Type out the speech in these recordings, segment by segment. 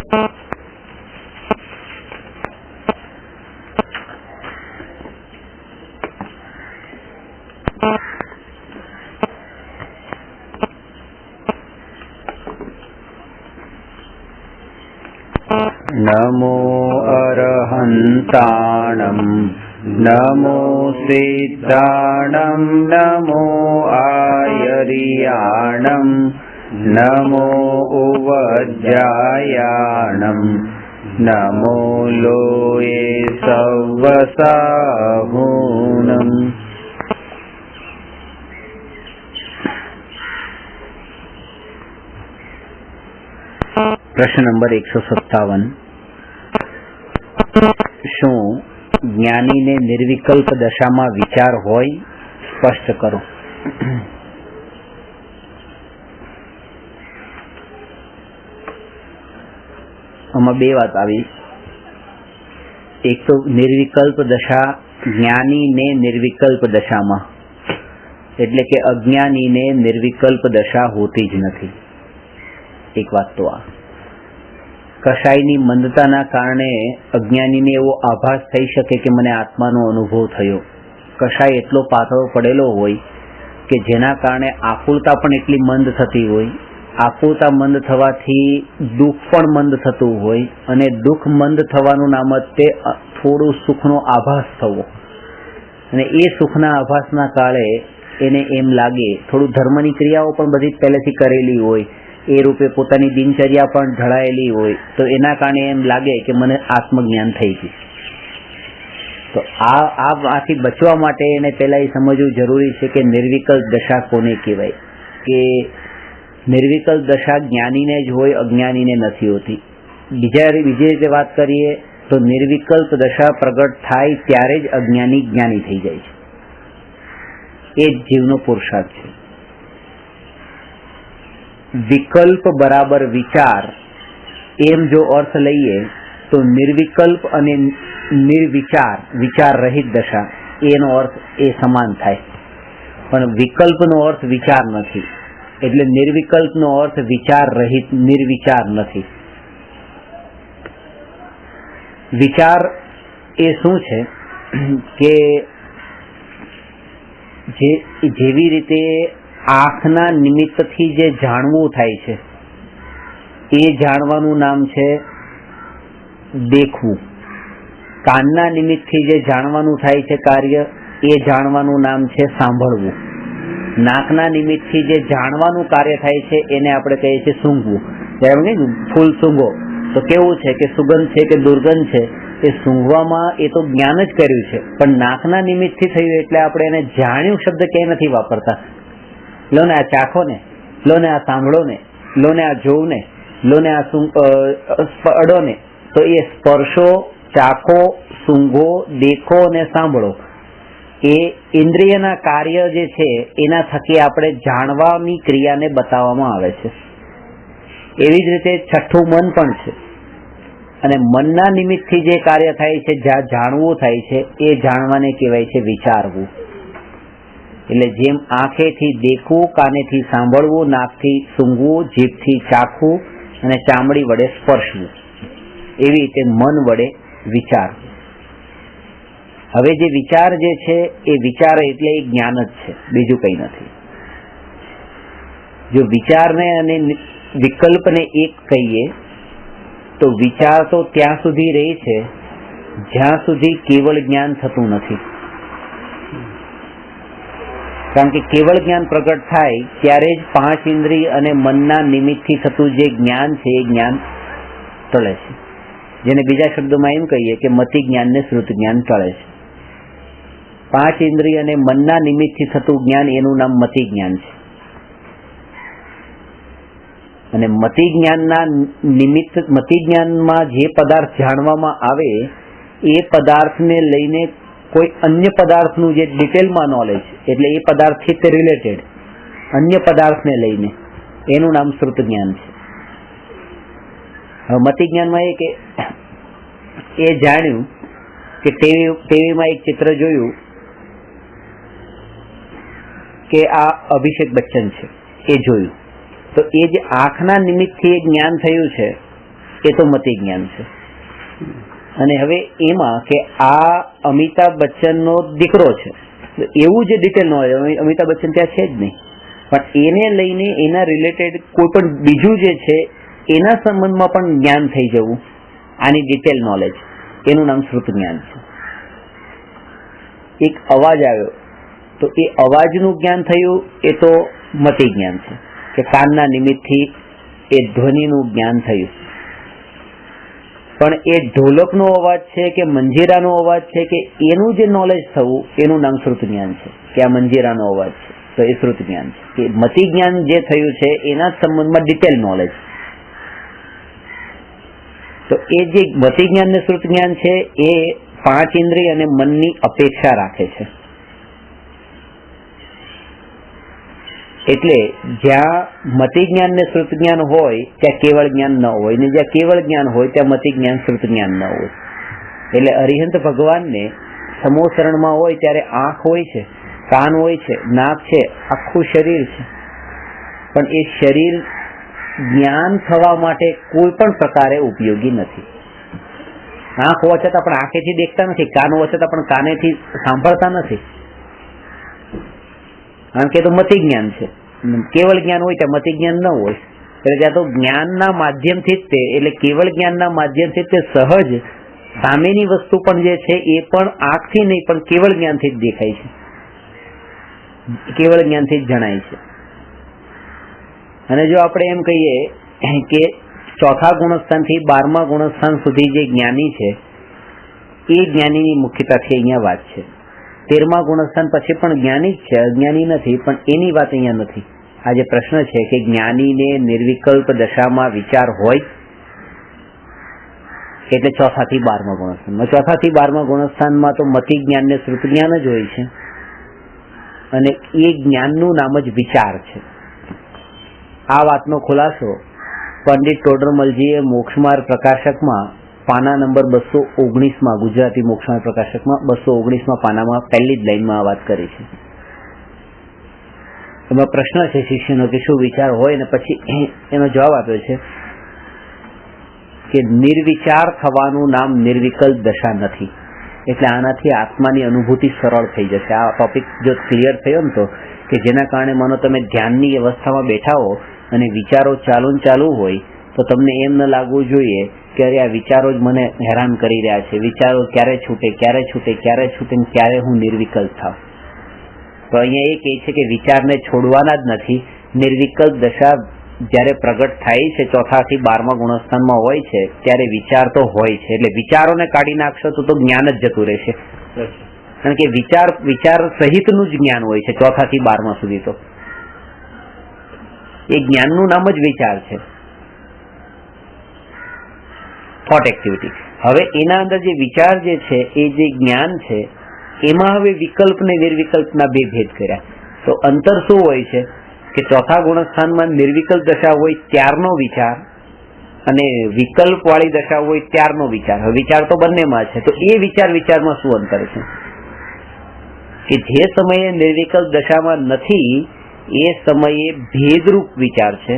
નમો અરહંતાણં નમો સિદ્ધાણં નમો આયર્યાણં નમો ઉવજ્જાયાણં નમો લોયે સવસાહૂણં. પ્રશ્ન નંબર 157. શું જ્ઞાનીને નિર્વિકલ્પ દશામાં વિચાર હોય? સ્પષ્ટ કરો. આમાં બે વાત આવી. એક તો નિર્વિકલ્પ દશા, જ્ઞાનીને નિર્વિકલ્પ દશામાં, એટલે કે અજ્ઞાનીને નિર્વિકલ્પ દશા હોતી જ નથી. એક વાત તો આ કશાયની મંદતાના કારણે અજ્ઞાનીને એવો આભાસ થઈ શકે કે મને આત્માનો અનુભવ થયો. કશાય એટલો પાતળો પડેલો હોય કે જેના કારણે આકુળતા પણ એટલી મંદ થતી હોય, આકુળતા મંદ થવાથી દુઃખ પણ મંદ થતું હોય, અને દુઃખ મંદ થવાનું નામ જ તે થોડું સુખનો આભાસ થવો, અને એ સુખના આભાસના કાળે એને એમ લાગે, થોડું ધર્મની ક્રિયાઓ પણ બધી પહેલેથી કરેલી હોય, એ રૂપે પોતાની દિનચર્યા પણ ઢળાયેલી હોય, તો એના કારણે એમ લાગે કે મને આત્મજ્ઞાન થઈ ગયું. તો આથી બચવા માટે એને પહેલા એ સમજવું જરૂરી છે કે નિર્વિકલ્પ દશા કોને કહેવાય, કે નિર્વિકલ્પ દશા જ્ઞાનીને જ હોય, અજ્ઞાનીને નથી હોતી. બીજી રીતે વાત કરીએ તો નિર્વિકલ્પ દશા પ્રગટ થાય ત્યારે જ અજ્ઞાની જ્ઞાની થઈ જાય છે. એ જ જીવનો પુરુષાર્થ છે. વિકલ્પ બરાબર વિચાર એમ જો અર્થ લઈએ તો નિર્વિકલ્પ અને નિર્વિચાર, વિચાર રહિત દશા, એનો અર્થ એ સમાન થાય. પણ વિકલ્પનો અર્થ વિચાર નથી, એટલે નિર્વિકલ્પનો અર્થ વિચાર રહિત, નિર્વિચાર નથી. વિચાર એ શું છે કે જેવી રીતે આંખના નિમિત્તથી જે જાણવું થાય છે એ જાણવાનું નામ છે દેખવું. કાનના નિમિત્તથી જે જાણવાનું થાય છે કાર્ય, એ જાણવાનું નામ છે સાંભળવું. નાકના નિમિત્તથી જે જાણવાનું કાર્ય થાય છે એને આપણે કહીએ છીએ સૂંઘવું. જ્યારે ફૂલ સૂંઘો તો કેવું છે કે સુગંધ છે કે દુર્ગંધ છે, એ સૂંઘવામાં એ તો જ્ઞાન જ કર્યું છે, પણ નાકના નિમિત્તથી થયું એટલે આપણે એને જાણ્યું શબ્દ ક્યાંય નથી વાપરતા. લો ને આ ચાખો ને, લો ને આ સાંભળો ને, લો ને આ જોવ ને, લો ને આ અડો ને. તો એ સ્પર્શો, ચાખો, સૂંઘો, દેખો અને સાંભળો, એ ઇન્દ્રિયના કાર્ય જે છે એના થકી આપણે જાણવાની ક્રિયાને બતાવવામાં આવે છે. એવી જ રીતે છઠ્ઠું મન પણ છે, અને મનના નિમિત્તથી જે કાર્ય થાય છે, જ્યાં જાણવું થાય છે, એ જાણવાને કહેવાય છે વિચારવું. એટલે જેમ આંખેથી દેખવું, કાનેથી સાંભળવું, નાકથી સૂંઘવું, જીભથી ચાખવું અને ચામડી વડે સ્પર્શવું, એવી રીતે મન વડે વિચારવું. હવે જે વિચાર જે છે એ વિચાર એટલે એ જ્ઞાન જ છે, બીજું કંઈ નથી. જો વિચારને અને વિકલ્પને એક કહીએ તો વિચાર તો ત્યાં સુધી રહે છે જ્યાં સુધી કેવળ જ્ઞાન થતું નથી. કારણ કે કેવળ જ્ઞાન પ્રગટ થાય ત્યારે જ પાંચ ઇન્દ્રિય અને મનના નિમિત્તથી થતું જે જ્ઞાન છે એ જ્ઞાન ટળે છે. જેને બીજા શબ્દોમાં એમ કહીએ કે મતિ જ્ઞાનને શ્રુત જ્ઞાન ટળે છે. પાંચ ઇન્દ્રિય અને મનના નિમિત્તથી થતું જ્ઞાન, એનું નામ મતિ જ્ઞાન છે. અને મતિ જ્ઞાનના નિમિત્ત, મતિ જ્ઞાનમાં જે પદાર્થ જાણવામાં આવે એ પદાર્થને લઈને કોઈ અન્ય પદાર્થનું જે ડિટેલમાં નોલેજ, એટલે એ પદાર્થથી તે રિલેટેડ અન્ય પદાર્થને લઈને, એનું નામ શ્રુત જ્ઞાન છે. હવે મતિ જ્ઞાનમાં એ કે એ જાણ્યું કે ટીવીમાં એક ચિત્ર જોયું કે આ અભિષેક બચ્ચન છે, એ જોયું, તો એ જે આંખના નિમિત્તથી એ જ્ઞાન થયું છે એ તો મતિ જ્ઞાન છે. અને હવે એમાં કે આ અમિતાભ બચ્ચનનો દીકરો છે એવું જે ડિટેલ નોલેજ અમિતાભ બચ્ચન ત્યાં છે જ નહીં, પણ એને લઈને એના રિલેટેડ કોઈ પણ બીજું જે છે એના સંબંધમાં પણ જ્ઞાન થઈ જવું, આની ડિટેલ નોલેજ, એનું નામ શ્રુત જ્ઞાન છે. એક અવાજ આવ્યો તો એ અવાજનું જ્ઞાન થયું, એ તો મતિ જ્ઞાન છે કે કાનના નિમિત્તથી એ ધ્વનિનું જ્ઞાન થયું. પણ એ ઢોલકનો અવાજ છે કે મંજીરાનો અવાજ છે કે એનું જે નોલેજ થવું, એનું નામ શ્રુત જ્ઞાન છે કે આ મંજીરાનો અવાજ છે, તો એ શ્રુત જ્ઞાન છે. કે મતિ જ્ઞાન જે થયું છે એના સંબંધમાં ડિટેલ નોલેજ, તો એ જે મતિ જ્ઞાન ને શ્રુત જ્ઞાન છે એ 5 ઇન્દ્રિય અને મનની અપેક્ષા રાખે છે. એટલે જ્યાં મતિ જ્ઞાન ને શ્રુત જ્ઞાન હોય ત્યાં કેવળ જ્ઞાન ન હોય, ને જ્યાં કેવળ જ્ઞાન હોય ત્યાં મતિ જ્ઞાન શ્રુત જ્ઞાન ન હોય. એટલે અરિહંત ભગવાનને સમોસરણમાં હોય ત્યારે આંખ હોય છે, કાન હોય છે, નાક છે, આખું શરીર છે, પણ એ શરીર જ્ઞાન થવા માટે કોઈ પણ પ્રકારે ઉપયોગી નથી. આંખ હોવા છતાં પણ આંખેથી દેખતા નથી, કાન હોવા છતાં પણ કાનેથી સાંભળતા નથી, કારણ કે તો મતિ જ્ઞાન છે. કેવળ જ્ઞાન હોય ત્યાં મતિ જ્ઞાન ન હોય, એટલે ત્યાં તો જ્ઞાનના માધ્યમથી જ તે, એટલે કેવળ જ્ઞાનના માધ્યમથી તે સહજ સામેની વસ્તુ પણ જે છે એ પણ આંખથી નહીં પણ કેવળ જ્ઞાનથી જ દેખાય છે, કેવળ જ્ઞાનથી જ જણાય છે. અને જો આપણે એમ કહીએ કે ચોથા ગુણસ્થાનથી 12મા ગુણસ્થાન સુધી જે જ્ઞાની છે એ જ્ઞાનીની મુખ્યતાથી અહીંયા વાત છે. 13મા ગુણસ્થાન પછી પણ જ્ઞાની જ છે, અજ્ઞાની નથી, પણ એની વાત અહીંયા નથી. આ જે પ્રશ્ન છે કે જ્ઞાનીને નિર્વિકલ્પ દશામાં વિચાર હોય, એટલે 4 થી 12મા ગુણસ્થાનમાં. 4 થી 12મા ગુણસ્થાનમાં તો મતિ જ્ઞાન ને શ્રુત જ્ઞાન જ હોય છે, અને એ જ્ઞાનનું નામ જ વિચાર છે. આ વાતનો ખુલાસો પંડિત ટોડરમલજીએ મોક્ષમાર્ગ પ્રકાશકમાં પાના નંબર 219માં, ગુજરાતી મોક્ષમાર્ગ પ્રકાશકમાં 219માં પાનામાં પહેલી જ લાઈનમાં આ વાત કરી છે. એમાં પ્રશ્ન છે શિષ્યનો કે શું વિચાર હોય, ને પછી એનો જવાબ આપ્યો છે કે નિર્વિચાર થવાનું નામ નિર્વિકલ્પ દશા નથી. એટલે આનાથી આત્માની અનુભૂતિ સરળ થઈ જશે. આ ટોપિક જો ક્લિયર થયો ને તો, કે જેના કારણે માનો તમે ધ્યાનની અવસ્થામાં બેઠા હો અને વિચારો ચાલુ હોય તો તમને એમ ન લાગવું જોઈએ કે અરે આ વિચારો જ મને હેરાન કરી રહ્યા છે, વિચારો ક્યારે છૂટે, ક્યારે હું નિર્વિકલ્પ થાવ. તો અહીંયા એ કહે છે કે વિચારને છોડવાના જ નથી. નિર્વિકલ્પ દશા જ્યારે પ્રગટ થાય છે 4 થી 12મા ગુણસ્થાનમાં હોય છે ત્યારે વિચાર તો હોય છે, એટલે વિચારોને કાઢી નાખશો તો જ્ઞાન જ જતું રહેશે, કારણ કે વિચાર સહિતનું જ જ્ઞાન હોય છે 4 થી 12મા સુધી. તો એ જ્ઞાનનું નામ જ વિચાર છે, થોટ એક્ટિવિટી. હવે એના અંદર જે વિચાર જે છે એ જે જ્ઞાન છે એમાં હવે વિકલ્પ ને નિર્વિકલ્પના બે ભેદ કર્યા. તો અંતર શું હોય છે કે 4થા ગુણસ્થાનમાં નિર્વિકલ્પ દશા હોય ત્યારનો વિચાર અને વિકલ્પ વાળી દશા હોય ત્યારનો વિચાર. હવે વિચાર તો બંનેમાં છે, તો એ વિચારમાં શું અંતર છે કે જે સમયે નિર્વિકલ્પ દશામાં નથી એ સમયે ભેદરૂપ વિચાર છે,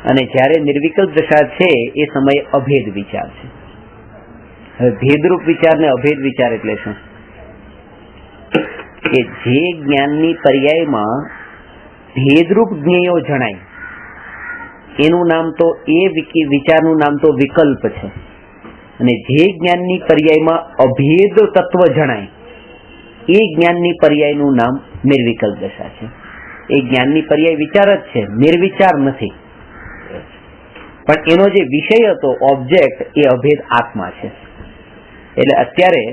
અને જ્યારે નિર્વિકલ્પ દશા છે એ સમયે અભેદ વિચાર છે. હવે ભેદરૂપ વિચાર ને અભેદ વિચાર એટલે શું? કે જે જ્ઞાનની પર્યાયમાં ભેદરૂપ જ્ઞેયો જણાય એનું નામ તો એ વિચારનું નામ તો વિકલ્પ છે, અને જે જ્ઞાનની પર્યાયમાં અભેદ તત્વ જણાય એ જ્ઞાનની પર્યાયનું નામ નિર્વિકલ્પ દશા છે. એ જ્ઞાનની પર્યાય વિચાર જ છે, નિર્વિચાર નથી, પણ એનો જે વિષય હતો ઓબ્જેક્ટ એ અભેદ આત્મા છે. એટલે અત્યારે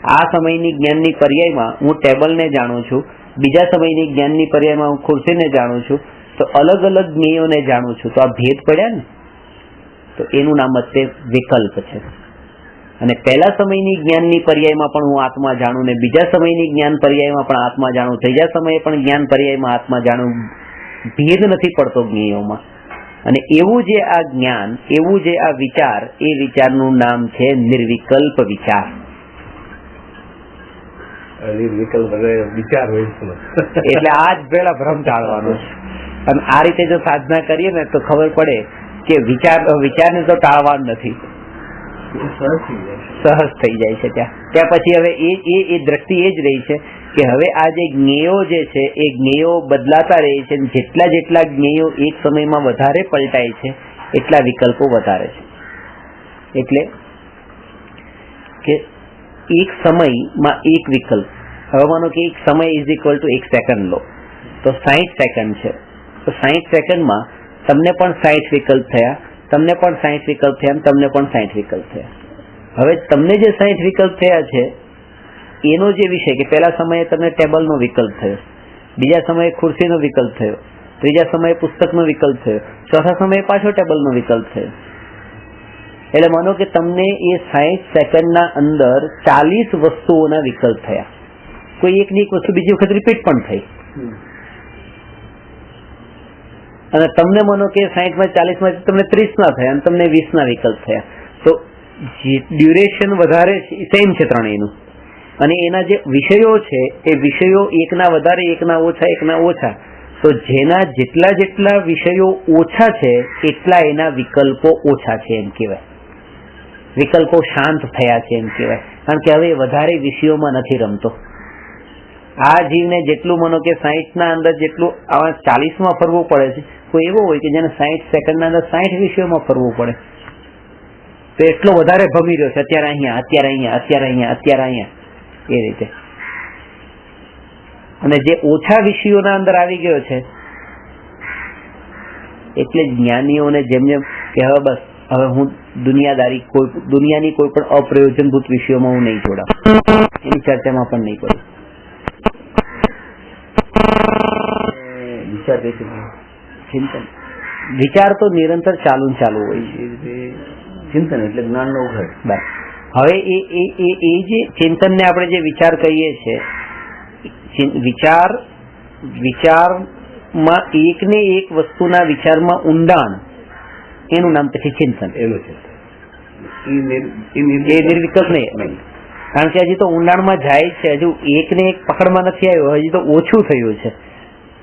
આ સમયની જ્ઞાનની પર્યાયમાં હું ટેબલને જાણું છું, બીજા સમયની જ્ઞાનની પર્યાયમાં હું ખુરશીને જાણું છું, તો અલગ અલગ જ્ઞેયોને જાણું છું, તો આ ભેદ પડ્યા ને, તો એનું નામ જ તે વિકલ્પ છે. અને પહેલા સમયની જ્ઞાનની પર્યાયમાં પણ હું આત્મા જાણું, ને બીજા સમયની જ્ઞાન પર્યાયમાં પણ આત્મા જાણું, ત્રીજા સમયે પણ જ્ઞાન પર્યાયમાં આત્મા જાણું, ભેદ નથી પડતો જ્ઞેયોમાં. અને એવું જે આ જ્ઞાન, એવું જે આ વિચાર, એ વિચારનું નામ છે નિર્વિકલ્પ વિચાર. એટલે આ જ પેલા ભ્રમ ટાળવાનો છે. અને આ રીતે જો સાધના કરીએ ને તો ખબર પડે કે વિચારને તો ટાળવાનું નથી, સહજ થઈ જાય છે. ત્યાં પછી હવે એ દ્રષ્ટિ એ જ રહી છે કે હવે આ જે જ્ઞેયો જે છે એ જ્ઞેયો બદલાતા રહે છે. જેટલા જ્ઞેયો એક સમયમાં વધારે પલટાય છે એટલા વિકલ્પો વધારે છે. એટલે કે એક સમયમાં એક વિકલ્પ, હવે માનો કે એક સમય ઇઝ ઇક્વલ ટુ 1 સેકન્ડ લો તો 60 સેકન્ડ છે. તો 60 સેકન્ડમાં તમને પણ 60 વિકલ્પ થયા, તમને પણ 60 વિકલ્પ થયા, તમને પણ 60 વિકલ્પ થયા. હવે તમને જે 60 વિકલ્પ થયા છે એનો જે વિષય કે પહેલા સમયે તમને ટેબલનો વિકલ્પ થયો, બીજા સમયે ખુરશીનો વિકલ્પ થયો, ત્રીજા સમયે પુસ્તકનો વિકલ્પ થયો, ચોથા સમયે પાછો ટેબલનો વિકલ્પ થયો. એટલે માનો કે તમને એ 60 સેકન્ડના અંદર 40 વસ્તુઓના વિકલ્પ થયા. કોઈ એકની એક વસ્તુ બીજી વખત રિપીટ પણ થઈ, અને તમને માનો કે 60 માં 40 માં તમને 30 ના થયા અને તમને 20 ના વિકલ્પ થયા. તો ડ્યુરેશન વધારે સેમ છે ત્રણેયનું, અને એના જે વિષયો છે એ વિષયો એકના વધારે, એકના ઓછા, એકના ઓછા. તો જેના જેટલા વિષયો ઓછા છે એટલા એના વિકલ્પો ઓછા છે એમ કહેવાય. વિકલ્પો શાંત થયા છે એમ કહેવાય, કારણ કે હવે વધારે વિષયોમાં નથી રમતો. આ જીવને જેટલું માનો કે 60 ના અંદર જેટલું 40 માં ફરવું પડે છે, કોઈ એવો હોય કે જેને 60 સેકન્ડના અંદર 60 વિષયોમાં ફરવું પડે, તો એટલો વધારે ભમી રહ્યો છે અત્યારે અહીંયા, અત્યારે અહીંયા, અત્યારે અહીંયા, અત્યારે અહીંયા, એ રીતે. અને જે ઓછા વિષયોના અંદર આવી ગયો છે એટલે જ્ઞાનીઓને જેમ કે હવે બસ હવે હું દુનિયાની કોઈ પણ અપ્રયોજનભૂત વિષયોમાં હું નહીં જોડાઉં, એની ચર્ચામાં પણ નહીં કરું. વિચાર તો નિરંતર ચાલુ હોય છે. ચિંતન એટલે જ્ઞાનનો ઉઘાડ. હવે એ જે ચિંતનને આપણે જે વિચાર કહીએ છીએ, વિચારમાં એકને એક વસ્તુના વિચારમાં ઊંડાણ, એનું નામ પછી ચિંતન. એનું છે એ નિર્વિકલ્પ નહીં, કારણ કે હજી તો ઊંડાણમાં જાય છે, હજુ એકને એક પકડમાં નથી આવ્યો, હજી તો ઓછું થયું છે.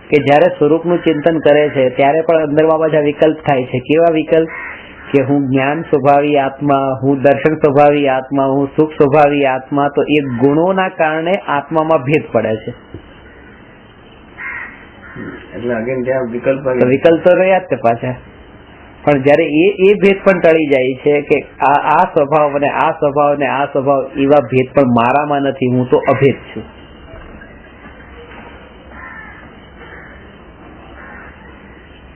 કે જયારે સ્વરૂપનું ચિંતન કરે છે ત્યારે પણ અંદરમાં પાછા વિકલ્પ થાય છે. કેવા વિકલ્પ? કે હું જ્ઞાન સ્વભાવી આત્મા, હું દર્શન સ્વભાવી આત્મા, હું સુખ સ્વભાવી આત્મા. તો એ ગુણોના કારણે આત્મામાં ભેદ પડે છે. એટલે વિકલ્પ તો રહ્યા જ છે પાછા, પણ જયારે એ ભેદ પણ ટળી જાય છે કે આ સ્વભાવ અને આ સ્વભાવ અને આ સ્વભાવ એવા ભેદ પણ મારામાં નથી, હું તો અભેદ છું.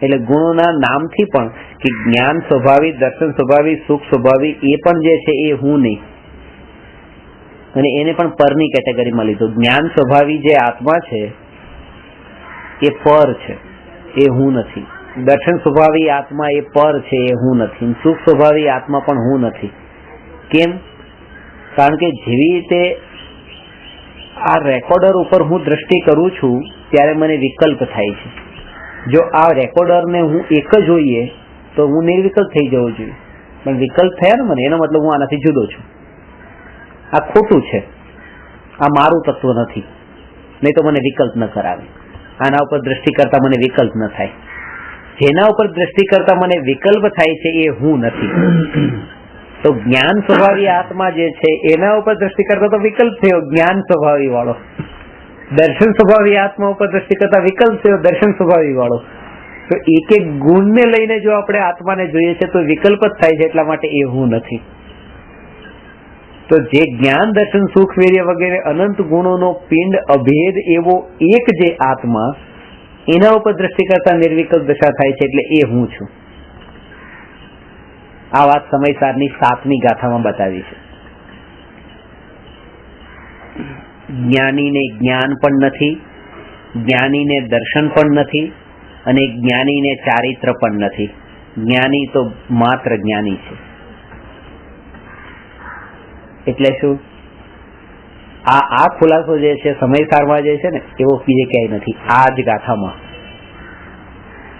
એટલે ગુણોના નામથી પણ કે જ્ઞાન સ્વભાવી, દર્શન સ્વભાવી, સુખ સ્વભાવી, એ પણ જે છે એ હું નહીં, અને એને પણ પરની કેટેગરીમાં લીધું. જ્ઞાન સ્વભાવી જે આત્મા છે એ પર છે, એ હું નથી. દર્શન સ્વભાવી આત્મા એ પર છે, એ હું નથી. સુખ સ્વભાવી આત્મા પણ હું નથી. કેમ? કારણ કે જેવી રીતે આ રેકોર્ડર ઉપર હું દ્રષ્ટિ કરું છું ત્યારે મને વિકલ્પ થાય છે. જો આ રેકોર્ડરને હું એક જ જોઈએ તો હું નિર્વિકલ્પ થઈ જવું જોઈએ, પણ વિકલ્પ થયા ને મને, એનો મતલબ હું આનાથી જુદો છું. આ ખોટું છે, આ મારું તત્વ નથી, નહીં તો મને વિકલ્પ ન કરાવે. આના ઉપર દ્રષ્ટિ કરતા મને વિકલ્પ ન થાય. જેના ઉપર દ્રષ્ટિ કરતા મને વિકલ્પ થાય છે એ હું નથી. તો જ્ઞાન સ્વભાવી આત્મા જે છે એના ઉપર દ્રષ્ટિ કરતા તો વિકલ્પ થયો, જ્ઞાન સ્વભાવી વાળો. દર્શન સ્વભાવી આત્મા ઉપર દ્રષ્ટિ કરતા વિકલ્પ થયો, દર્શન સ્વભાવી વાળો. તો એક એક ગુણને લઈને જો આપણે આત્માને જોઈએ છે તો વિકલ્પ જ થાય છે, એટલા માટે એ હું નથી. તો જે જ્ઞાન, દર્શન, સુખ, વીર્ય વગેરે અનંત ગુણોનો પિંડ અભેદ એવો એક જે આત્મા, એના ઉપર દ્રષ્ટિ કરતા નિર્વિકલ્પ દશા થાય છે, એટલે એ હું છું. આ વાત સમયસારની 7મી ગાથામાં બતાવી છે. જ્ઞાનીને જ્ઞાન પણ નથી, જ્ઞાનીને દર્શન પણ નથી, અને જ્ઞાનીને ચારિત્ર પણ નથી. જ્ઞાની તો માત્ર જ્ઞાની છે. એટલે શું? આ ખુલાસો જે છે સમયસારમાં જે છે ને એવો બીજે ક્યાંય નથી. આ જ ગાથામાં,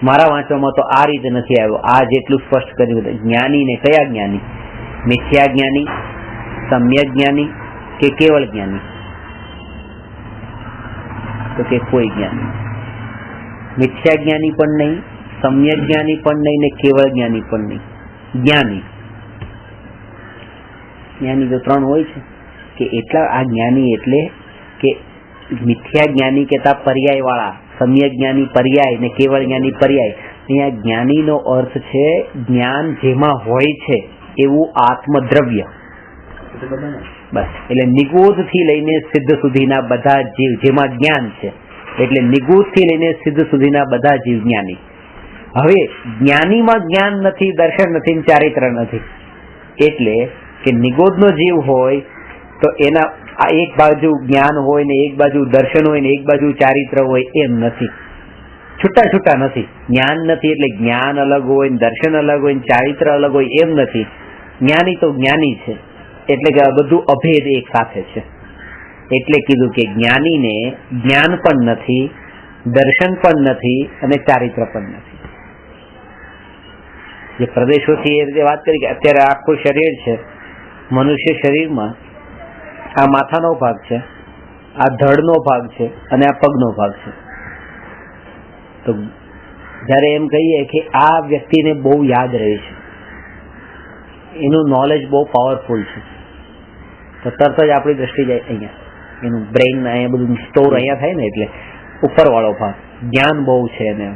મારા વાંચવામાં તો આ રીતે નથી આવ્યો. આ જેટલું સ્પષ્ટ કર્યું. જ્ઞાનીને કયા જ્ઞાની? મિથ્યા જ્ઞાની, સમ્યક જ્ઞાની કે કેવળ જ્ઞાની? તો કે કોઈ જ્ઞાની. મિથ્યા જ્ઞાની પણ નહીં, સમ્યક જ્ઞાની પણ નહીં ને કેવળ જ્ઞાની પણ નહીં. જ્ઞાની જ્ઞાની તો ત્રણ હોય છે કે એટલા આ જ્ઞાની એટલે કે મિથ્યા જ્ઞાની કહેતા પર્યાય વાળા, સમ્યક જ્ઞાની પર્યાય ને કેવળ જ્ઞાની પર્યાય. અહીંયા જ્ઞાનીનો અર્થ છે જ્ઞાન જેમાં હોય છે એવું આત્મદ્રવ્ય. બસ એટલે નિગૂઢ થી લઈને સિદ્ધ સુધીના બધા જીવ જેમાં જ્ઞાન છે, એટલે નિગૂઢ થી લઈને સિદ્ધ સુધીના બધા જીવ જ્ઞાની. હવે જ્ઞાનીમાં જ્ઞાન નથી, દર્શન નથી, ચારિત્ર નથી. એટલે કે નિગૂઢનો જીવ હોય તો એના આ એક બાજુ જ્ઞાન હોય ને એક બાજુ દર્શન હોય ને એક બાજુ ચારિત્ર હોય એમ નથી. છૂટા છૂટા નથી. જ્ઞાન નથી એટલે જ્ઞાન અલગ હોય, દર્શન અલગ હોય, ચારિત્ર અલગ હોય એમ નથી. જ્ઞાની તો જ્ઞાની છે એટલે કે આ બધું અભેદ એક સાથે છે. એટલે કીધું કે જ્ઞાનીને જ્ઞાન પણ નથી, દર્શન પણ નથી અને ચારિત્ર પણ નથી. જે પ્રદેશોથી એ રીતે વાત કરી કે અત્યારે આખું શરીર છે, મનુષ્ય શરીરમાં આ માથાનો ભાગ છે, આ ધડનો ભાગ છે અને આ પગનો ભાગ છે. તો જ્યારે એમ કહીએ કે આ વ્યક્તિને બહુ યાદ રહે છે, એનું નોલેજ બહુ પાવરફુલ છે, તો તરત જ આપણી દ્રષ્ટિ જાય અહીંયા, એનું બ્રેઇન અહીંયા બધું સ્ટોર અહીંયા થાય ને, એટલે ઉપરવાળો ભાગ જ્ઞાન બહુ છે એને.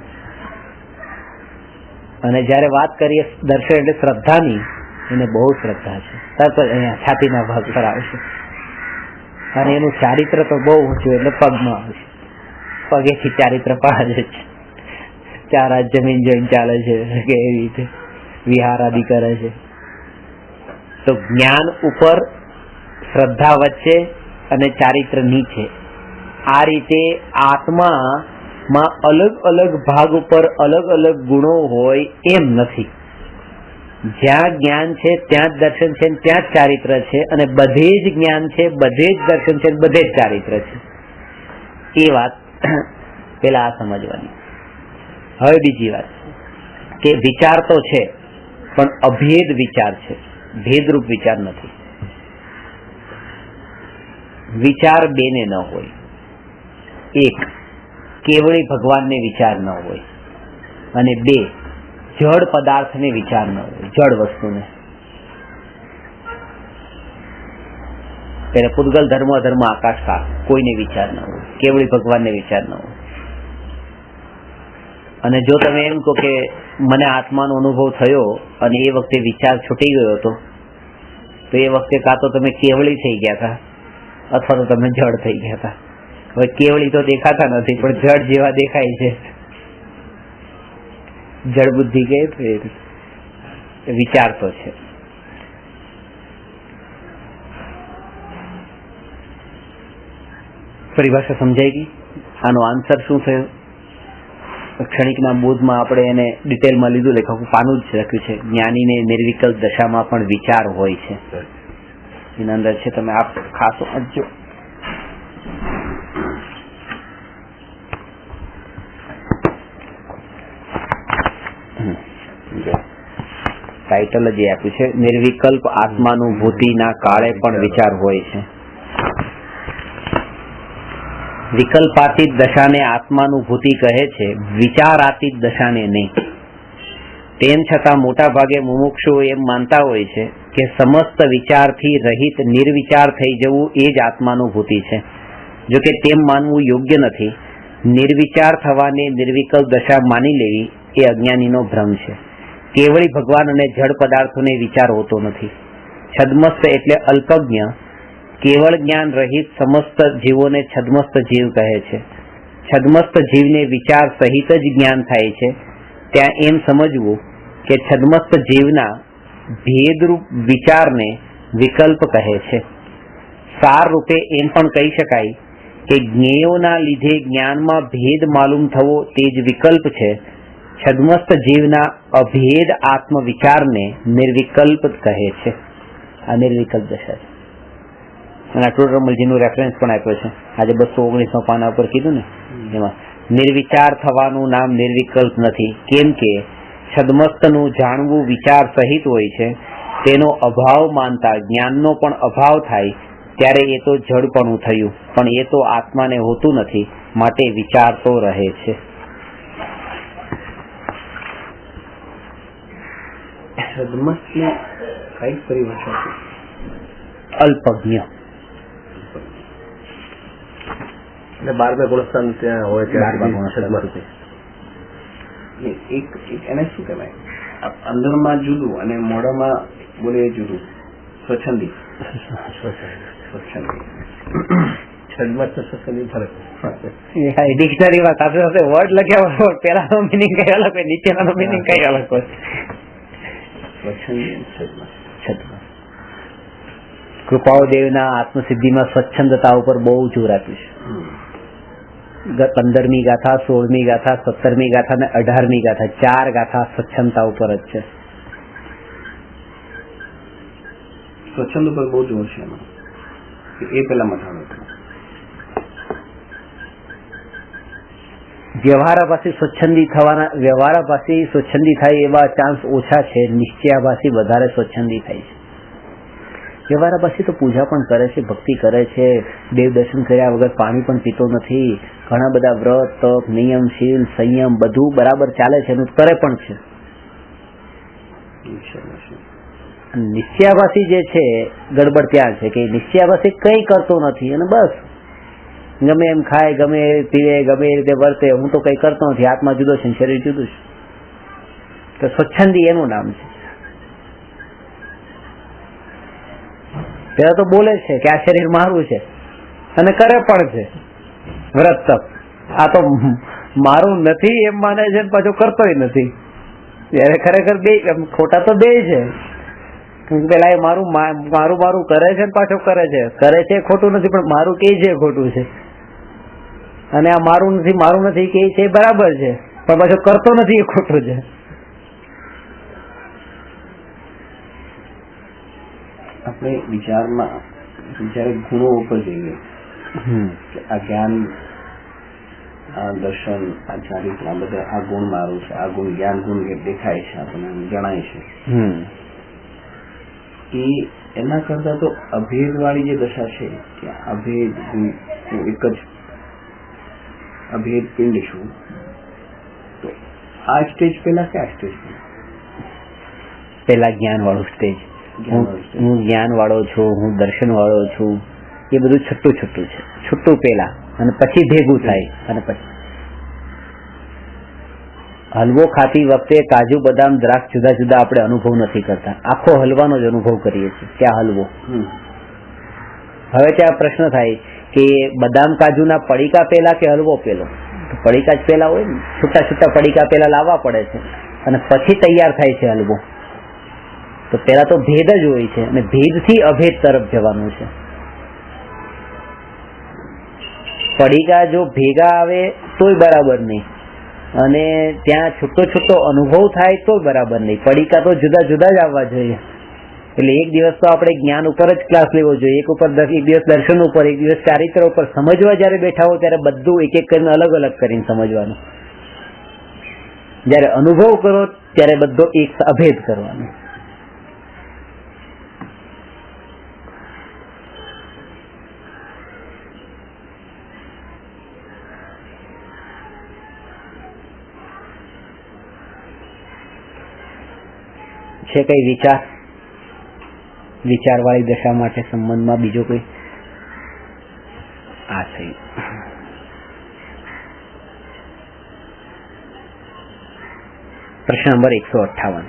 અને જ્યારે વાત કરીએ દર્શન એટલે શ્રદ્ધાની, એને બહુ શ્રદ્ધા છે, તરત જ અહીંયા છાતીના ભાગ પર આવે છે. અને એનું ચારિત્ર તો બહુ ઊંચું એટલે પગમાં આવે છે, પગેથી ચારિત્ર પાડે છે. 4 હાથ જમીન જોઈને ચાલે છે કે એવી રીતે વિહાર આદિ કરે છે. તો જ્ઞાન ઉપર, શ્રદ્ધા વચ્ચે અને ચારિત્ર નીચે, આ રીતે આત્મામાં અલગ અલગ ભાગ ઉપર અલગ અલગ ગુણો હોય એમ નથી. જ્યાં જ્ઞાન છે ત્યાં જ દર્શન છે, ત્યાં જ ચારિત્ર છે, અને બધે જ જ્ઞાન છે, બધે જ દર્શન છે, બધે જ ચારિત્ર છે. એ વાત પેલા આ સમજવાની. હવે બીજી વાત કે વિચાર તો છે પણ અભેદ વિચાર છે, ભેદરૂપ વિચાર નથી. વિચાર બેને ન હોય. એક, કેવળી ભગવાનને વિચાર ન હોય, અને 2, જડ પદાર્થને વિચાર ન હોય, જડ વસ્તુને. ત્યારે પૂતગલ ધર્મ અધર્મ આકાશ કાળ કોઈને વિચાર ન હોય, કેવળી ભગવાનને વિચાર ન હોય. અને જો તમે એમ કહો કે મને આત્માનો અનુભવ થયો અને એ વખતે વિચાર છૂટી ગયો હતો, તો એ વખતે કાં તો તમે કેવળી થઈ ગયા હતા અથવા તો તમે જડ થઈ ગયા હતા. હવે કેવળી તો દેખાતા નથી પણ જડ જેવા દેખાય છે, જડ બુદ્ધિ કે વિચાર તો છે. પરિભાષા સમજાઈ ગઈ? આનો આન્સર શું થયો? ક્ષણિકના બોધમાં આપણે એને ડિટેલમાં લીધું, લેખક પાનું જ લખ્યું છે, જ્ઞાનીને નિર્વિકલ્પ દશામાં પણ વિચાર હોય છે. એના અંદર છે, તમે આપ ખાસ વાંચજો. ટાઇટલ જ આપ્યું છે, નિર્વિકલ્પ આત્માનુભૂતિના કાળે પણ વિચાર હોય છે. વિકલ્પાતીત દશાને આત્માનુભૂતિ કહે છે, વિચારાતીત દશાને નહીં. તેમ છતાં મોટા ભાગે મુમુક્ષુઓ એમ માનતા હોય છે કે સમસ્ત વિચારથી રહિત નિર્વિચાર થઈ જવું એ જ આત્માનુભૂતિ છે. જોકે તેમ માનવું યોગ્ય નથી. નિર્વિચાર થવાને નિર્વિકલ્પ દશા માની લેવી એ અજ્ઞાનીનો ભ્રમ છે. કેવળી ભગવાન અને જડ પદાર્થોને વિચાર હોતો નથી. છદ્મસ્ત એટલે અલ્પજ્ઞ, કેવળ જ્ઞાન રહિત સમસ્ત જીવોને છદ્મસ્ત જીવ કહે છે. છદ્મસ્ત જીવને વિચાર સહિત જ જ્ઞાન થાય છે. ત્યાં એમ સમજવું કે છદ્મસ્ત જીવના ભેદરૂપ વિચારને વિકલ્પ કહે છે. સાર રૂપે એમ પણ કહી શકાય કે જ્ઞેયોના લીધે જ્ઞાનમાં ભેદ માલુમ થવો તે જ વિકલ્પ છે. છદ્મસ્ત જીવના અભેદ આત્મવિચારને નિર્વિકલ્પ કહે છે. આ નિર્વિકલ્પ દશા છે. અને ટોડરમલજીનું રેફરન્સ પણ આપ્યો છે, આજે 219 પાના ઉપર કીધું ને, એમાં નિર્વિચાર થવાનું નામ નિર્વિકલ્પ નથી. કેમ કે છદ્મસ્તનું જાણવું વિચાર સહિત હોય છે. તેનો અભાવ માનતા જ્ઞાનનો પણ અભાવ થાય ત્યારે એ તો જડપણું થયું, પણ એ તો આત્માને હોતું નથી, માટે વિચાર તો રહે છે. છદ્મસની કઈ પરિભાષા છે? અલ્પજ્ઞ. એટલે 12 ગુણસ્થાન ત્યાં હોય એક એને શું કહેવાય? અંદરમાં જુદું અને મોઢામાં બોલે જુદું. સ્વચ્છંદી. ડિક્શનરીમાં સાથે સાથે વર્ડ લખ્યા હોય, પેલાનો મિનિંગ કઈ અલગ હોય, નીચેનાનો મિનિંગ કઈ અલગ હોય. કૃપાળુદેવના આત્મસિદ્ધિમાં સ્વચ્છંદતા ઉપર બહુ જોર આપ્યું છે. 15મી ગાથા, 16મી ગાથા, 17મી ગાથા અને 18મી ગાથા, 4 ગાથા સ્વચ્છંદતા ઉપર જ છે. સ્વચ્છંદ ઉપર બહુ જોર છે એમાં. એ પેલા મથાળો વ્યવહારાભાસી સ્વચ્છંદી થવાના, વ્યવહારાભાસી સ્વચ્છંદી થાય એવા ચાન્સ ઓછા છે. નિશ્ચયાભાસી વધારે સ્વચ્છંદી થાય છે. વ્યવહારાભાસી તો પૂજા પણ કરે છે, ભક્તિ કરે છે, દેવ દર્શન કર્યા વગર પાણી પણ પીતો નથી, ઘણા બધા વ્રત, તપ, નિયમ, શીલ, સંયમ બધું બરાબર ચાલે છે અને કરે પણ છે. નિશ્ચયાભાસી જે છે ગડબડ ત્યાં છે કે નિશ્ચયાભાસી કઈ કરતો નથી અને બસ ગમે એમ ખાય, ગમે પીવે, ગમે એ રીતે વર્તે, હું તો કઈ કરતો નથી, આત્મા જુદો છે, શરીર જુદું છે. તો સ્વચ્છંદી એનું નામ છે. પેલા તો બોલે છે કે આ શરીર મારું છે અને કરે પણ છે વ્રત તપ. આ તો મારું નથી એમ માને છે, પાછો કરતોય નથી. ત્યારે ખરેખર બે ખોટા તો બે છે. પેલા એ મારું મારું કરે છે પાછો કરે છે ખોટું નથી, પણ મારું કે છે ખોટું છે, અને આ મારું નથી કે છે બરાબર છે, પણ પાછો કરતો નથી એ ખોટું છે. આપણે જ્યારે ગુણો ઉપર જઈએ કે આ જ્ઞાન, આ દર્શન, આ ચારિત્ર, આ બધા આ ગુણ મારું છે, આ ગુણ જ્ઞાન ગુણ દેખાય છે, આપણને જણાય છે, એ એના કરતા તો અભેદ વાળી જે દશા છે કે અભેદ હું એક જ અભેદ પિંડ છું, તો આ સ્ટેજ પેલા કે આ સ્ટેજ પેલા જ્ઞાન વાળું સ્ટેજ. હું જ્ઞાન વાળો છું, હું દર્શન વાળો છું, એ બધું છૂટું છે, છૂટું પેલા, અને પછી ભેગું થાય. અને પછી હલવો ખાતી વખતે કાજુ, બદામ, દ્રાક્ષ જુદા જુદા આપણે અનુભવ નથી કરતા, આખો હલવાનો જ અનુભવ કરીએ છીએ કે આ હલવો. હવે ત્યાં પ્રશ્ન થાય કે બદામ કાજુના પડીકા પેલા કે હલવો પેલો? પડીકા જ પેલા હોય ને, છૂટા છૂટા પડીકા પેલા લાવવા પડે છે અને પછી તૈયાર થાય છે હલવો. તો પેલા તો ભેદ જ હોય છે અને ભેદથી અભેદ તરફ જવાનું છે. પડીકા જો ભેગા આવે તોય બરાબર નહીં, અને ત્યાં છૂટો છૂટો અનુભવ થાય તો બરાબર નહીં. પડીકા તો જુદા જુદા જ આવવા જોઈએ. એટલે એક દિવસ તો આપણે જ્ઞાન ઉપર જ ક્લાસ લેવો જોઈએ, એક દિવસ દર્શન ઉપર, એક દિવસ ચારિત્ર ઉપર. સમજવા જયારે બેઠા હો ત્યારે બધું એક એક કરીને અલગ અલગ કરીને સમજવાનું. જયારે અનુભવ કરો ત્યારે બધો એક અભેદ કરવાનો. છે કઈ વિચારવાળી દશા માટે સંબંધમાં બીજો કોઈ? આ થયું. પ્રશ્ન નંબર 158.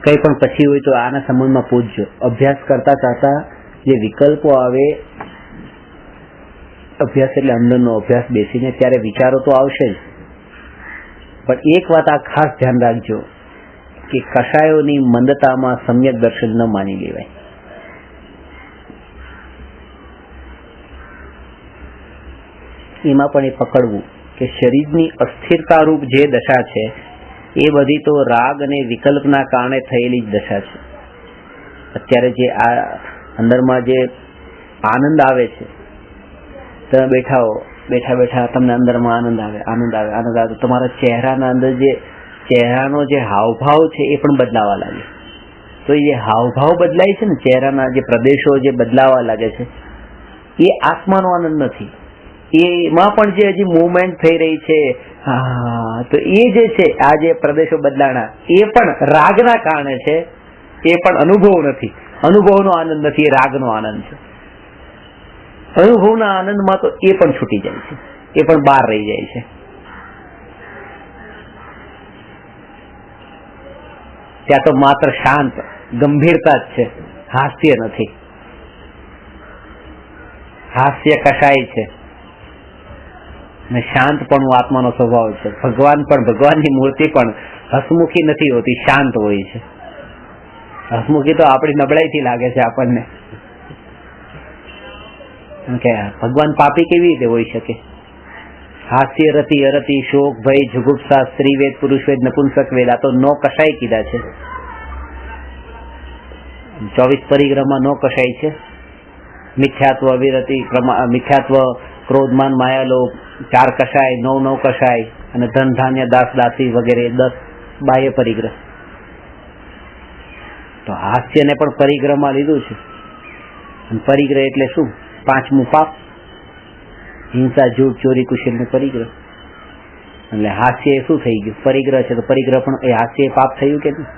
કઈ પણ પછી હોય તો આના સંબંધમાં પૂછજો. અભ્યાસ કરતા કરતા જે વિકલ્પો આવે, અભ્યાસ એટલે અંદરનો અભ્યાસ બેસીને, ત્યારે વિચારો તો આવશે જ, પણ એક વાત આ ખાસ ધ્યાન રાખજો કે કષાયોની મંદતામાં સમ્યક દર્શન ન માની લેવાય. એમાં પણ એ પકડવું કે શરીરની અસ્થિરતા રૂપ જે દશા છે એ બધી તો રાગ અને વિકલ્પના કારણે થયેલી જ દશા છે. અત્યારે જે આ અંદરમાં જે આનંદ આવે છે, તમે બેઠા તમને અંદરમાં આનંદ આવે તો તમારા ચહેરાના અંદર જે ચહેરાનો જે હાવભાવ છે એ પણ બદલાવા લાગે. તો એ હાવભાવ બદલાય છે ને, ચહેરાના જે પ્રદેશો જે બદલાવા લાગે છે, એ આત્માનો આનંદ નથી. એમાં પણ જે હજી મુવમેન્ટ થઈ રહી છે, તો એ જે છે આ જે પ્રદેશો બદલાણા એ પણ રાગના કારણે છે, એ પણ અનુભવ નથી. અનુભવનો આનંદ નથી, એ રાગનો આનંદ છે. અનુભવના આનંદમાં તો એ પણ છૂટી જાય છે, એ પણ બહાર રહી જાય છે. ત્યાં તો માત્ર શાંત ગંભીરતા જ છે, હાસ્ય નથી. હાસ્ય કશાય છે ને શાંતપણું આત્માનો સ્વભાવ છે. ભગવાનની મૂર્તિ પણ હસમુખી નથી હોતી, શાંત હોય છે. હસમુખી તો આપણી નબળાઈથી લાગે છે આપણને કે ભગવાન પાપી કેવી રીતે હોઈ શકે? હાસ્ય, રતિ, અરતિ, શોક, ભય, જુગુપ્સા, સ્ત્રીવેદ, પુરુષવેદ, નપુંસક વેદ, આ તો નો કશાય કીધા છે. 24 પરિગ્રહમાં નો કશાય છે. મિથ્યાત્વ, વિરતિ, મિથ્યાત્વ, ક્રોધમાન, માયાલોભ, 4 કશાય, 9 કશાય અને ધન, ધાન્ય, દાસ, દાસી વગેરે 10 બાહ્ય પરિગ્રહ. તો હાસ્યને પણ પરિગ્રહમાં લીધું છે. અને પરિગ્રહ એટલે શું? 5મું પાપ, હિંસા, જૂઠ, ચોરી, કુશલનું પરિગ્રહ. એટલે હાસ્ય એ શું થઈ ગયું? પરિગ્રહ છે. તો પરિગ્રહ પણ એ હાસ્ય પાપ થયું કે નહીં?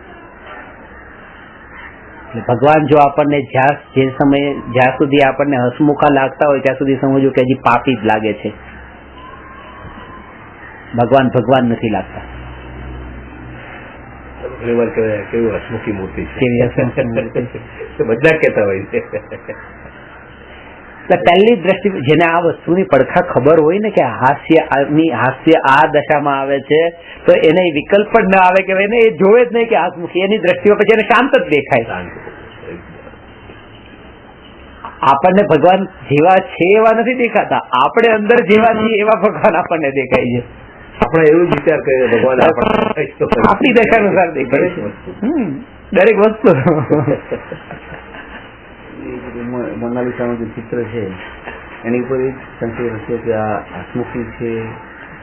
એટલે ભગવાન જો આપણને જ્યાં સુધી આપણને હસમુખા લાગતા હોય ત્યાં સુધી સમજવું કે હજી પાપી જ લાગે છે. ભગવાન નથી લાગતા. કેવી હસમુખી મૂર્તિ છે, બધા કહેતા હોય છે. પહેલી દ્રષ્ટિ જેને આ વસ્તુની પડખા ખબર હોય ને કે હાસ્ય આ દશામાં આવે છે, તો એને વિકલ્પ જ ના આવે કે એને એ જોવે જ નહીં કે હાસમુખી. એની દ્રષ્ટિઓ પછી એને શાંત જ દેખાય. આપણને ભગવાન જેવા છે એવા નથી દેખાતા, આપણે અંદર જેવા છીએ એવા ભગવાન આપણને દેખાય છે. આપણે એવું જ વિચાર કરીએ ભગવાન આપણી દશા અનુસાર દેખાય છે દરેક વસ્તુ. મોનાલિસાનું જે ચિત્ર છે એની ઉપર એક સંકેત હશે કે આ હસમુખી છે,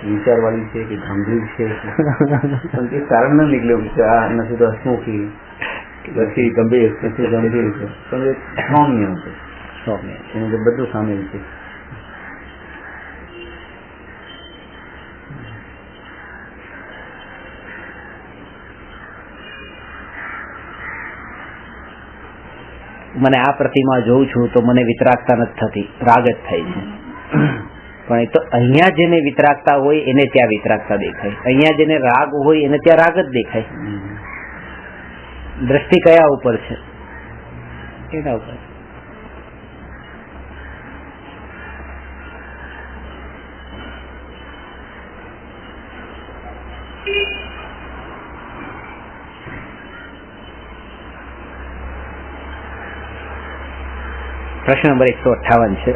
વિચારવાળી છે કે ગંભીર છે, પણ તે કારણ ન નીકળ્યું કે આ નથી તો હસમુખી, નથી ગંભીર છે, પણ એ સૌમ્ય છે. એની અંદર બધું સામેલ છે. મને આ પ્રતિમા જોઉં છું તો મને વિતરાગતા નથી થતી, રાગ જ થાય છે. પણ એ તો અહીંયા જેને વિતરાગતા હોય એને ત્યાં વિતરાગતા દેખાય, અહીંયા જેને રાગ હોય એને ત્યાં રાગ જ દેખાય. દ્રષ્ટિ કયા ઉપર છે? એના ઉપર. પ્રશ્ન નંબર 158 છે.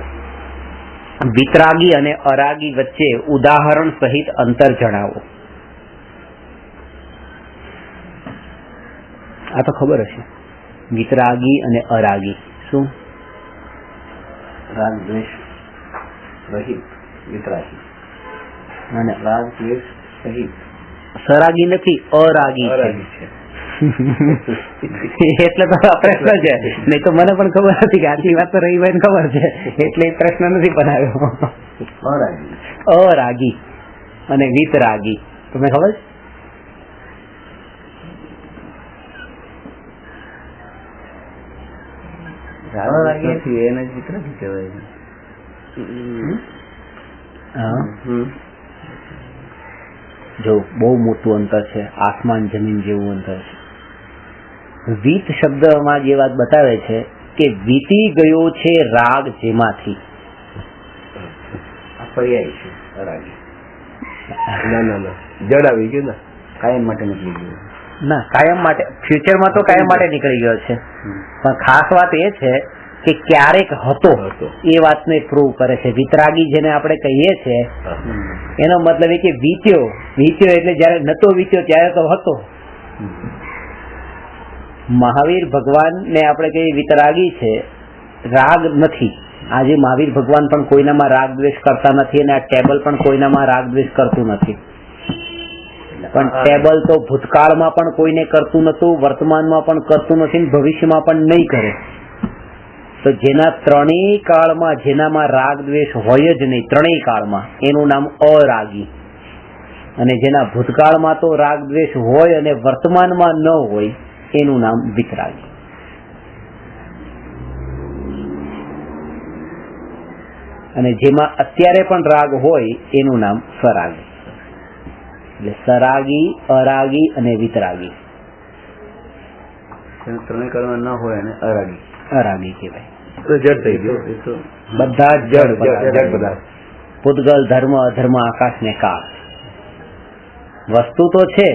વિતરાગી અને અરાગી વચ્ચે ઉદાહરણ સહિત અંતર જણાવો. આ તો ખબર હશે. વિતરાગી અને અરાગી શું? રાગ દ્વેષ રહિત વિતરાગી અને રાગ દ્વેષ સહિત સરાગી નથી, અરાગી છે. એટલે તો આ પ્રશ્ન છે. નહીં તો મને પણ ખબર હતી કે આટલી વાત તો રહી ભાઈ ખબર છે, એટલે પ્રશ્ન નથી બનાવ્યો. અરાગી અને વિતરાગી તમને ખબર છે? એને વિતરાગી કહેવાય. જો બહુ મોટું અંતર છે, આસમાન જમીન જેવું અંતર છે. વીત શબ્દમાં જે વાત બતાવે છે કે વીતી ગયો છે રાગ જેમાંથી. પર્યાય છે અરાગી. ના જડ આવી ગયું ને, કાયમ માટે નીકળી ગયું. ના, કાયમ માટે, ફ્યુચરમાં તો કાયમ માટે નીકળી ગયો છે. પણ ખાસ વાત એ છે કે ક્યારેક હતો એ વાતને પ્રૂવ કરે છે. વિતરાગી જેને આપણે કહીએ છીએ એનો મતલબ એ કે વીત્યો એટલે જયારે નતો વીત્યો ત્યારે તો હતો. મહાવીર ભગવાનને આપણે કહીએ વિતરાગી છે, રાગ નથી. આજે મહાવીર ભગવાન પણ કોઈનામાં રાગ દ્વેષ કરતા નથી અને આ ટેબલ પણ કોઈનામાં રાગ દ્વેષ કરતું નથી. પણ ટેબલ તો ભૂતકાળમાં પણ કોઈને કરતું નતું, વર્તમાનમાં પણ કરતું નથી, ભવિષ્યમાં પણ નહીં કરે. તો જેના ત્રણેય કાળમાં જેનામાં રાગ દ્વેષ હોય જ નહીં, ત્રણેય કાળમાં, એનું નામ અરાગી. અને જેના ભૂતકાળમાં તો રાગ દ્વેષ હોય અને વર્તમાનમાં ન હોય એનું નામ વિતરાગી. અને જેમાં અત્યારે પણ રાગ હોય એનું નામ સરાગી. એટલે સરાગી, અરાગી અને વિતરાગી. ત્રણેય કાળમાં ન હોય અને અરાગી અરાગી કહેવાય. તો જડ થઈ ગયો. એ તો બધા જ જડ જડ પદાર્થ. પૂતગલ, ધર્મ, અધર્મ, આકાશ ને કાળ. વસ્તુ તો છે,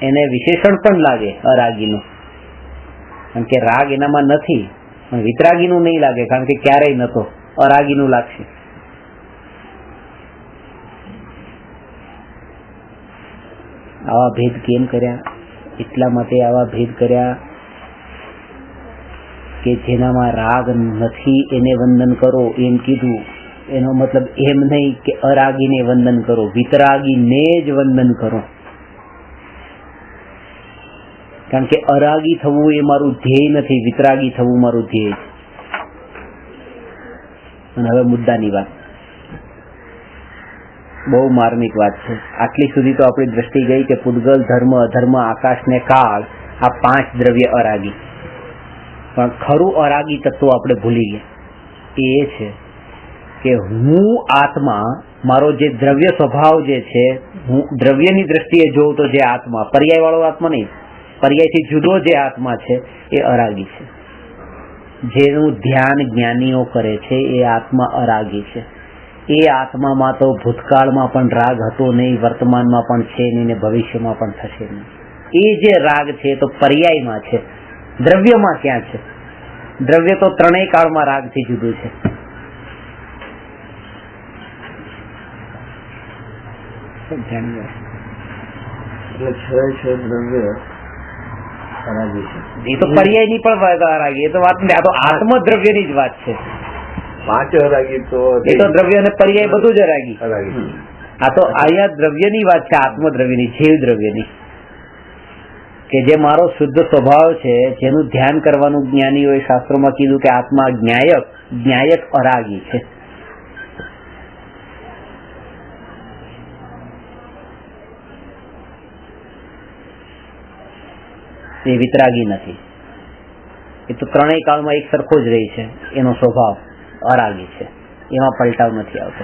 એને વિશેષણ પણ લાગે અરાગીનું, કારણ કે રાગ એનામાં નથી. પણ વિતરાગીનું નહીં લાગે, કારણ કે ક્યારેય નતો. અરાગીનું લાગશે. આવા ભેદ કેમ કર્યા? એટલા માટે આવા ભેદ કર્યા કે જેનામાં રાગ નથી એને વંદન કરો એમ કીધું. એનો મતલબ એમ નહીં કે અરાગીને વંદન કરો, વિતરાગીને જ વંદન કરો. કારણ કે અરાગી થવું એ મારું ધ્યેય નથી, વિતરાગી થવું મારું ધ્યેય છે. અને હવે મુદ્દાની વાત, બહુ માર્મિક વાત છે. આટલી સુધી તો આપણી દ્રષ્ટિ ગઈ કે પૂતગલ, ધર્મ, અધર્મ, આકાશ ને કાળ, આ 5 દ્રવ્ય અરાગી. પણ ખરું અરાગી તત્વ આપણે ભૂલી ગયા. એ છે કે હું આત્મા, મારો જે દ્રવ્ય સ્વભાવ જે છે, હું દ્રવ્યની દ્રષ્ટિએ જોઉં તો જે આત્મા, પર્યાય વાળો આત્મા નહીં, પર્યાયથી જુદો જે આત્મા છે એ અરાગી છે. જેનું ધ્યાન જ્ઞાનીઓ કરે છે એ આત્મા અરાગી છે. એ આત્મામાં તો ભૂતકાળમાં પણ રાગ હતો નહીં, વર્તમાનમાં પણ છે નહીં ને ભવિષ્યમાં પણ થશે નહીં. એ જે રાગ છે તો પર્યાયમાં છે, દ્રવ્યમાં ક્યાં છે? દ્રવ્ય તો ત્રણેય કાળમાં રાગથી જુદું છે. એટલે છ દ્રવ્ય અરાગી છે. એ તો પર્યાયની પણ વાત અરાગી, એ તો વાત નહીં. આ તો આત્મદ્રવ્યની જ વાત છે. 5 અરાગી તો એ તો દ્રવ્ય અને પર્યાય બધું જ અરાગી. અરાગી. આ તો અહીંયા દ્રવ્યની વાત છે, આત્મદ્રવ્યની, જીવ દ્રવ્યની, કે જે મારો શુદ્ધ સ્વભાવ છે, જેનું ધ્યાન કરવાનું જ્ઞાનીઓએ શાસ્ત્રોમાં કીધું કે આત્મા જ્ઞાયક અરાગી છે. એ વિતરાગી નથી. એ તો ત્રણેય કાળમાં એક સરખો જ રહી છે. એનો સ્વભાવ અરાગી છે, એમાં પલટાવ નથી આવતો.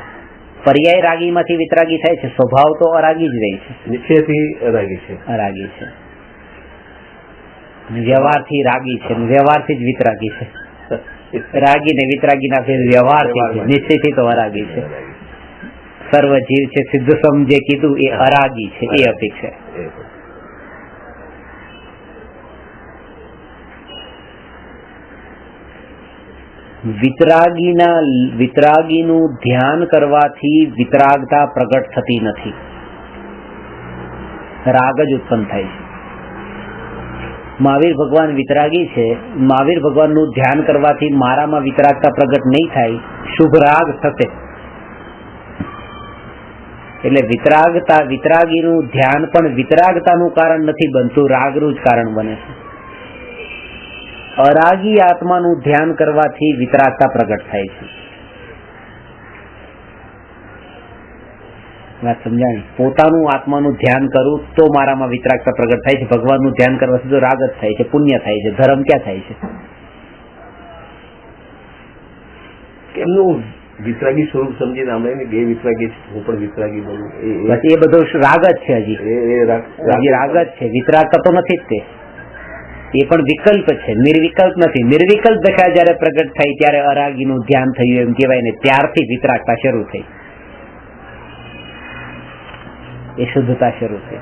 પર્યાય રાગીમાંથી વિતરાગી થાય છે, સ્વભાવ તો અરાગી જ રહી છે, નિશ્ચયથી અરાગી છે. અરાગી છે. વ્યવહારથી રાગી છે, વ્યવહારથી જ વિતરાગી છે. રાગી ને વિતરાગીના ફેર વ્યવહારથી છે, નિશ્ચયથી તો અરાગી છે. સર્વ જીવ છે, સિદ્ધ સમજે કીધું એ અરાગી છે, એ અપેક્ષા. વિતરાગીનું ધ્યાન કરવાથી વિતરાગતા પ્રગટ થતી નથી, રાગ જ ઉત્પન્ન થાય છે. મહાવીર ભગવાન વિતરાગી છે, મહાવીર ભગવાનનું ધ્યાન કરવાથી મારામાં વિતરાગતા પ્રગટ નહીં થાય, શુભ રાગ થશે. એટલે વિતરાગીનું ધ્યાન પણ વિતરાગતાનું કારણ નથી બનતું, રાગનું જ કારણ બને છે. અરાગી આત્માનું ધ્યાન કરવાથી વિતરાગતા પ્રગટ થાય છે. વાત સમજાણી? પોતાનું આત્માનું ધ્યાન કરું તો મારામાં વિતરાગતા પ્રગટ થાય છે. ભગવાનનું ધ્યાન કરવાથી તો રાગ જ થાય છે, પુણ્ય થાય છે, ધર્મ ક્યાં થાય છે? એમનું વિતરાગી સ્વરૂપ સમજીને આપણે બે વિતરાગી છે, હું પણ વિતરાગી બનું, બસ એ બધો રાગ જ છે. હજી રાગ જ છે, વિતરાગતા તો નથી જ તે. એ પણ વિકલ્પ છે, નિર્વિકલ્પ નથી. નિર્વિકલ્પ દશા જયારે પ્રગટ થઈ ત્યારે અરાગીનું ધ્યાન થયું એમ કહેવાય ને, ત્યારથી વિતરાગતા શરૂ થઈ, એ શુદ્ધતા શરૂ થઈ.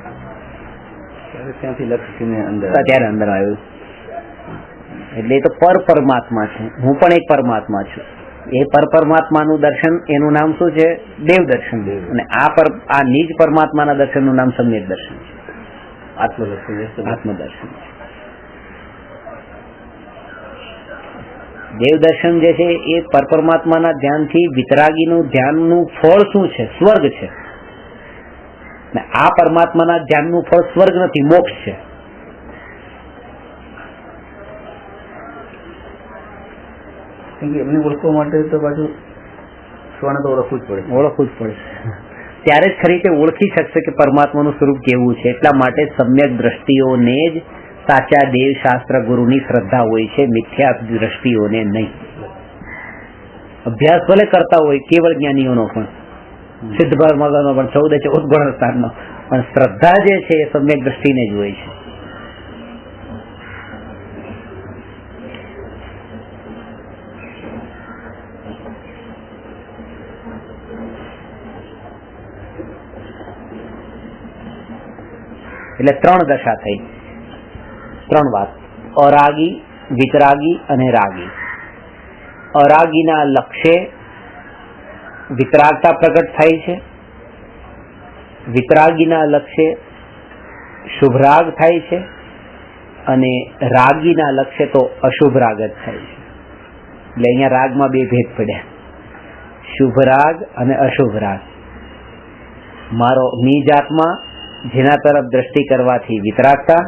ત્યાંથી લક્ષ્યને અંદર ત્યારે અંદર આવ્યું. એટલે એ તો પરમાત્મા છે, હું પણ એક પરમાત્મા છું. એ પરમાત્માનું દર્શન, એનું નામ શું છે? દેવ દર્શન. અને આ નિજ પરમાત્માના દર્શનનું નામ સમ્યક દર્શન છે, આત્મદર્શન. દેવ દર્શન જે છે એ પરમાત્માના ધ્યાનથી વિતરાગીનું ધ્યાનનું ફળ શું છે? સ્વર્ગ છે. આ પરમાત્માના ધ્યાનનું ફળ સ્વર્ગ નથી, મોક્ષ છે. એમને ઓળખવા માટે તો પાછું સ્વને તો ઓળખવું જ પડે. ત્યારે જ ખરી તે ઓળખી શકશે કે પરમાત્માનું સ્વરૂપ કેવું છે. એટલા માટે સમ્યક દ્રષ્ટિઓને જ સાચા દેવ શાસ્ત્ર ગુરુની શ્રદ્ધા હોય છે, મિથ્યા દ્રષ્ટિઓને નહીં. અભ્યાસ ભલે કરતા હોય કેવળ જ્ઞાનીઓનો પણ, સિદ્ધ ભાવનો પણ, 14 ગુણ સ્થાનનો, પણ શ્રદ્ધા જે છે એ સમ્યક દ્રષ્ટિને જ હોય છે. એટલે 3 દશા થઈ, 3 વાત: અરાગી, વિતરાગી અને રાગી. અરાગીના લક્ષ્ય વિતરાગતા પ્રગટ થાય છે, વિતરાગીના લક્ષ્ય શુભરાગ થાય છે, અને રાગીના લક્ષ્ય તો અશુભ રાગ જ થાય છે. એટલે અહીંયા રાગમાં 2 ભેદ પડ્યા, શુભરાગ અને અશુભ રાગ. મારો નિજ આત્મા જેના તરફ દ્રષ્ટિ કરવાથી વિતરાગતા,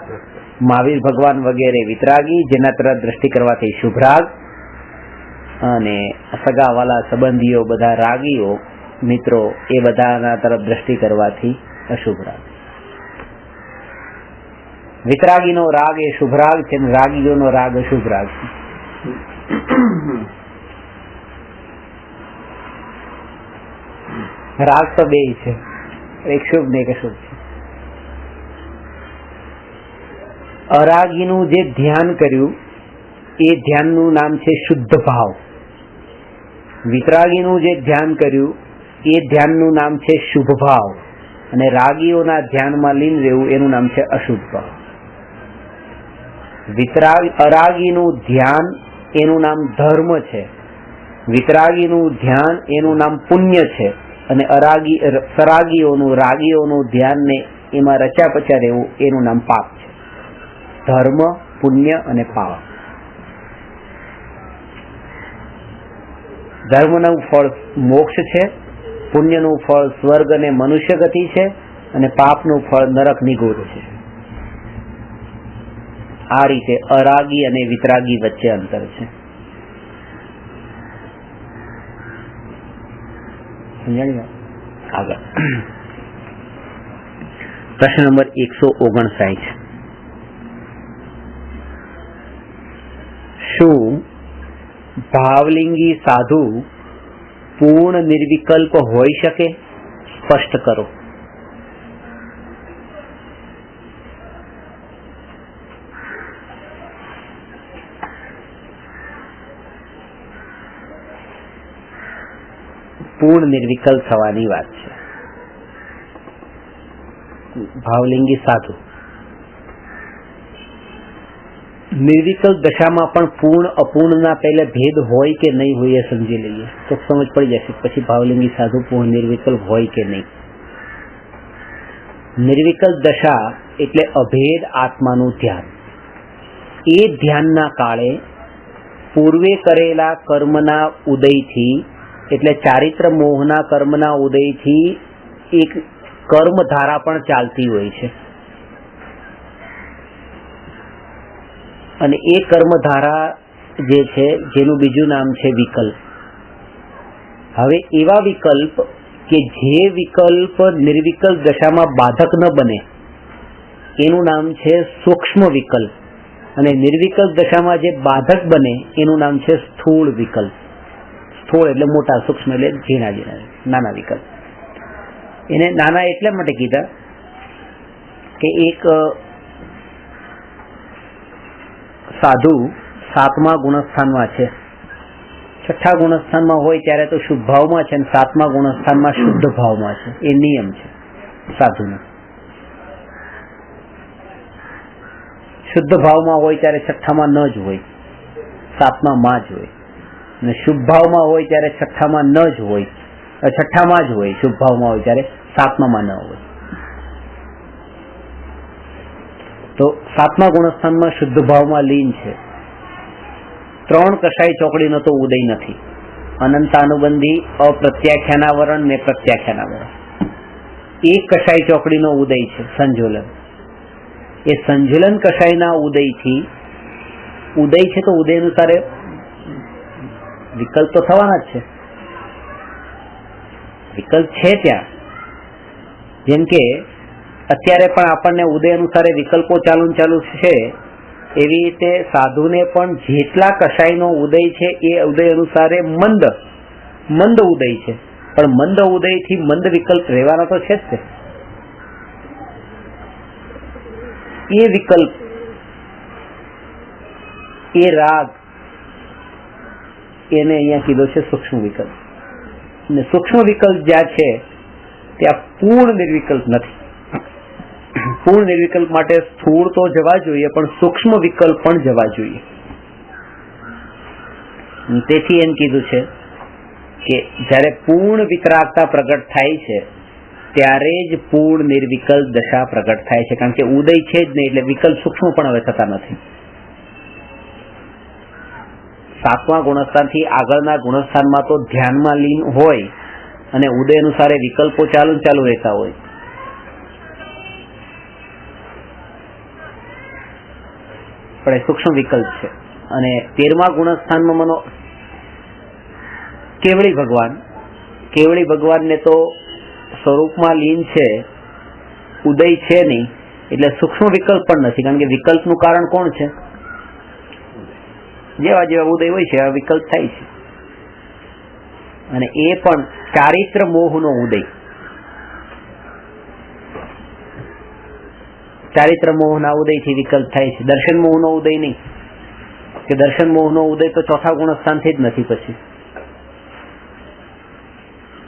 મહાવીર ભગવાન વગેરે વિતરાગી, જેના તરફ દ્રષ્ટિ કરવાથી શુભરાગ, અને સગાવાલા સંબંધીઓ બધા રાગીઓ મિત્રો એ બધાના તરફ દ્રષ્ટિ કરવાથી અશુભ રાગ. વિતરાગીનો રાગ એ શુભ રાગ છે, રાગીઓનો રાગ અશુભ રાગ છે. રાગ તો 2 છે, એક શુભ ને એક અશુભ છે. અરાગીનું જે ધ્યાન કર્યું એ ધ્યાનનું નામ છે શુદ્ધ ભાવ. વિતરાગીનું જે ધ્યાન કર્યું એ ધ્યાનનું નામ છે શુભ ભાવ, અને રાગીઓના ધ્યાનમાં લીન રહેવું એનું નામ છે અશુભ ભાવ. અરાગીનું ધ્યાન એનું નામ ધર્મ છે, વિતરાગીનું ધ્યાન એનું નામ પુણ્ય છે, અને સરાગીઓનું રાગીઓનું ધ્યાન ને એમાં રચ્યા પચ્યા રહેવું એનું નામ પાપ છે. ધર્મ, પુણ્ય અને પાપ. ધર્મનું ફળ મોક્ષ છે, પુણ્યનું ફળ સ્વર્ગ અને મનુષ્ય ગતિ છે, અને પાપનું ફળ નરક નિગોધ છે. આ રીતે અરાગી અને વિતરાગી વચ્ચે અંતર છે. આગળ પ્રશ્ન નંબર 159. શું ભાવલિંગી સાધુ પૂર્ણ નિર્વિકલ્પ હોઈ શકે? સ્પષ્ટ કરો. પૂર્ણ નિર્વિકલ્પ થવાની વાત છે. ભાવલિંગી સાધુ નિર્વિકલ્પ દશામાં પણ પૂર્ણ અપૂર્ણના પહેલે ભેદ હોય કે નહીં હોય એ સમજી લઈએ તો સમજ પડી જશે. પછી ભાવલિંગી સાધુ પૂર્ણ નિર્વિકલ્પ હોય કે નહીં. નિર્વિકલ્પ દશા એટલે અભેદ આત્માનું ધ્યાન. એ ધ્યાનના કાળે પૂર્વે કરેલા કર્મના ઉદયથી, એટલે ચારિત્ર મોહના કર્મના ઉદયથી એક કર્મધારા પણ ચાલતી હોય છે, અને એ કર્મધારા જે છે જેનું બીજું નામ છે વિકલ્પ. હવે એવા વિકલ્પ કે જે વિકલ્પ નિર્વિકલ્પ દશામાં બાધક ન બને એનું નામ છે સૂક્ષ્મ વિકલ્પ, અને નિર્વિકલ્પ દશામાં જે બાધક બને એનું નામ છે સ્થૂળ વિકલ્પ. સ્થૂળ એટલે મોટા, સૂક્ષ્મ એટલે ઝીણા ઝીણા નાના વિકલ્પ. એને નાના એટલા માટે કીધા કે એક સાધુ 7મા ગુણસ્થાનમાં છે, 6ઠ્ઠા ગુણસ્થાનમાં હોય ત્યારે તો શુભ ભાવમાં છે, અને 7મા ગુણસ્થાનમાં શુદ્ધ ભાવમાં છે. એ નિયમ છે સાધુનો. શુદ્ધ ભાવમાં હોય ત્યારે 6ઠ્ઠામાં ન જ હોય, 7મા જ હોય, અને શુભ ભાવમાં હોય ત્યારે 6ઠ્ઠામાં ન જ હોય, 6ઠ્ઠામાં જ હોય. શુભ ભાવમાં હોય ત્યારે 7મા ન હોય. તો 7મા ગુણસ્થાનમાં શુદ્ધ ભાવમાં લીન છે. 3 કષાય ચોકડીનો તો ઉદય નથી. અનંતાનુબંધી, અપ્રત્યાખ્યાનાવરણ ને પ્રત્યાખ્યાનાવરણ. 1 કષાય ચોકડીનો ઉદય છે, સંજોલન. એ સંજોલન કષાયના ઉદયથી, ઉદય છે તો ઉદય અનુસાર વિકલ્પ તો થવાના જ છે. વિકલ્પ છે ત્યાં. જેમ કે અત્યારે પણ આપણને ઉદય અનુસારે વિકલ્પો ચાલુ છે, એવી રીતે સાધુને પણ જેટલા કષાયનો ઉદય છે એ ઉદય અનુસારે મંદ ઉદય છે, પણ મંદ ઉદયથી મંદ વિકલ્પ રહેવાનો તો છે જ તે. એ વિકલ્પ, એ રાગ, એને અહીંયા કીધો છે સૂક્ષ્મ વિકલ્પ. અને સૂક્ષ્મ વિકલ્પ જ્યાં છે ત્યાં પૂર્ણ નિર્વિકલ્પ નથી. પૂર્ણ નિર્વિકલ્પ માટે સ્થૂળ તો જવા જોઈએ, પણ સૂક્ષ્મ વિકલ્પ પણ જવા જોઈએ. તેથી એમ કીધું છે કે જ્યારે પૂર્ણ વિતરાગતા પ્રગટ થાય છે ત્યારે જ પૂર્ણ નિર્વિકલ્પ દશા પ્રગટ થાય છે, કારણ કે ઉદય છે જ નહીં, એટલે વિકલ્પ સૂક્ષ્મ પણ હવે થતા નથી. 7મા ગુણસ્થાનથી આગળના ગુણસ્થાનમાં તો ધ્યાનમાં લીન હોય અને ઉદય અનુસારે વિકલ્પો ચાલુ રહેતા હોય. પણ એ સૂક્ષ્મ વિકલ્પ છે. અને 13મા ગુણસ્થાનમાં મનો કેવળી ભગવાનને તો સ્વરૂપમાં લીન છે, ઉદય છે નહીં, એટલે સૂક્ષ્મ વિકલ્પ પણ નથી, કારણ કે વિકલ્પનું કારણ કોણ છે? જેવા ઉદય હોય છે એવા વિકલ્પ થાય છે. અને એ પણ ચારિત્ર મોહનો ઉદય, ચારિત્ર મોહના ઉદયથી વિકલ્પ થાય છે, દર્શન મોહનો ઉદય નહીં. કે દર્શન મોહનો ઉદય તો 4થા ગુણસ્થાનથી જ નથી. પછી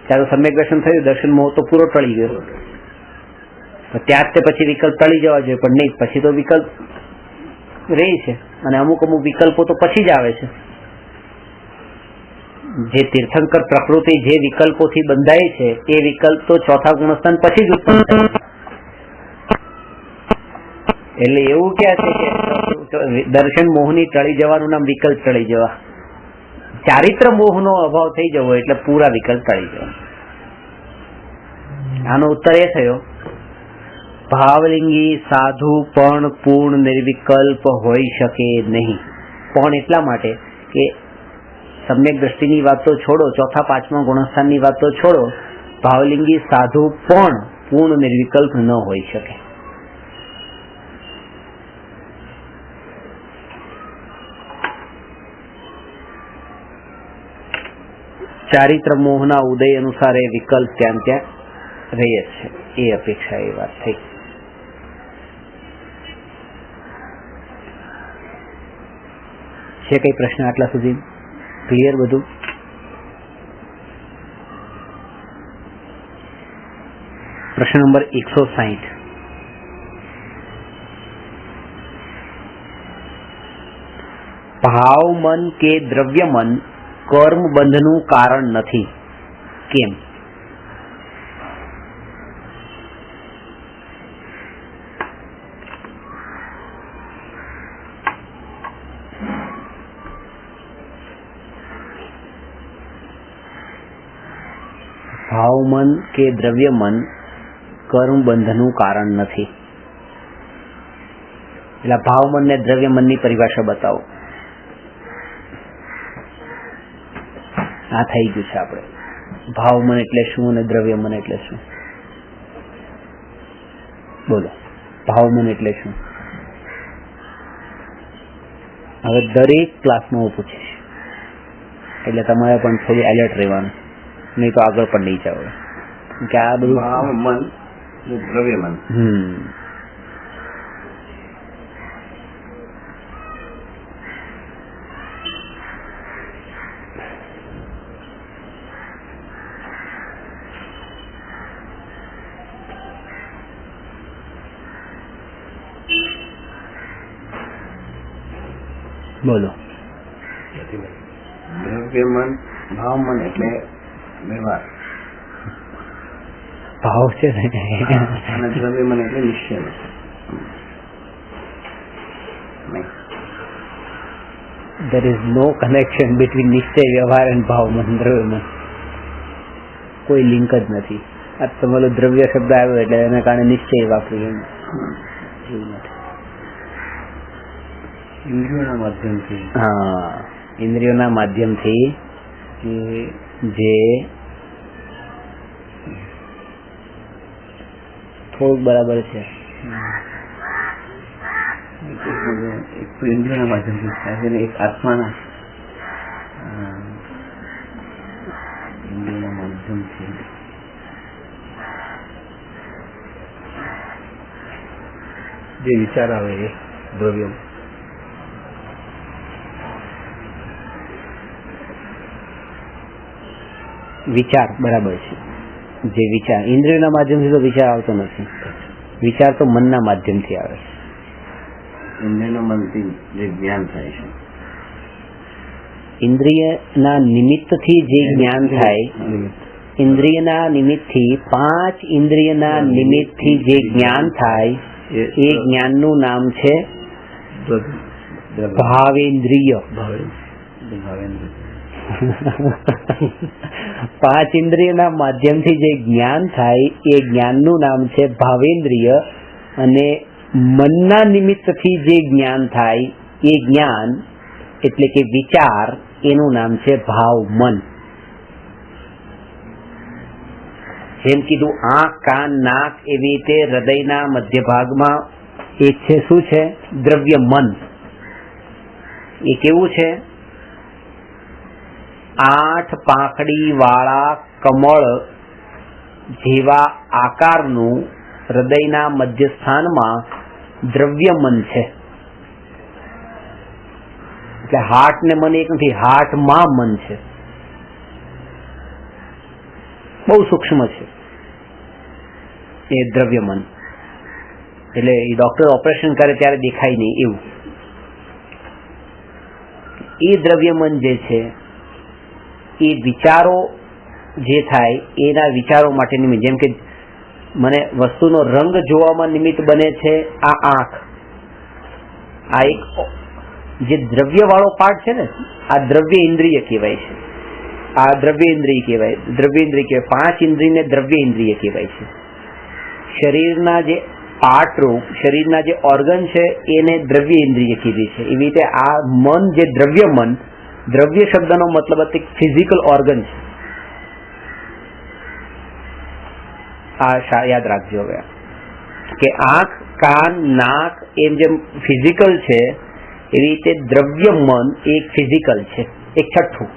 ત્યારે સમ્યક દર્શન થયું, દર્શન મોહ તો પૂરો ટળી ગયો, ત્યાં જ તે પછી વિકલ્પ ટળી જવા જોઈએ, પણ નહીં, પછી તો વિકલ્પ રહે છે. અને અમુક વિકલ્પો તો પછી જ આવે છે. જે તીર્થંકર પ્રકૃતિ જે વિકલ્પોથી બંધાય છે એ વિકલ્પ તો 4થા ગુણસ્થાન પછી જ ઉત્પન્ન થાય છે. એટલે એવું ક્યાં છે કે દર્શન મોહની ટળી જવાનું નામ વિકલ્પ ટળી જવા, ચારિત્ર મોહનો અભાવ થઈ જવો એટલે પૂરા વિકલ્પ ટળી જવા. આનો ઉત્તર એ થયો, ભાવલિંગી સાધુ પણ પૂર્ણ નિર્વિકલ્પ હોઈ શકે નહીં. પણ એટલા માટે કે સમ્યક દ્રષ્ટિની વાત તો છોડો, 4થા 5મા ગુણસ્થાનની વાત તો છોડો, ભાવલિંગી સાધુ પણ પૂર્ણ નિર્વિકલ્પ ન હોઈ શકે. ચારિત્ર મોહના ઉદય અનુસાર એ વિકલ્પ ત્યાં રહે છે. એ અપેક્ષા એ વાત થઈ. છે કઈ પ્રશ્ન આટલા સુધી? ક્લિયર બધું? પ્રશ્ન નંબર 160. ભાવ મન કે દ્રવ્ય મન કર્મ બંધનું કારણ નથી, કેમ? ભાવ મન કે દ્રવ્ય મન કર્મ બંધનું કારણ નથી. એટલે ભાવ મન ને દ્રવ્ય મનની પરિભાષા બતાવો. આ થઈ ગયું છે આપણે. ભાવ મન એટલે શું અને દ્રવ્ય મન એટલે શું? બોલો, ભાવ મન એટલે શું? હવે દરેક ક્લાસમાં હું પૂછીશ, એટલે તમારે પણ થોડી એલર્ટ રહેવાનું, નહીં તો આગળ પણ નહીં જાવ. કે આ બધું ભાવ મન દ્રવ્ય મન. બોલો. દ્રવ્ય મન, ભાવ મન એટલે વ્યવહાર, ભાવ છે ને, અને દ્રવ્ય મન એટલે નિશ્ચય. There is no connection between નિશ્ચય વ્યવહાર and ભાવ મન દ્રવ્ય મન. કોઈ લિંક જ નથી. આ તમારો દ્રવ્ય શબ્દ આવ્યો એટલે એના કારણે નિશ્ચય વાપર્યું એમ એવું નથી. ઇન્દ્રિયોના માધ્યમથી, હા, ઇન્દ્રિયોના માધ્યમથી જે થોડુંક બરાબર છે. એક તો ઇન્દ્રિયોના માધ્યમથી થાય છે ને એક આત્માના ઇન્દ્રિયોના માધ્યમથી જે વિચાર આવે એ દ્રવ્ય વિચાર બરાબર છે. જે વિચાર ઇન્દ્રિયોના માધ્યમથી તો વિચાર આવતો નથી, વિચાર તો મનના માધ્યમથી આવે છે. ઇન્દ્રિયના મનથી જે જ્ઞાન થાય છે, ઇન્દ્રિયના નિમિત્તથી જે જ્ઞાન થાય, ઇન્દ્રિયના નિમિત્તથી 5 ઇન્દ્રિયના નિમિત્તથી જે જ્ઞાન થાય એ જ્ઞાનનું નામ છે ભાવેન્દ્રિય. 5 ઇન્દ્રિયના માધ્યમથી જે જ્ઞાન થાય એ જ્ઞાનનું નામ છે ભાવેન્દ્રિય, અને મનના નિમિત્તથી જે જ્ઞાન થાય એ જ્ઞાન એટલે કે વિચાર એનું નામ છે ભાવ મન. જેમ કીધું આંખ, કાન, નાક, એવી રીતે હૃદયના મધ્ય ભાગમાં એક છે શું છે? દ્રવ્ય મન. એ કેવું છે? 8 પાંખડી વાળા કમળ જેવા આકારનું હૃદયના મધ્ય સ્થાનમાં દ્રવ્ય મન છે. એટલે હાર્ટ ને મન એક નથી, હાર્ટમાં મન છે. બહુ સૂક્ષ્મ છે એ દ્રવ્ય મન. એટલે એ ડોક્ટર ઓપરેશન કરે ત્યારે દેખાય નહીં એવું. એ દ્રવ્ય મન જે છે એ વિચારો જે થાય એના વિચારો માટે નિમિત્ત. જેમ કે મને વસ્તુનો રંગ જોવામાં નિમિત્ત બને છે આ આંખ. આ એક જે દ્રવ્ય વાળો પાર્ટ છે ને, આ દ્રવ્ય ઇન્દ્રિય કહેવાય છે. આ દ્રવ્ય ઇન્દ્રિય કહેવાય, દ્રવ્ય ઇન્દ્રિય કહેવાય. 5 ઇન્દ્રિયને દ્રવ્ય ઇન્દ્રિય કહેવાય છે. શરીરના જે પાર્ટ રૂપ, શરીરના જે ઓર્ગન છે એને દ્રવ્ય ઇન્દ્રિય કીધી છે. એવી રીતે આ મન જે દ્રવ્ય મન, દ્રવ્ય શબ્દનો મતલબ ફિઝિકલ ઓર્ગન છે. આ યાદ રાખજો હવે કે આંખ, કાન, નાક એમ જેમ ફિઝિકલ છે એવી રીતે દ્રવ્ય મન એક ફિઝિકલ છે, એક છઠ્ઠું.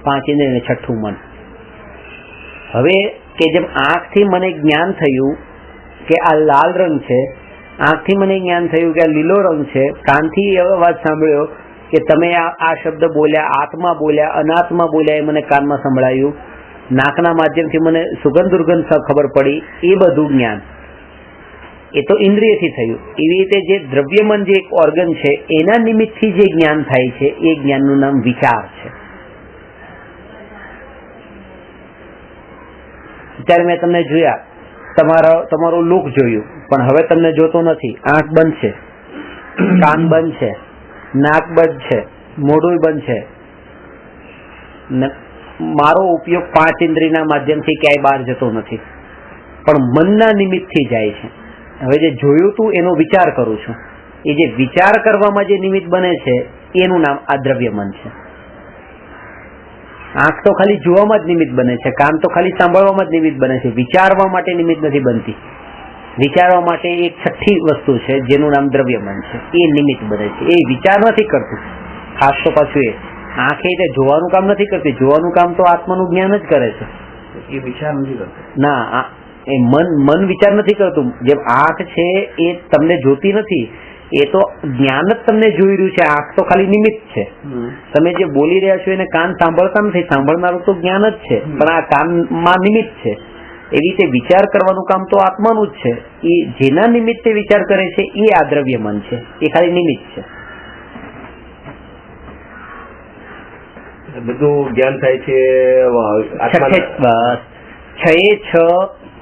5 ઇન્દ્રિય ને છઠ્ઠું મન. હવે કે જેમ આંખથી મને જ્ઞાન થયું કે આ લાલ રંગ છે, આંખથી મને જ્ઞાન થયું કે આ લીલો રંગ છે, કાનથી એવો અવાજ સાંભળ્યો કે તમે આ શબ્દ બોલ્યા, આત્મા બોલ્યા, અનાત્મા બોલ્યા એ મને કાનમાં સંભળાયું, નાકના માધ્યમથી મને સુગંધ દુર્ગંધ ખબર પડી, એ બધું જ્ઞાન એ તો ઇન્દ્રિયથી થયું. એવી રીતે જે દ્રવ્યમન જે એક ઓર્ગન છે એના નિમિત્તથી જે જ્ઞાન થાય છે એ જ્ઞાનનું નામ વિચાર છે. અત્યારે મેં તમને જોયા, તમારું લુક જોયું, પણ હવે તમને જોતો નથી. આંખ બંધ છે, કાન બંધ છે, નાક બંધ છે, મોઢું બંધ છે. મારો ઉપયોગ 5 ઇન્દ્રિયના માધ્યમથી ક્યાંય બહાર જતો નથી, પણ મનના નિમિત્તથી જાય છે. હવે જે જોયું તું એનો વિચાર કરું છું. એ જે વિચાર કરવામાં જે નિમિત્ત બને છે એનું નામ આ દ્રવ્ય મન છે. આંખ તો ખાલી જોવામાં જ નિમિત્ત બને છે, કાન તો ખાલી સાંભળવામાં જ નિમિત્ત બને છે, વિચારવા માટે નિમિત્ત નથી બનતી. વિચારવા માટે એક છઠ્ઠી વસ્તુ છે જેનું નામ દ્રવ્ય મન છે, એ નિમિત્ત બને છે. એ વિચાર નથી કરતું. ખાસ તો પાછું એ આંખ એ જોવાનું કામ નથી કરતી, જોવાનું કામ તો આત્માનું જ્ઞાન જ કરે છે. એ વિચાર નથી કરતો. ના, એ મન વિચાર નથી કરતું. જેમ આંખ છે એ તમને જોતી નથી, એ તો જ્ઞાન જ તમને જોઈ રહ્યું છે. આંખ તો ખાલી નિમિત્ત છે. તમે જે બોલી રહ્યા છો એને કાન સાંભળતા નથી, સાંભળનારું તો જ્ઞાન જ છે, પણ આ કાનમાં નિમિત્ત છે. એવી રીતે વિચાર કરવાનું કામ તો આત્માનું જ છે. એ જેના નિમિત્તે વિચાર કરે છે એ આ દ્રવ્ય મન છે, એ ખાલી નિમિત્ત છે. બધું જ્ઞાન થાય છે બસ 6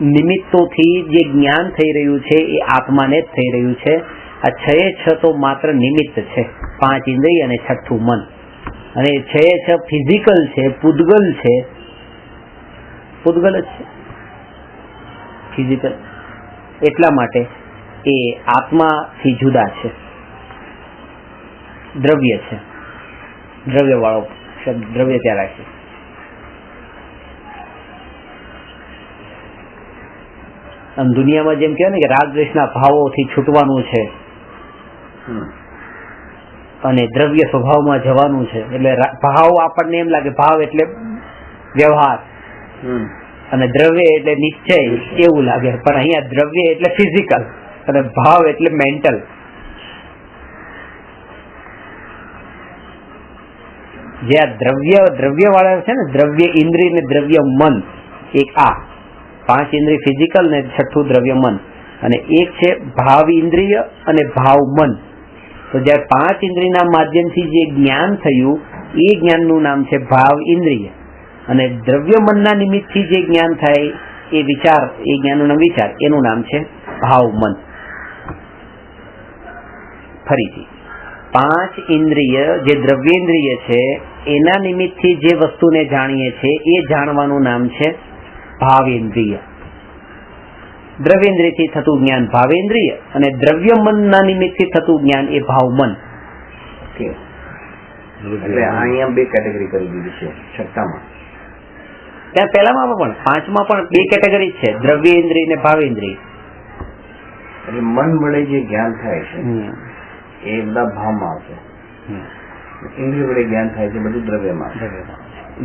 નિમિત્તોથી જે જ્ઞાન થઈ રહ્યું છે એ આત્માને જ થઈ રહ્યું છે. આ 6 તો માત્ર નિમિત્ત છે, 5 ઇન્દ્રિય અને છઠ્ઠું મન. અને 6 ફિઝિકલ છે, પૂદગલ છે. પૂદગલ જ છે, ફિઝિકલ. એટલા માટે એ આત્માથી જુદા છે, દ્રવ્ય છે. દ્રવ્ય વાળો શબ્દ દ્રવ્ય ત્યાં રાખે. આમ દુનિયામાં જેમ કહેવાય ને કે રાગ દ્વેષના ભાવોથી છૂટવાનું છે, અને દ્રવ્ય સ્વભાવમાં જવાનું છે. એટલે ભાવ આપણને એમ લાગે ભાવ એટલે વ્યવહાર અને દ્રવ્ય એટલે નિશ્ચય એવું લાગે, પણ અહીંયા દ્રવ્ય એટલે ફિઝિકલ અને ભાવ એટલે મેન્ટલ. જે આ દ્રવ્ય વાળા છે ને, દ્રવ્ય ઇન્દ્રિય ને દ્રવ્ય મન, એક આ 5 ઇન્દ્રિય ફિઝિકલ ને 6થું દ્રવ્ય મન, અને એક છે ભાવ ઇન્દ્રિય અને ભાવ મન. તો જયારે 5 ઇન્દ્રિયના માધ્યમથી જે જ્ઞાન થયું એ જ્ઞાનનું નામ છે ભાવ ઇન્દ્રિય, અને દ્રવ્ય મનના નિમિત્તથી જે જ્ઞાન થાય એ વિચાર, એ જ્ઞાનનું નામ વિચાર, એનું નામ છે ભાવ મન. ફરીથી 5 ઇન્દ્રિય જે દ્રવ્યેન્દ્રિય છે એના નિમિત્તથી જે વસ્તુને જાણીએ છીએ એ જાણવાનું નામ છે ભાવેન્દ્રિય. દ્રવ્યેન્દ્રિયથી થતું જ્ઞાન ભાવેન્દ્રિય, અને દ્રવ્ય મનના નિમિત્તથી થતું જ્ઞાન એ ભાવ મન. એટલે અહીંયા 2 કેટેગરી કરી દીધી છે છઠ્ઠામાં. ત્યાં પહેલામાં પણ 5માં પણ 2 કેટેગરી છે, દ્રવ્યેન્દ્રિય અને ભાવેન્દ્રિય. એટલે મન વડે જે જ્ઞાન થાય છે એ બધા ભાવમાં આવશે, ઇન્દ્રિય વડે જ્ઞાન થાય છે બધું દ્રવ્યમાં.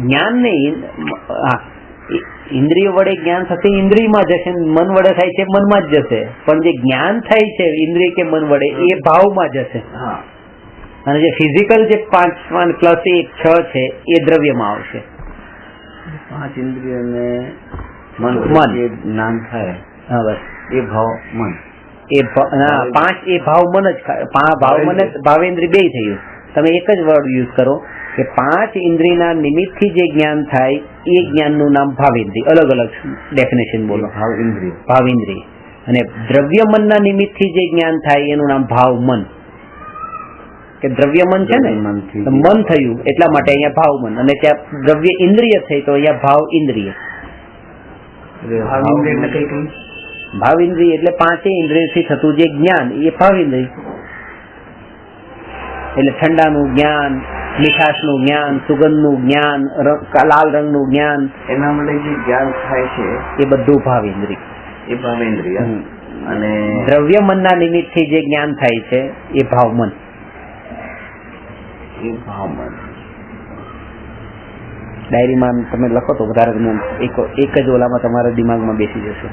જ્ઞાન નહીં, ઇન્દ્રિય વડે જ્ઞાન થશે ઇન્દ્રિયમાં જશે, મન વડે થાય છે મનમાં જ જશે, પણ જે જ્ઞાન થાય છે ઇન્દ્રિય કે મન વડે એ ભાવમાં જશે. અને જે ફિઝિકલ જે 5 + 1 6 છે એ દ્રવ્યમાં આવશે. 5 ઇન્દ્રિય ને મન જે જ્ઞાન થાય, હા બસ એ ભાવ મન, એ 5 એ ભાવ મન જ, ભાવ મન જ ભાવેન્દ્રિય 2 થયું. તમે એક જ વર્ડ યુઝ કરો કે 5 ઇન્દ્રિયના નિમિત્તથી જે જ્ઞાન થાય એ જ્ઞાનનું નામ ભાવેન્દ્રિય. અલગ અલગ ડેફિનેશન બોલો. ભાવેન્દ્રિય. અને દ્રવ્ય મનના નિમિત્તથી જે જ્ઞાન થાય એનું નામ ભાવ મન. કે દ્રવ્ય મન છે ને, મન થયું એટલા માટે અહીંયા ભાવ મન, અને ત્યાં દ્રવ્ય ઇન્દ્રિય થઈ તો અહીંયા ભાવ ઇન્દ્રિય. ભાવ ઇન્દ્રિય એટલે 5 ઇન્દ્રિયથી થતું જે જ્ઞાન એ ભાવ ઇન્દ્રિય. એટલે ઠંડાનું જ્ઞાન, મીઠાશનું જ્ઞાન, સુગંધનું જ્ઞાન, લાલ રંગનું જ્ઞાન, એના માટે જે જ્ઞાન થાય છે એ બધું ભાવેન્દ્રિય. એ ભાવેન્દ્રિય. અને દ્રવ્ય મનના નિમિત્તથી જે જ્ઞાન થાય છે એ ભાવ મન. એ ભાવ મન. ડાયરીમાં તમે લખો તો વધારે એક જ ઓલામાં તમારા દિમાગમાં બેસી જશે.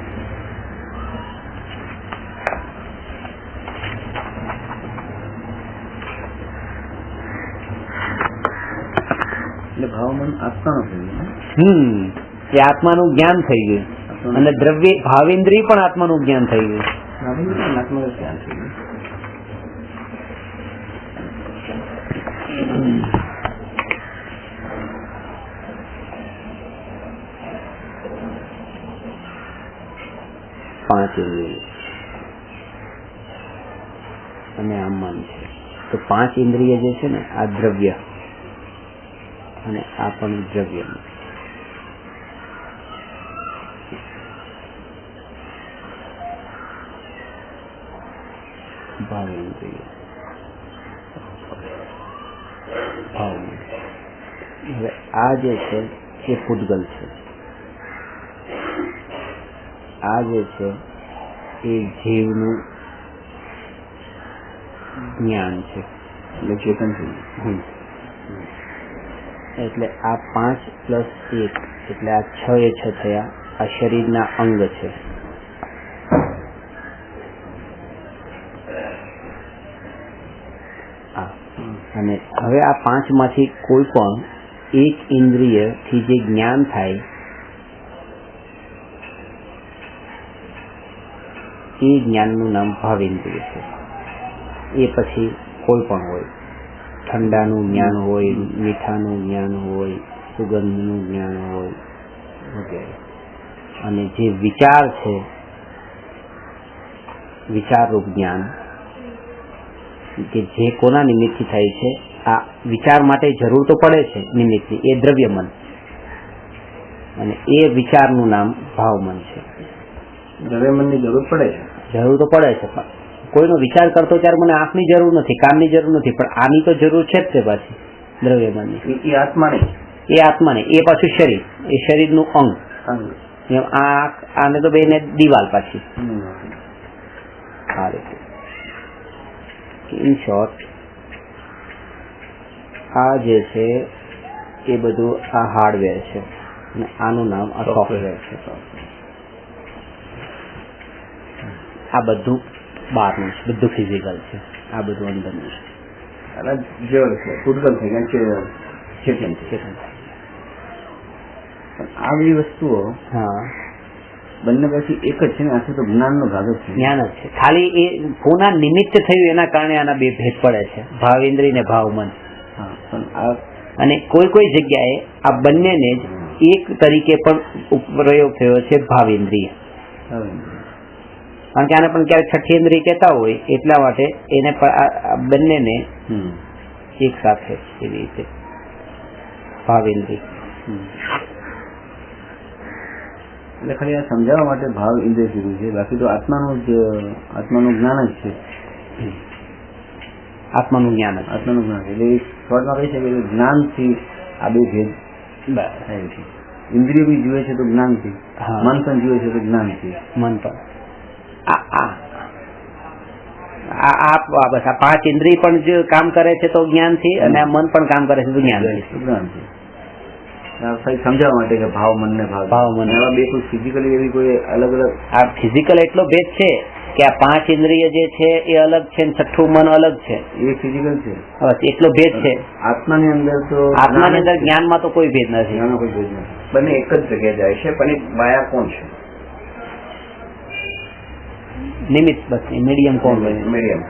એટલે ભાવ મન આત્માનું થયું. એ આત્માનું જ્ઞાન થઈ ગયું, અને દ્રવ્ય ભાવેન્દ્રિય પણ આત્માનું જ્ઞાન થઈ ગયું. આત્માનું જ્ઞાન થઈ ગયું. પાંચ ઇન્દ્રિય અને આ મન છે. તો 5 ઇન્દ્રિય જે છે ને આ દ્રવ્ય, અને આ પણ દ્રવ્ય. ભાવેન્દ્રિય, ભાવ. હવે આ જે છે એ પૂતગલ છે, આ જે છે એ જીવનું જ્ઞાન છે, એટલે ચેતન થઈ. એટલે આ 5 + 1 એટલે આ 6 એ 6 થયા. આ શરીરના અંગ છે. અને હવે આ 5 માંથી કોઈ પણ એક ઇન્દ્રિય થી જે જ્ઞાન થાય એ જ્ઞાનનું નામ ભાવેન્દ્રિય છે. એ પછી કોઈ પણ હોય, ઠંડાનું જ્ઞાન હોય, મીઠાનું જ્ઞાન હોય, સુગંધનું જ્ઞાન હોય વગેરે. અને જે વિચાર છે, વિચારરૂપ જ્ઞાન, કે જે કોના નિમિત્તથી થાય છે, આ વિચાર માટે જરૂર તો પડે છે નિમિત્તની, એ દ્રવ્ય મન, અને એ વિચારનું નામ ભાવ મન છે. દ્રવ્ય મનની જરૂર પડે છે, જરૂર તો પડે છે. કોઈનો વિચાર કરતો ત્યારે મને આંખની જરૂર નથી, કાનની જરૂર નથી, પણ આની તો જરૂર છે જ તે પાછી દ્રવ્ય મનની. એ આત્મા નહીં, એ આત્મા નહીં, એ પાછું શરીર, એ શરીરનું અંગ. એમ આંખ, આને તો બેને દિવાલ પાછી. આ રીતે ઇન શોર્ટ આ જે છે એ બધું આ હાર્ડવેર છે અને આનું નામ આ સોફ્ટવેર છે. આ બધું બહારનું છે, બધું ફિઝિકલ છે, આ બધું અંદરનું છે. અને જે પૂતગલ થઈ ગયા છે ચેતન છે. પણ આ બધી વસ્તુઓ હા, બંને પછી એક જ છે ને, આથી તો જ્ઞાનનો ભાગ જ છે. જ્ઞાન જ છે. ખાલી એ કોના નિમિત્ત થયું એના કારણે આના બે ભેદ પડે છે, ભાવેન્દ્રિય ને ભાવમન. હા, પણ આ અને કોઈ કોઈ જગ્યાએ આ બંનેને જ એક તરીકે પણ પ્રયોગ થયો છે, ભાવેન્દ્રિય. કારણ કે આને પણ ક્યારેક છઠ્ઠી ઇન્દ્રિય કહેતા હોય એટલા માટે એને આ બંનેને એક સાથે એવી રીતે ભાવેન્દ્રિય. એટલે ખાલી આ સમજાવવા માટે ભાવ ઇન્દ્રિય કીધું છે, બાકી તો આત્માનું જ્ઞાન જ છે. આત્માનું જ્ઞાન જ. આત્માનું જ્ઞાન એટલે શોર્ટમાં કહી શકે કે જ્ઞાનથી આ બે ભેદ થાય છે. ઇન્દ્રિય બી જુએ છે તો જ્ઞાનથી, મન પણ જુએ છે તો જ્ઞાનથી. મન પણ બસ આ પાંચ ઇન્દ્રિય પણ જે કામ કરે છે તો જ્ઞાનથી, અને આ મન પણ કામ કરે છે તો જ્ઞાનથી. સમજાવવા માટે કે ભાવ મન ને ભાવ મન એવા બે કોઈ ફિઝિકલી એવી કોઈ અલગ અલગ. આ ફિઝિકલ એટલો ભેદ છે કે આ પાંચ ઇન્દ્રિય જે છે એ અલગ છે, છઠ્ઠું મન અલગ છે, એ ફિઝિકલ છે. બસ એટલો ભેદ છે. આત્માની અંદર તો આત્માની અંદર જ્ઞાનમાં તો કોઈ ભેદ નથી. કોઈ ભેદ નથી. બંને એક જ જગ્યાએ જાય છે, પણ એક માયા કોણ છે? નિમિત્ત. બસ મીડિયમ કોણ હોય? મીડિયમ.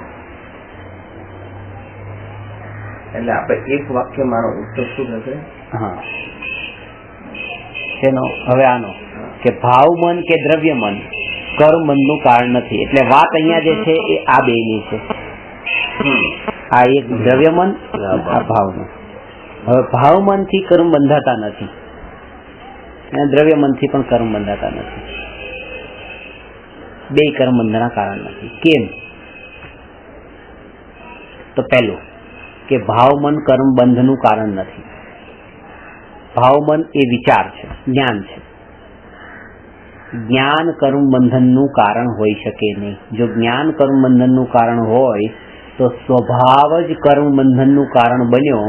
એટલે આપણે એક વાક્ય મારો ઉત્તર શું થશે? હા, શેનો? હવે આનો કે ભાવ મન કે દ્રવ્ય મન કર્મ મનનું કારણ નથી. એટલે વાત અહીંયા જે છે એ આ બે ની છે. આ એક દ્રવ્ય મન, આ ભાવ મન. હવે ભાવ મન થી કર્મ બંધાતા નથી અને દ્રવ્ય મન થી પણ કર્મ બંધાતા નથી. બે કર્મ બંધના કારણ નથી. કેમ? તો પહેલું કે ભાવ મન કર્મ બંધનું કારણ નથી. ભાવ મન એ વિચાર છે, જ્ઞાન છે. જ્ઞાન કર્મ બંધનનું કારણ હોઈ શકે નહીં. જો જ્ઞાન કર્મ બંધનનું કારણ હોય તો સ્વભાવ જ કર્મ બંધનનું કારણ બન્યો.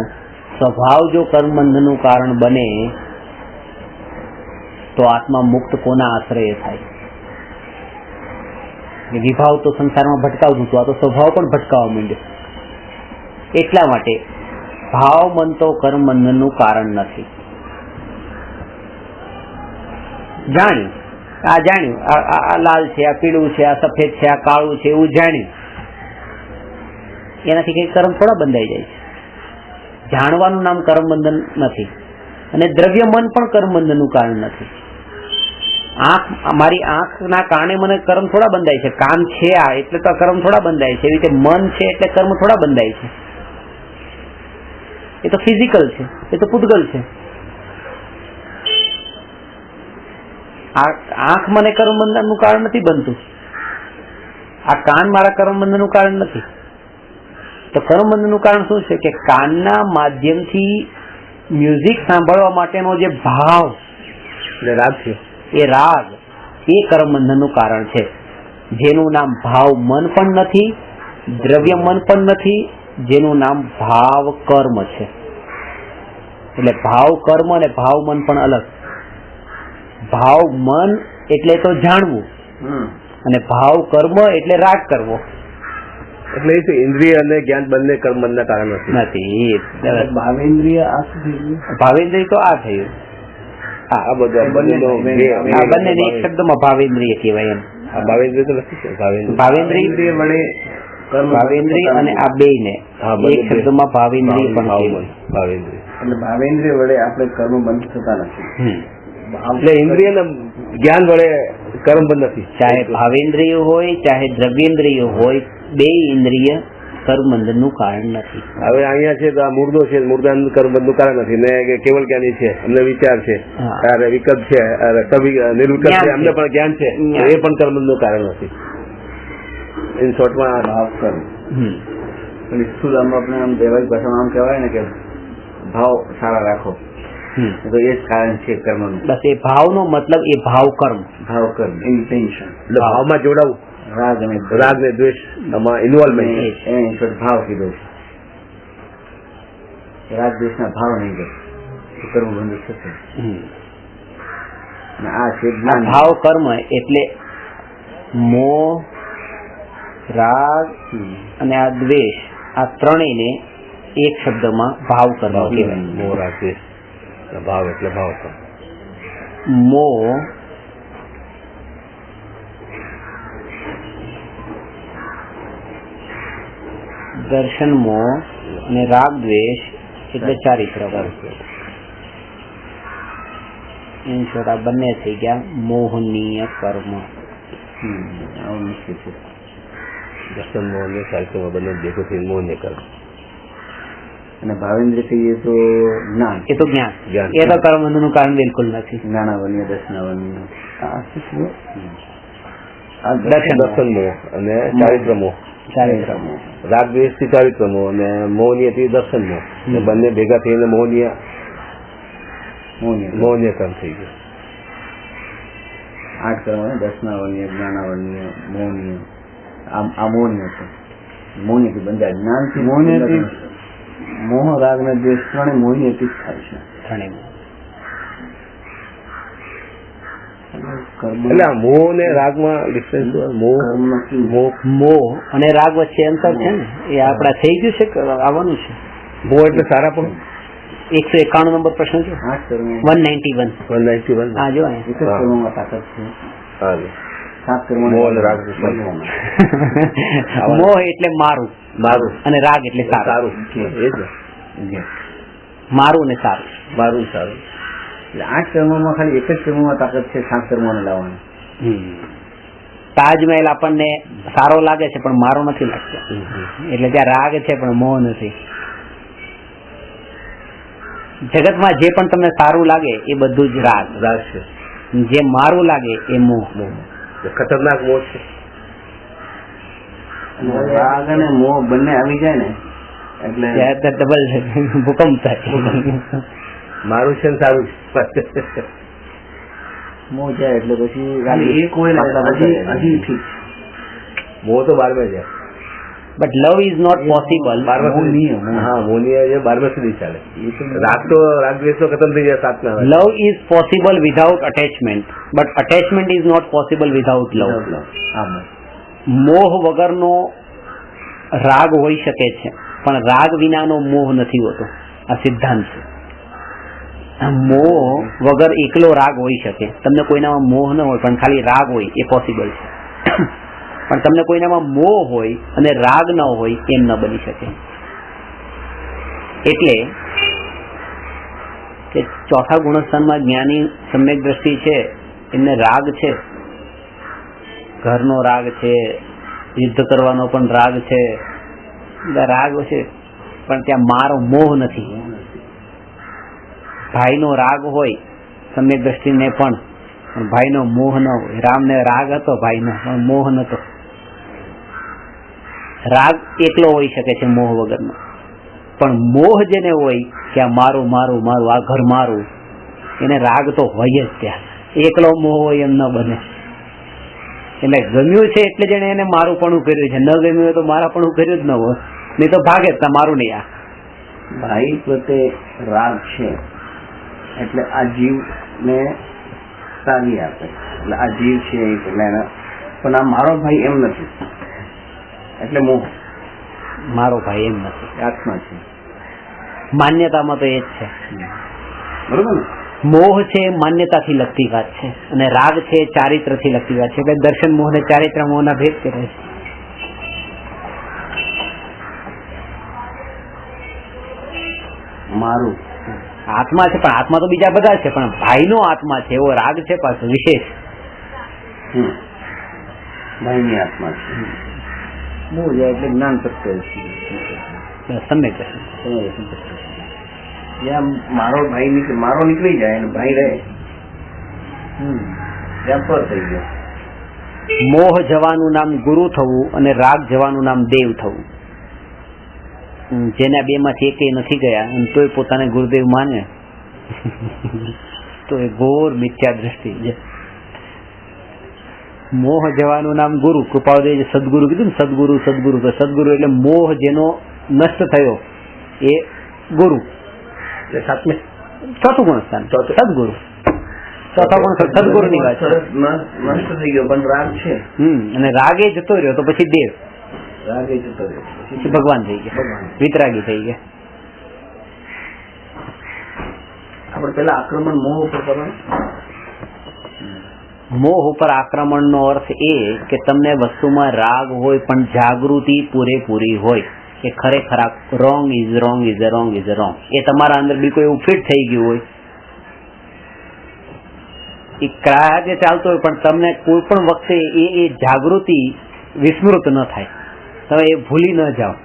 સ્વભાવ જો કર્મ બંધનનું કારણ બને તો આત્મા મુક્ત કોના આશ્રય થાય? વિભાવ તો સંસારમાં ભટકાવતું હતું, આ તો સ્વભાવ પણ ભટકાવવા માંડ્યો. એટલા માટે ભાવ મન તો કર્મ બંધનનું કારણ નથી. જાણ્યું, આ જાણ્યું, આ લાલ છે, આ પીળું છે, આ સફેદ છે, આ કાળું છે, એવું જાણ્યું. એનાથી કઈ કર્મ થોડા બંધાઈ જાય છે? જાણવાનું નામ કર્મ બંધન નથી. અને દ્રવ્ય મન પણ કર્મ બંધનનું કારણ નથી. મારી આંખના કારણે મને કર્મ થોડા બંધાય છે. કાન છે આ એટલે તો કર્મ થોડા બંધાય છે. એવી રીતે મન છે એટલે કર્મ થોડા બંધાય છે. એ તો ફિઝિકલ છે, એ તો પૂતગલ છે. આંખ મને કર્મ બંધનનું કારણ નથી બનતું. આ કાન મારા કર્મ બંધનનું કારણ નથી. તો કર્મ બંધનનું કારણ શું છે? કે કાનના માધ્યમથી મ્યુઝિક સાંભળવા માટેનો જે ભાવ, રાગ છે, એ રાગ, એ કર્મ બંધનનું કારણ છે. જેનું નામ ભાવ મન પણ નથી, દ્રવ્ય મન પણ નથી, જેનું નામ ભાવ કર્મ છે. એટલે ભાવ કર્મ અને ભાવ મન પણ અલગ. ભાવ મન એટલે તો જાણવું, અને ભાવ કર્મ એટલે રાગ કરવો. એટલે એ ઇન્દ્રિય અને જ્ઞાન બંને કર્મ બંધના કારણ નથી. ભાવેન્દ્રિય આ શું થયું? ભાવેન્દ્રિય તો આ થયું. આ બધા બંને એક શબ્દમાં ભાવેન્દ્રિય કહેવાય. એમ ભાવેન્દ્રિય તો નથી. ભાવેન્દ્રિય વડે ભાવેન્દ્રિય અને આ બે ને એક શબ્દમાં ભાવેન્દ્રિય પણ ભાવેન્દ્રિય. એટલે ભાવેન્દ્રિય વડે આપણે કર્મ બંધ થતા નથી. એટલે ઇન્દ્રિય ને જ્ઞાન વડે કર્મ બંધ નથી. ચાહે ભાવેન્દ્રિય હોય ચાહે દ્રવ્યેન્દ્રિય હોય, બે ઇન્દ્રિય કર્મ બંધનનું કારણ નથી. હવે અહીંયા છે તો આ મુર્દો છે, મુર્દા કર્મ બંધનું કારણ નથી. ને કેવલ જ્ઞાની છે, અમને વિચાર છે, વિકલ્પ છે, નિર્વિકલ્પ છે, અમને પણ જ્ઞાન છે, એ પણ કર્મ બંધનું કારણ નથી. ઇન શોર્ટમાં ભાવ કર્મ. સ્થુલ આપણે આમ વ્યવહારિક ભાષામાં આમ કહેવાય ને કે ભાવ સારા રાખો, તો એ જ કારણ છે કર્મનું. બસ એ ભાવનો મતલબ એ ભાવ કર્મ. ભાવ કર્મ ઇન્ટેન્શન, એટલે ભાવમાં જોડાવું. રાગ અને રાગ ને દ્વેષ આમાં ઇન્વોલ્વમેન્ટ એને ભાવ કીધો છે. રાગ દ્વેષના ભાવ નહીં ગયો કર્મ બંધ થશે. અને આ છે જ્ઞાન. ભાવ કર્મ એટલે મોહ, રાગ અને આ દ્વેષ, આ ત્રણેયને એક શબ્દમાં ભાવ કર્મ કહેવાય. મોહ, રાગ, દ્વેષ. ભાવ એટલે ભાવ કર્મ. મોહ, દર્શન મોહ અને રાગ દ્વેષ એટલે ચારિત્ર. આ બંને થઈ ગયા મોહનીય કર્મ. આવું મુશ્કેલ છે. દર્શન મોહ ને ચારિત્રમાં બંને ભેગું થઈને મોહ ને કર્મ. અને ભાવેન્દ્ર કહીએ તો જ્ઞાન. એ તો જ્ઞાન. જ્ઞાન. એ તો કર્મ બંધનું કારણ બિલકુલ નથી. જ્ઞાનાવન્ય દર્શનાવન્ય દર્શન મોહ અને ચારિત્ર મોહ. ચારિત્ર મોહ. રાગ દ્વેષ થી ચારિત્ર મોહ અને મોહનીય થી દર્શન મોહ. એ બંને ભેગા થઈને મોહનીય કર્મ થઈ ગયું. 8 કર્મ દર્શનાવન્ય, જ્ઞાનાવન્ય, મૌન્ય. આ મૌન્ય છે. મૌન્યથી બંધાય. જ્ઞાનથી મૌન્યથી મોહ, રાગ ને દ્વેષ ત્રણે મૌન્યથી જ થાય છે. એટલે આ મોહ ને રાગ માં ડિફરન્સ. મોહ અને રાગ વચ્ચે અંતર છે ને, એ આપડા થઈ ગયું છે, આવવાનું છે. મોહ એટલે સારા પણ 191 નંબર પ્રશ્ન છે. 8 કર્મ 191. હા જો એક જ કર્મમાં તાકાત છે. 7 કર્મ મોહ અને રાગ. મોહ એટલે મારું અને રાગ એટલે સારું. સારું એ જ મારું અને સારું. મારું સારું. એટલે 8 કર્મમાં ખાલી એક જ કર્મમાં તાકાત છે. 7 કર્મોને લાવવાની. તાજમહેલ આપણને સારો લાગે છે પણ મારો નથી લાગતો, એટલે ત્યાં રાગ છે પણ મોહ નથી. જગતમાં જે પણ તમને સારું લાગે એ બધું જ રાગ છે. જે મારું લાગે એ મોહ. ખતરનાક મોહ છે. રાગ અને મોહ બંને આવી જાય ને એટલે ડબલ ભૂકંપ થાય. મારું છે ને સારું છે. મોહ જાય એટલે પછી એક હોય હજી ઠીક. મોહ તો 12 જાય. But love is not possible. હા, મોહનીય 12 સુધી ચાલે. રાગ તો રાગ દ્વેષ તો ખતમ થઈ જાય 7 ના. Love is possible without attachment, but attachment is not possible without love. મોહ વગરનો રાગ હોઈ શકે છે પણ રાગ વિનાનો મોહ નથી હોતો. આ સિદ્ધાંત છે. મોહ વગર એકલો રાગ હોઈ શકે. તમને કોઈનામાં મોહ ન હોય પણ ખાલી રાગ હોય એ પોસિબલ છે. પણ તમને કોઈનામાં મોહ હોય અને રાગ ન હોય એમ ન બની શકે. એટલે કે ચોથા ગુણસ્થાનમાં જ્ઞાની સમ્યક દ્રષ્ટિ છે, એમને રાગ છે, ઘરનો રાગ છે, યુદ્ધ કરવાનો પણ રાગ છે, બધા રાગ છે, પણ ત્યાં મારો મોહ નથી. ભાઈનો રાગ હોય સમ્યક દ્રષ્ટિને પણ ભાઈનો મોહ ન હોય. રામને રાગ હતો ભાઈનો પણ મોહ નતો. રાગ એકલો હોઈ શકે છે મોહ વગરનો, પણ મોહ જેને હોય કે આ મારું મારું મારું, આ ઘર મારું, એને રાગ તો હોય જ ત્યાં. એકલો મોહ હોય એમ ન બને. એટલે ગમ્યું છે એટલે જેને એને મારું પણ કર્યું છે, ન ગમ્યું હોય તો મારા પણ કર્યું જ ન હોય, નહીં તો ભાગે જ મારું નહીં. આ ભાઈ પ્રત્યે રાગ છે એટલે આ જીવ ને સારી આપે. એટલે આ જીવ છે એટલે પણ આ મારો ભાઈ એમ નથી એટલે મોહ. મારો ભાઈ એમ નથી, આત્મા છે. માન્યતામાં તો એ જ છે. બરોબર ને? મોહ છે માન્યતાથી લગતી વાત છે અને રાગ છે ચારિત્રથી લગતી વાત છે. એટલે દર્શન મોહ ને ચારિત્ર મોહના ભેદ કરે છે. મારું આત્મા છે પણ આત્મા તો બીજા બધા છે, પણ ભાઈનો આત્મા છે એવો રાગ છે પાછો વિશેષ. ભાઈની આત્મા છે. મોહ જાય એટલે જ્ઞાન પ્રત્યે સમ્યક જ્યાં મારો ભાઈ મારો નીકળી જાય અને ભાઈ રહે ત્યાં પર થઈ ગયો. મોહ જવાનું નામ ગુરુ થવું અને રાગ જવાનું નામ દેવ થવું. જેના બે માંથી એક નથી ગયા અને તોય પોતાને ગુરુદેવ માને તો એ ઘોર મિથ્યા દ્રષ્ટિ છે. મોહ જવાનું નામ ગુરુ. કૃપાળુદેવે સદગુરુ કીધું ને, સદગુરુ સદગુરુ. તો સદગુરુ એટલે મોહ જેનો નષ્ટ થયો એ ગુરુ. સાતમે ચોથું ગુણ સ્થાન સદગુરુ. ચોથા ગુણ સદગુરુ ની વાત છે. નષ્ટ થઈ ગયો પણ રાગ છે. અને રાગે જતો રહ્યો તો પછી દેવ, રાગે જતો રહ્યો પછી ભગવાન થઈ ગયા, વિતરાગી થઈ ગયા. આપણે પેલા આક્રમણ મોહ ઉપર કરવાનું. મોહ ઉપર આક્રમણનો અર્થ એ કે તમને વસ્તુમાં રાગ હોય પણ જાગૃતિ પૂરેપૂરી હોય કે ખરેખર wrong is wrong is a wrong is a wrong. એ તમારા અંદર બિલકુલ એવું ફિટ થઈ ગયું હોય. એ ક્રાયે ચાલતો હોય પણ તમને કોઈ પણ વખતે એ જાગૃતિ વિસ્મૃત ન થાય, તમે એ ભૂલી ન જાઓ.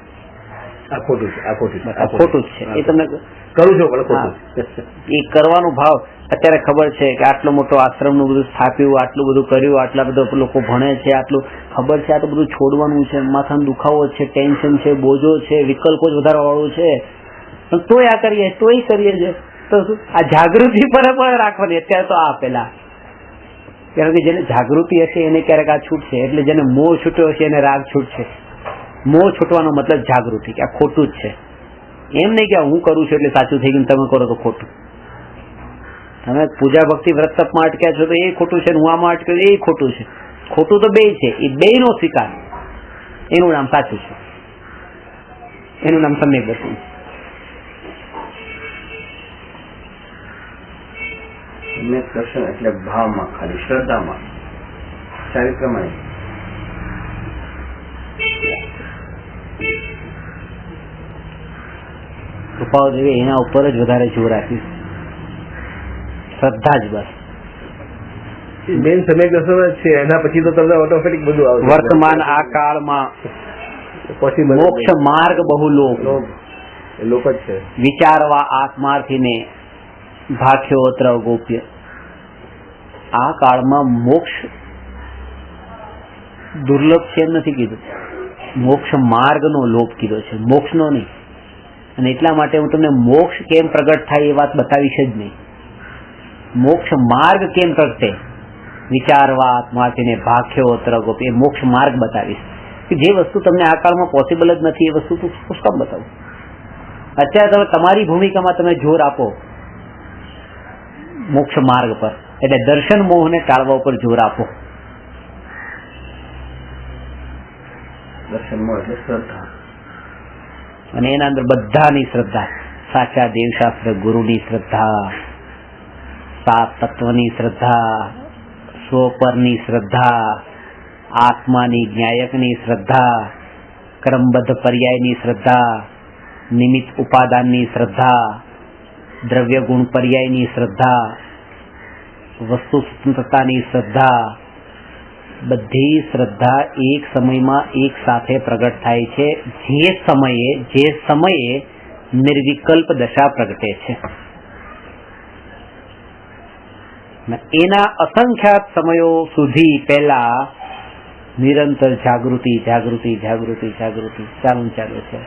આ ખોટું છે, આ ખોટું છે, આ ખોટું જ છે એ તમને કરું છું પણ ખોટું. એ કરવાનો ભાવ. અત્યારે ખબર છે કે આટલો મોટો આશ્રમનું બધું સ્થાપ્યું, આટલું બધું કર્યું, આટલા બધા લોકો ભણે છે, આટલું ખબર છે, આટલું બધું છોડવાનું છે, માથાનો દુખાવો છે, ટેન્શન છે, બોજો છે, વિકલ્પો જ વધારવા વાળું છે, પણ તોય આ કરીએ છે. તો આ જાગૃતિ પર રાખવાની. અત્યારે તો આ પેલા કારણ કે જેને જાગૃતિ હશે એને ક્યારેક આ છૂટશે, એટલે જેને મોહ છૂટ્યો હશે એને રાગ છૂટશે. મોહ છૂટવાનો મતલબ જાગૃતિ કે આ ખોટું જ છે. એમ નહીં કે હું કરું છું એટલે સાચું થઈ ગયું, તમે કરો તો ખોટું. તમે પૂજા ભક્તિ વ્રત તપમાં અટક્યા છો તો એ ખોટું છે, હું આમાં અટક્યો એ ખોટું છે. ખોટું તો બે છે, એ બે નો સ્વીકાર, એનું નામ સાચું છે, એનું નામ સમ્યક દર્શન. સમ્યક દર્શન એટલે ભાવમાં, ખાલી શ્રદ્ધામાં, ચારિત્રમાં. કૃપાળુદેવે એના ઉપર જ વધારે જોર આપ્યું, શ્રદ્ધા જ બસ. મેન સમ્યક દર્શન જ છે, એના પછી તો તમને ઓટોમેટિક બધું આવશે. વર્તમાન આ કાળમાં પછી મોક્ષ માર્ગ બહુ લોક જ છે. વિચારવા આત્માર્થીને ભાખ્યો અત્ર ગોપ્ય. આ કાળમાં મોક્ષ દુર્લભ છે એમ નથી કીધું, મોક્ષ માર્ગનો લોપ કીધો છે, મોક્ષનો નહીં. અને એટલા માટે હું તમને મોક્ષ કેમ પ્રગટ થાય એ વાત બતાવીશ જ નહીં. મોક્ષ માર્ગ કેમ પ્રગટે, વિચારવા આત્માર્થીને ભાખ્યો અત્ર ગોપ્ય, એ મોક્ષ માર્ગ બતાવીશ. કે જે વસ્તુ તમને આ કાળમાં પોસિબલ જ નથી એ વસ્તુ તો પુષ્કળ બતાવું. અત્યારે તમે તમારી ભૂમિકામાં તમે જોર આપો મોક્ષ માર્ગ પર, એટલે દર્શન મોહને ટાળવા ઉપર જોર આપો. દર્શન મોહ એટલે શ્રદ્ધા, અને એના અંદર બધાની શ્રદ્ધા, સાચા દેવશાસ્ત્ર ગુરુની શ્રદ્ધા, સાત તત્વની શ્રદ્ધા, સ્વપરની શ્રદ્ધા, આત્માની ન્યાયકની શ્રદ્ધા, ક્રમબદ્ધ પર્યાયની શ્રદ્ધા, નિમિત્ત ઉપાદાનની શ્રદ્ધા, દ્રવ્ય ગુણ પર્યાયની શ્રદ્ધા, વસ્તુ સ્વતંત્રતાની શ્રદ્ધા, બધી શ્રદ્ધા એક સમયમાં એક સાથે પ્રગટ થાય છે, જે સમયે નિર્વિકલ્પ દશા પ્રગટે છે. એના અસંખ્યાત સમયો સુધી પહેલા નિરંતર જાગૃતિ જાગૃતિ જાગૃતિ જાગૃતિ ચાલુ છે.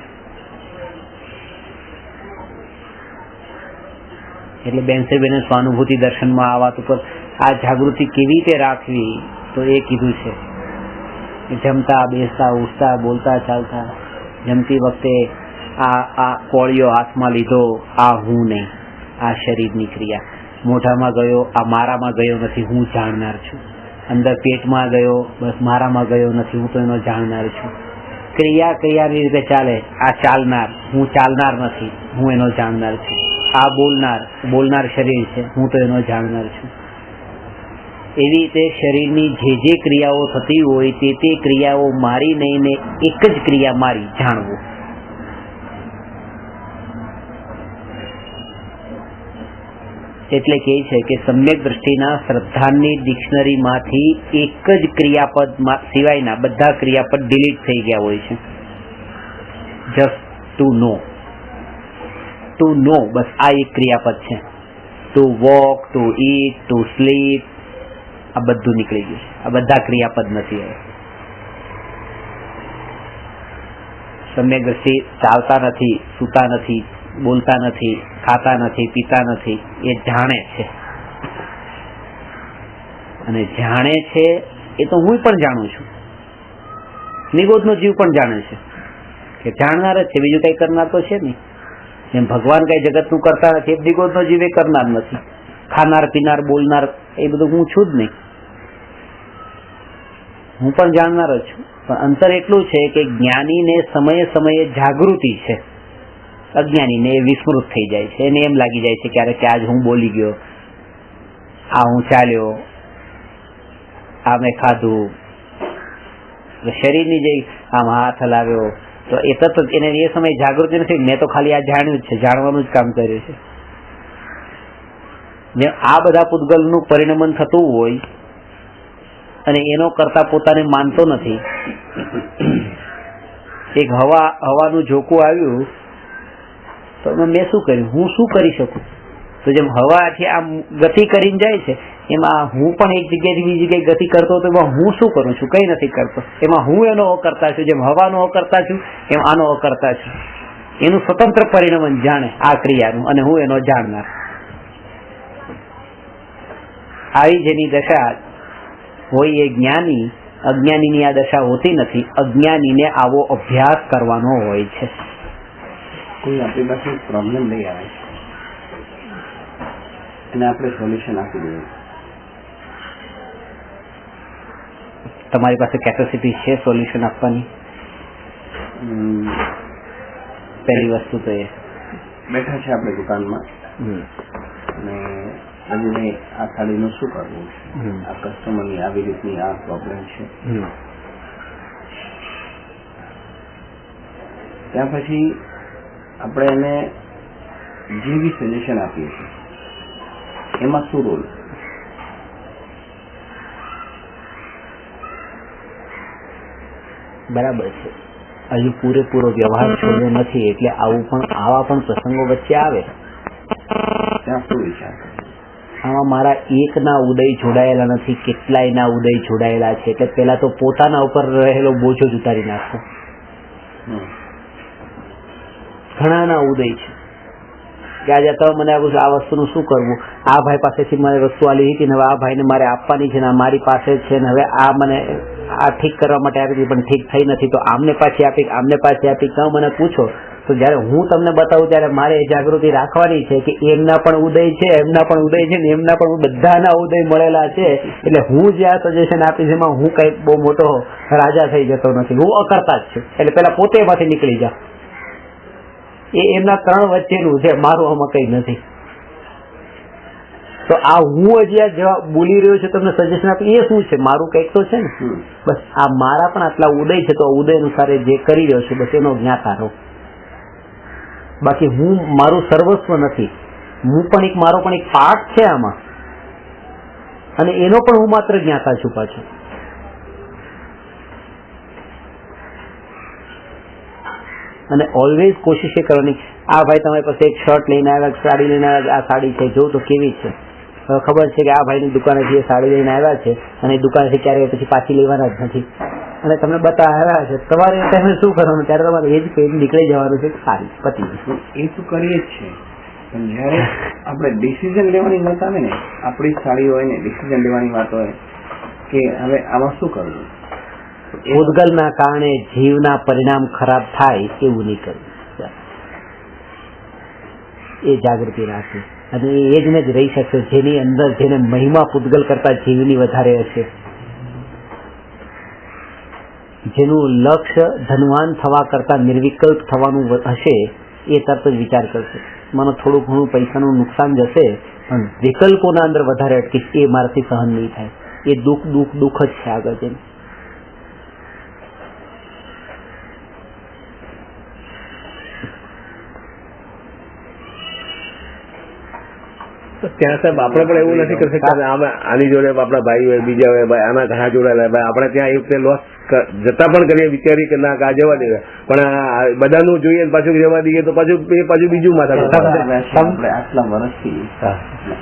એટલે બેન સ્વાનુભૂતિ દર્શનમાં આ વાત ઉપર આ જાગૃતિ કેવી રીતે રાખવી તો એ કીધું છે. જમતા, બેસતા, ઉઠતા, બોલતા, ચાલતા, જમતી વખતે આ કોળિયો હાથમાં લીધો, આ હું નહીં, આ શરીરની ક્રિયા. મોઢામાં ગયો, આ મારામાં ગયો નથી, હું જાણનાર છું. અંદર પેટમાં ગયો, બસ મારામાં ગયો નથી, હું તો એનો જાણનાર છું. ક્રિયાની રીતે ચાલે, આ ચાલનાર, હું ચાલનાર નથી, હું એનો જાણનાર છું. આ બોલનાર શરીર છે, હું તો એનો જાણનાર છું. એવી રીતે શરીરની જે ક્રિયાઓ થતી હોય તે ક્રિયાઓ મારી નહીં ને એક જ ક્રિયા મારી જાણવું. એટલે કહે છે કે સમ્યક દ્રષ્ટિના શ્રદ્ધાની ડિક્શનરીમાંથી એક જ ક્રિયાપદ સિવાયના બધા ક્રિયાપદ ડિલીટ થઈ ગયા હોય છે. જસ્ટ ટુ નો, બસ આ એક ક્રિયાપદ છે. Two walk, to eat, to sleep, આ બધું નીકળી ગયું છે. આ બધા ક્રિયાપદ નથી. સમ્યક દ્રષ્ટિ ચાલતા નથી, સૂતા નથી, બોલતા નથી, ખાતા નથી, પીતા નથી, એ જાણે છે. અને જાણે છે એ તો હું પણ જાણું છું, નિગોદનો જીવ પણ જાણે છે કે જાણનાર જ છે, બીજું કઈ કરનાર તો છે નહીં. જેમ ભગવાન કઈ જગતનું કરતા નથી એમ નિગોદનો જીવ એ કરનાર નથી. ખાનાર પીનાર બોલનાર એ બધું હું છું જ નહીં, હું પણ જાણનાર જ છું. પણ અંતર એટલું છે કે જ્ઞાનીને સમયે સમયે જાગૃતિ છે, અજ્ઞાનીને એ વિસ્મૃત થઈ જાય છે. એને એમ લાગી જાય છે ક્યારેક કે આજ હું બોલી ગયો, આ હું ચાલ્યો, આ મેં ખાધું, શરીરની જે આમ હાથ હલાવ્યો, તો એ તરત એને એ સમયે જાગૃતિ નથી. મેં તો ખાલી આ જાણ્યું જ છે, જાણવાનું જ કામ કર્યું છે. જેમ આ બધા પૂતગલનું પરિણમન થતું હોય અને એનો કરતા પોતાને માનતો નથી. એક હવાનું ઝોકું આવ્યું તો મેં શું કર્યું, હું શું કરી શકું? તો જેમ હવાથી આમ ગતિ કરીને જાય છે એમાં હું પણ એક જગ્યાએથી બીજી જગ્યાએ ગતિ કરતો હતો, એમાં હું શું કરું છું? કઈ નથી કરતો. એમાં હું એનો અકર્તા છું. જેમ હવાનો અકર્તા છું એમ આનો અકર્તા છું. એનું સ્વતંત્ર પરિણમન જાણે આ ક્રિયાનું, અને હું એનો જાણનાર. આવી જેની દશા હોય એ જ્ઞાની, અજ્ઞાનીની આ દશા હોતી નથી. અજ્ઞાનીને આવો અભ્યાસ કરવાનો હોય છે. કોઈ આપણી પાસે પ્રોબ્લેમ લઈ આવે અને આપણે સોલ્યુશન આપી દઈએ. તમારી પાસે કેપેસિટી છે સોલ્યુશન આપવાની? પહેલી વસ્તુ તો એ બેઠા છે આપણે દુકાનમાં અને રજુભાઈ આ થાળીનું શું કરવું, આ કસ્ટમરની આવી રીતની આ પ્રોબ્લેમ છે. ત્યાં પછી આપણે એને જે બી સજેશન આપીએ છીએ એમાં શું રોલ? બરાબર છે. હજુ પૂરેપૂરો વ્યવહાર છોડ્યો નથી એટલે આવા પણ પ્રસંગો વચ્ચે આવે. ત્યાં શું વિચાર કરે? આમાં મારા એકના ઉદય જોડાયેલા નથી, કેટલાયના ઉદય જોડાયેલા છે. એટલે પેલા તો પોતાના ઉપર રહેલો બોજો જ ઉતારી નાખો. ઘણાના ઉદય છે કે આજે તમે મને આ વસ્તુનું શું કરવું, આ ભાઈ પાસેથી મારે વસ્તુ આ લીધી હતી ને હવે આ ભાઈને મારે આપવાની છે ને મારી પાસે છે ને હવે આ મને આ ઠીક કરવા માટે આપી હતી પણ ઠીક થઈ નથી, તો આમને પાછી આપી, આમને પાછી આપી. તમે મને પૂછો તો જયારે હું તમને બતાવું ત્યારે મારે એ જાગૃતિ રાખવાની છે કે એમના પણ ઉદય છે, એમના પણ ઉદય છે ને એમના પણ બધાના ઉદય મળેલા છે. એટલે હું જે આ સજેશન આપીશ એમાં હું કઈ બહુ મોટો રાજા થઈ જતો નથી, હું અકર્તા જ છું. એટલે પેલા પોતે એમાંથી નીકળી જાઓ. એ એમના ત્રણ વચ્ચેનું છે, મારું આમાં કઈ નથી. તો આ હું હજી આ જવાબ બોલી રહ્યો છું, તમને સજેશન આપી, એ શું છે? મારું કંઈક તો છે ને. બસ આ મારા પણ આટલા ઉદય છે તો ઉદય અનુસાર જે કરી રહ્યો છું બસ એનો જ્ઞાતા રહો. બાકી હું મારું સર્વસ્વ નથી. હું પણ એક મારો પણ એક પાર્ટ છે આમાં, અને એનો પણ હું માત્ર જ્ઞાતા છું પાછું. અને ઓલવેઝ કોશિશ એ કરવાની, આ ભાઈ તમારી પાસે એક શર્ટ લઈને આવ્યા, સાડી લઈને આવ્યા, આ સાડી છે જો તો કેવી છે. ખબર છે કે આ ભાઈની દુકાનેથી એ સાડી લઈને આવ્યા છે અને એ દુકાનેથી ક્યારેય પછી પાછી લેવાના જ નથી, અને તમને બતાવ્યા છે. તમારે એ ટાઈમે શું કરવાનું? ત્યારે તમારે એ જ પહેરી નીકળી જવાનું છે. સારી પતિ એ તો કરીએ જ છે, પણ જયારે આપણે ડિસિઝન લેવાની વાત આવે ને, આપણી સાડી હોય ને, ડિસિઝન લેવાની વાત હોય કે હવે આમાં શું કરવું, ઉદગલના કારણે જીવના પરિણામ ખરાબ થાય એવું નહીં કરવું. એ જાગૃતિ રાખવી, અને એ જ ને જ રહી શકશે જેની અંદર જેને મહિમા પૂતગલ કરતા જીવની વધારે હશે, જેનું લક્ષ્ય ધનવાન થવા કરતા નિર્વિકલ્પ થવાનું હશે. એ તરત જ વિચાર કરશે મને થોડું ઘણું પૈસાનું નુકસાન જશે પણ વિકલ્પોના અંદર વધારે અટકીશ, એ મારાથી સહન નહીં થાય. એ દુઃખ જ છે આગળ જઈને. ત્યાં સાહેબ આપણે પણ એવું નથી કરી શકતા આની જોડે આપણા ભાઈ હોય, બીજા હોય, આના ઘણા જોડાયેલા, આપણે ત્યાં એ વખતે લોસ જતા પણ કરીએ, વિચારી કે ના આ જવા દઈએ, પણ બધાનું જોઈએ પાછું જવા દઈએ તો પાછું બીજું માથા. આપણે આટલા વર્ષથી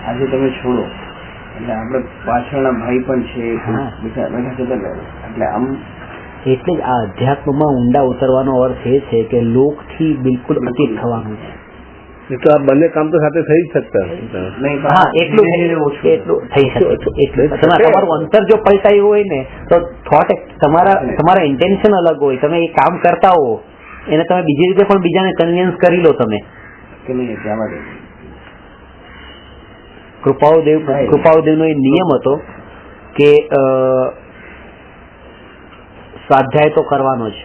આજે તમે છોડો એટલે આપણે પાછળના ભાઈ પણ છે, એટલે આમ એટલે જ આ અધ્યાત્મમાં ઊંડા ઉતરવાનો અર્થ એ છે કે લોકથી બિલકુલ અતીત થવાનું છે. એ તો આ બંને કામ તો સાથે થઈ જ શકતા. નહીં, હા, એટલું થઈ શકે. એટલું તમારું અંતર જો પલટાયું હોય ને તો થોટ તમારા ઇન્ટેન્શન અલગ હોય. તમે એ કામ કરતા હો એને તમે બીજી રીતે પણ બીજાને કન્વિન્સ કરી લો તમે. કે નહીં જવા દે. કૃપાળુદેવનો એ નિયમ હતો કે સ્વાધ્યાય તો કરવાનો જ,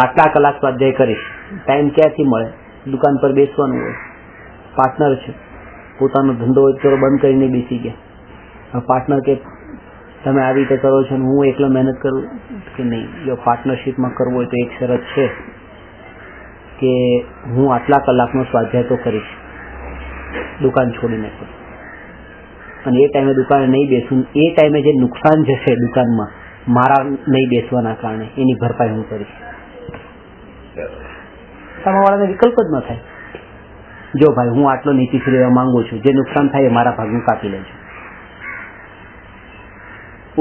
આટલા કલાક સ્વાધ્યાય કરીશ. ટાઈમ ક્યાંથી મળે? દુકાન પર બેસવાનું હોય, પાર્ટનર છે, પોતાનો ધંધો હોય તો બંધ કરીને બેસી ગયા. પાર્ટનર કે તમે આવી રીતે કરો છો ને હું એકલો મહેનત કરું કે નહીં. જો પાર્ટનરશિપમાં કરવું હોય તો એક શરત છે કે હું આટલા કલાકનો સ્વાધ્યાય તો કરીશ, દુકાન છોડીને. અને એ ટાઈમે દુકાને નહીં બેસું, એ ટાઈમે જે નુકસાન જશે દુકાનમાં મારા નહીં બેસવાના કારણે એની ભરપાઈ હું કરીશ. સામેવાળાને વિકલ્પ જ ન થાય. જો ભાઈ હું આટલો નીતિથી રહેવા માંગુ છું, જે નુકસાન થાય એ મારા ભાગનું કાપી લેજો.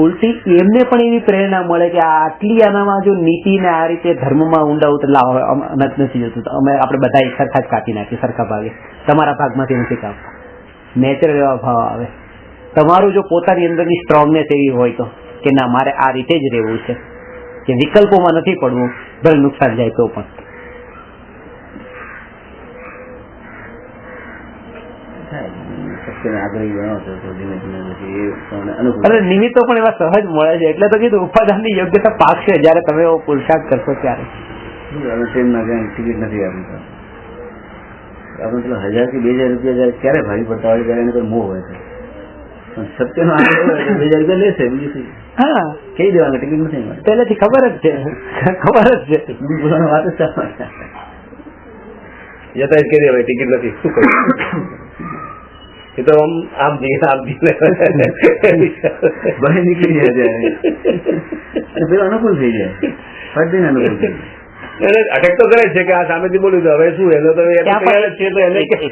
ઉલટી એમને પણ એવી પ્રેરણા મળે કે આટલી આનામાં જો નીતિ ને આ રીતે ધર્મમાં ઊંડા ઉતર નથી જતું, આપણે બધા સરખા જ કાપી નાખીએ, સરખા ભાગે. તમારા ભાગમાંથી નથી કાપતા. નેચરલ એવા ભાવ આવે. તમારું જો પોતાની અંદરની સ્ટ્રોંગનેસ એવી હોય તો કે ના મારે આ રીતે જ રહેવું છે, કે વિકલ્પોમાં નથી પડવું, ભલે નુકસાન જાય તો પણ. નિમિત્તો પણ એવા સહજ મળે છે. એટલે તો કીધું ઉપાદાનની યોગ્યતા પાકશે જયારે તમે એવો પુરુષાર્થ કરશો ત્યારે. ટિકિટ નથી આપી, આપણે પેલો 1000 થી 2000 રૂપિયા ક્યારે ભારી પડતા હોય ત્યારે એને કોઈ મોહ હોય છે. સત્યનો આગ્રહ હોય 2000 રૂપિયા લેશે, બીજું હા કહી દેવાનું ટિકિટ નથી, પહેલેથી ખબર જ છે. બોલવાનો વાત જ ચાલે. જતા કહી દેવાય ટિકિટ નથી, શું કહ્યું? એ તો આમ બહાર નીકળી જાય પેલો અનુકૂળ થઈ જાય, ફટ અનુકૂળ થઈ જાય. અટક તો કરે છે કે આ સામેથી બોલ્યું તો હવે શું એનો તો એક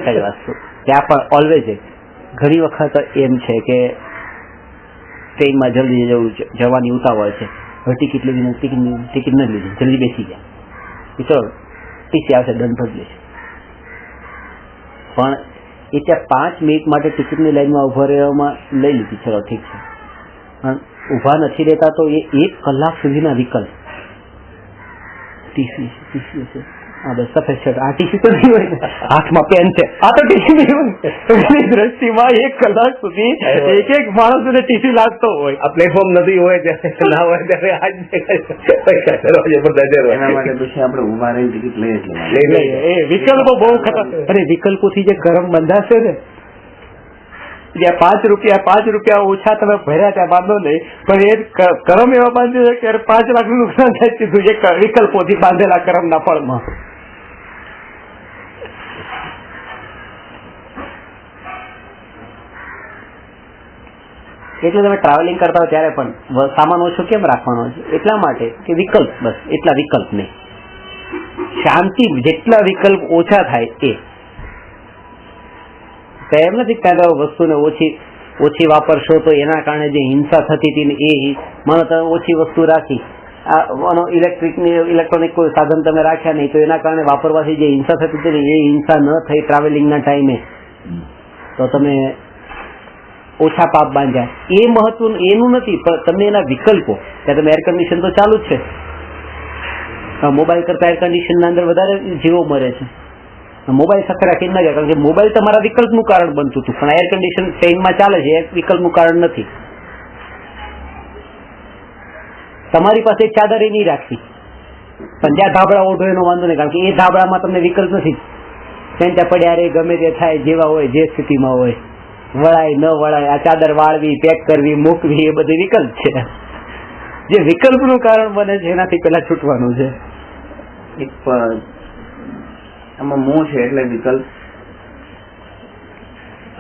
જ વસ્તુ ત્યાં પણ ઓલવેઝ ઘણી વખત એમ છે કે ટ્રેનમાં જલ્દી જવાની ઉતાવળ છે, હવે ટિકિટ લેવી ટિકિટ નથી લીધી, જલ્દી બેસી ગયા, ચલો ટીસી આવશે દંડ ભરી લેશે. પણ એ ત્યાં 5 મિનિટ માટે ટિકિટની લાઈનમાં ઉભા રહેવામાં લઈ લીધી, ચલો ઠીક છે, પણ ઉભા નથી રહેતા તો એ 1 કલાક સુધીના વિકલ્પ. ટીસી હશે, હા બસ સફેદ શર્ટ, આ ટીસી તો નહીં હોય ને, હાથમાં પેન છે, આ તો ટીસી નહીં હોય. એની દ્રષ્ટિમાં 1 કલાક સુધી એક માણસને ટીસી લાગતો હોય. આ પ્લેટફોર્મ નથી હોય ત્યારે ના હોય ત્યારે એના માટે પછી આપણે ઉભા રહીને ટિકિટ લઈએ. એ વિકલ્પો બહુ ખતરનાક. અરે વિકલ્પોથી જે કરમ બંધાશે ને, જ્યાં 5 રૂપિયા ઓછા તમે ભર્યા ત્યાં બાંધો નહીં, પણ એ કરમ એવા બાંધ્યો છે કે 5 લાખનું નુકસાન થાય સીધું એક વિકલ્પોથી બાંધેલા કરમના ફળમાં. એટલે તમે ટ્રાવેલિંગ કરતા હોય ત્યારે પણ સામાન ઓછો કેમ રાખવાનો છે? એટલા માટે કે વિકલ્પ, બસ એટલા વિકલ્પ નહીં. શાંતિ, જેટલા વિકલ્પ ઓછા થાય એ. એમ નથી કે વસ્તુને ઓછી વાપરશો તો એના કારણે જે હિંસા થતી હતી ને એ માનો તમે ઓછી વસ્તુ રાખી, ઇલેક્ટ્રોનિક કોઈ સાધન તમે રાખ્યા નહીં તો એના કારણે વાપરવાથી જે હિંસા થતી હતી ને એ હિંસા ન થઈ ટ્રાવેલિંગના ટાઈમે, તો તમે ઓછા પાપ બાંધ્યા. એ મહત્વનું એનું નથી, પણ તમને એના વિકલ્પો. ત્યાં તમે એર કન્ડિશન તો ચાલુ જ છે, મોબાઈલ કરતા એર કન્ડિશનના અંદર વધારે જીવો મરે છે. મોબાઈલ સાથે રાખીને ના ગયા, કારણ કે મોબાઈલ તમારા વિકલ્પનું કારણ બનતું હતું, પણ એર કન્ડિશન ટ્રેનમાં ચાલે છે એ વિકલ્પનું કારણ નથી. તમારી પાસે એક ચાદર એ નહીં રાખવી, પણ જ્યાં ધાબળા ઓઢો એનો વાંધો નહીં, કારણ કે એ ધાબળામાં તમને વિકલ્પ નથી. ત્યાં પડ્યા રે, ગમે તે થાય, જેવા હોય જે સ્થિતિમાં હોય, વળાય ન વળાય, આ ચાદર વાળવી, પેક કરવી, મૂકવી, એ બધી વિકલ્પ છે. જે વિકલ્પનું કારણ બને છે એનાથી પેલા છૂટવાનું છે. આમાં મોહ છે એટલે વિકલ્પ.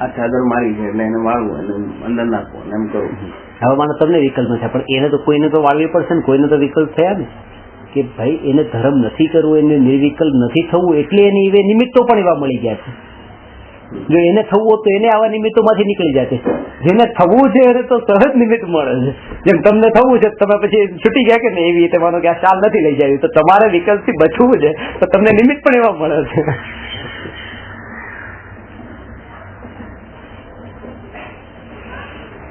આ ચાદર મારી છે એટલે એને વાળવું, એને અંદર નાખવું, એમ કરવું. હવે માનો તમને વિકલ્પ નથી, પણ એને તો કોઈને તો વાળવી પડશે ને, કોઈને તો વિકલ્પ થયા ને કે ભાઈ એને ધર્મ નથી કરવું, એને નિર્વિકલ્પ નથી થવું, એટલે એને એવા નિમિત્તો પણ એવા મળી ગયા છે. જો એને થવું હોત તો એને આવા નિમિત્તોમાંથી નીકળી જાય. જેને થવું છે એને તો સહજ નિમિત્ત મળે છે. જેમ તમને થવું છે તમે પછી છૂટી ગયા કે ને, એવી રીતે માનો કે આ ચાલ નથી લઈ જાય, તો તમારે વિકલ્પથી બચવું છે તો તમને નિમિત્ત પણ એવા મળે છે.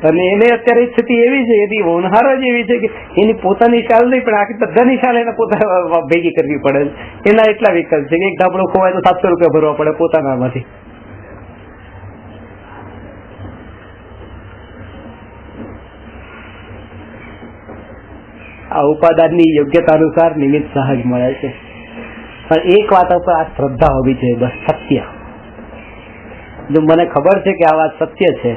અને એને અત્યારે સ્થિતિ એવી છે, એની હોનહાર જ એવી છે કે એની પોતાની શાલ નહીં પણ આખી બધાની શાલ એને પોતા ભેગી કરવી પડે. એના એટલા વિકલ્પ છે કે એક ધાબળો ખોવાય તો 700 રૂપિયા ભરવા પડે પોતાનામાંથી. આ ઉપાદાનની યોગ્યતા અનુસાર નિમિત્ત સહજ મળે છે. પણ એક વાત પર આ શ્રદ્ધા હોવી જોઈએ, બસ સત્ય. જો મને ખબર છે કે આ વાત સત્ય છે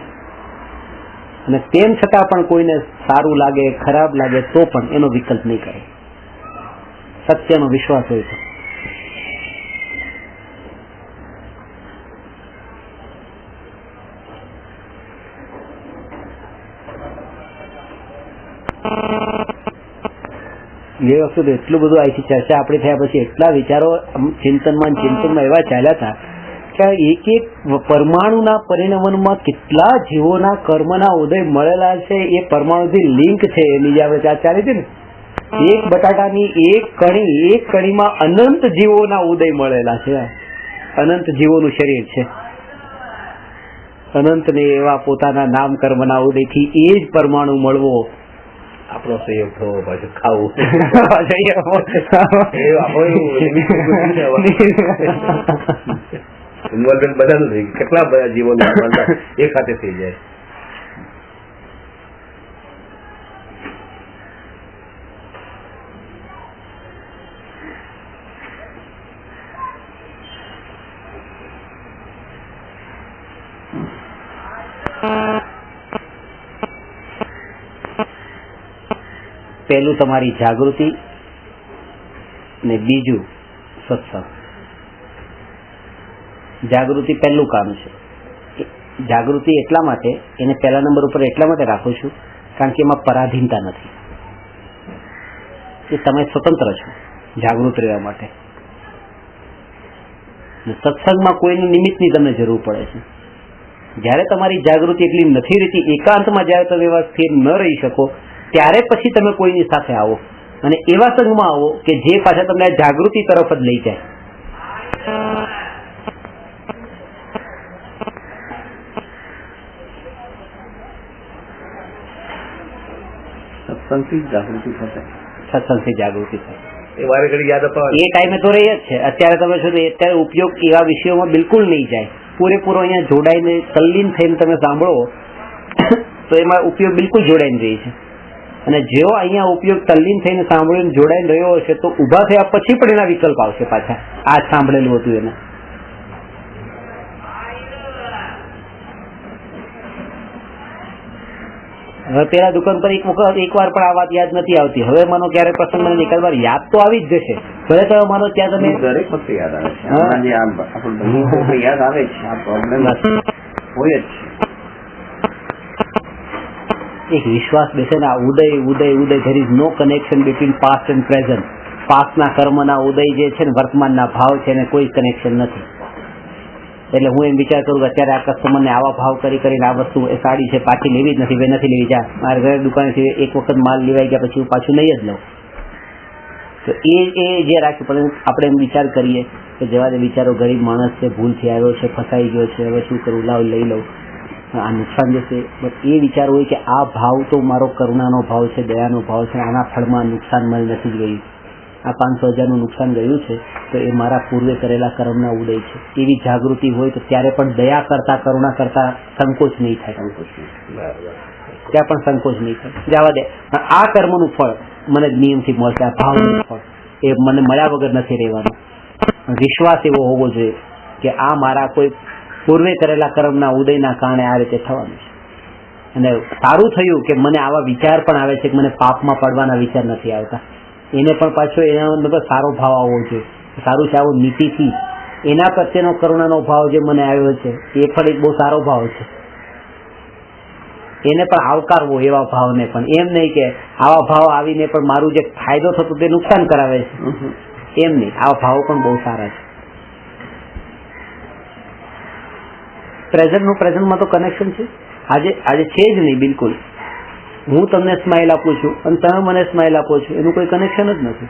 અને તેમ છતાં પણ કોઈને સારું લાગે, ખરાબ લાગે તો પણ એનો વિકલ્પ નહીં કરે. સત્યનો વિશ્વાસ હોય છે. એ વસ્તુ એટલું બધું અહીંથી ચર્ચા આપણી થયા પછી એટલા વિચારો ચિંતનમાં એવા ચાલ્યા હતા કે એક એક પરમાણુના પરિણમનમાં કેટલા જીવોના કર્મના ઉદય મળેલા છે. એ પરમાણુથી લિંક છે એની જે આપણે ચર્ચા ચાલી હતી ને, એક બટાટાની એક કણીમાં અનંત જીવોના ઉદય મળેલા છે. અનંત જીવોનું શરીર છે. અનંતને એવા પોતાના નામ કર્મના ઉદયથી એ જ પરમાણુ મળવો આપણો સહયોગ થવો, પાછું ખાવું. ઇન્વોલ્વમેન્ટ બધાનું થઈ ગયું. કેટલા બધા જીવોનું એક સાથે થઈ જાય. પહેલું તમારી જાગૃતિ ને બીજું સત્સંગ. જાગૃતિ પહેલું કામ છે. જાગૃતિ એટલા માટે એને પહેલા નંબર ઉપર એટલા માટે રાખું છું કારણ કે એમાં પરાધીનતા નથી. એ તમે સ્વતંત્ર છો જાગૃત રહેવા માટે. સત્સંગમાં કોઈની નિમિત્તની તમને જરૂર પડે છે. જ્યારે તમારી જાગૃતિ એટલી નથી રહેતી, એકાંતમાં જ્યારે તમે એવા સ્થિર ન રહી શકો ત્યારે પછી તમે કોઈની સાથે આવો અને એવા સંઘમાં આવો કે જે પાછા તમને જાગૃતિ તરફ જ લઈ જાય. સત્સંગથી જાગૃતિ થશે. સત્સંગથી જાગૃતિ થાય એ વારે ઘડી યાદ અપાવે. એ ટાઈમે તો રહી જ છે. અત્યારે તમે શું અત્યારે ઉપયોગ એવા વિષયોમાં બિલકુલ નહીં જાય. પૂરેપૂરો અહીંયા જોડાઈને તલ્લીન થઈને તમે સાંભળો તો એમાં ઉપયોગ બિલકુલ જોડાઈને રહી છે. અને જેવો અહીંયા ઉપયોગ તલ્લીન થઈને સાંભળીને જોડાઈને રહ્યો હશે તો ઉભા થયા પછી પણ એના વિકલ્પ આવશે પાછા. આ સાંભળેલું હતું એને. હવે પેલા દુકાન પર એકવાર પણ આ વાત યાદ નથી આવતી. હવે માનો ક્યારે પ્રસંગ મને એકાદ વાર યાદ તો આવી જ જશે. ભલે તો માનો ત્યાં તમે દરેક વખતે યાદ આવે છે. આપણને યાદ આવે છે. આ પ્રોબ્લેમ હોય જ છે. એક વિશ્વાસ બેસે ને આ ઉદય there is no connection between past and present. પાસ્ટના કર્મના ઉદય જે છે ને વર્તમાનના ભાવ છે એને કોઈ કનેક્શન નથી. એટલે હું એમ વિચાર કરું કે અત્યારે આ કસ્ટમરને આવા ભાવ કરીને આ વસ્તુ એ સાડી છે પાછી લેવી જ નથી, ભાઈ નથી લેવી, જા મારા ઘરે દુકાનેથી એક વખત માલ લેવાઈ ગયા પછી હું પાછું નહીં જ લઉં. તો એ જે રાખ્યું પણ આપણે એમ વિચાર કરીએ કે જવા દે બિચારો ગરીબ માણસ છે, ભૂલથી આવ્યો છે, ફસાઈ ગયો છે, હવે શું કરું, લાવ લઈ લઉં, આ નુકસાન જશે. બટ એ વિચાર હોય કે આ ભાવ તો મારો કરુણાનો ભાવ છે, દયાનો ભાવ છે, આના ફળમાં નુકસાન મને નથી જ ગયું. આ 500,000નું નુકસાન ગયું છે તો એ મારા પૂર્વે કરેલા કર્મના ઉદય છે. એવી જાગૃતિ હોય તો ત્યારે પણ દયા કરતા, કરુણા કરતા સંકોચ નહીં થાય. ત્યાં પણ સંકોચ નહીં થાય. જવા દે આ કર્મનું ફળ મને નિયમથી મળશે, આ ભાવનું ફળ એ મને મળ્યા વગર નથી રહેવાનું. વિશ્વાસ એવો હોવો જોઈએ કે આ મારા કોઈ પૂર્વે કરેલા કર્મના ઉદયના કારણે આ રીતે થવાનું છે. અને સારું થયું કે મને આવા વિચાર પણ આવે છે કે મને પાપમાં પડવાના વિચાર નથી આવતા. એને પણ પાછો એનો સારો ભાવ આવવો જોઈએ. સારું છે આવો નીતિથી એના પ્રત્યેનો કરુણાનો ભાવ જે મને આવ્યો છે એ પણ એક બહુ સારો ભાવ છે. એને પણ આવકારવો એવા ભાવને પણ. એમ નહીં કે આવા ભાવ આવીને પણ મારું જે ફાયદો થતો તે નુકસાન કરાવે છે, એમ નહીં. આવા ભાવ પણ બહુ સારા છે. પ્રેઝન્ટમાં તો કનેક્શન છે. આજે છે જ નહીં બિલકુલ. હું તમને સ્માઇલ આપું છું અને તમે મને સ્માઇલ આપો છો, એનું કોઈ કનેક્શન જ નથી.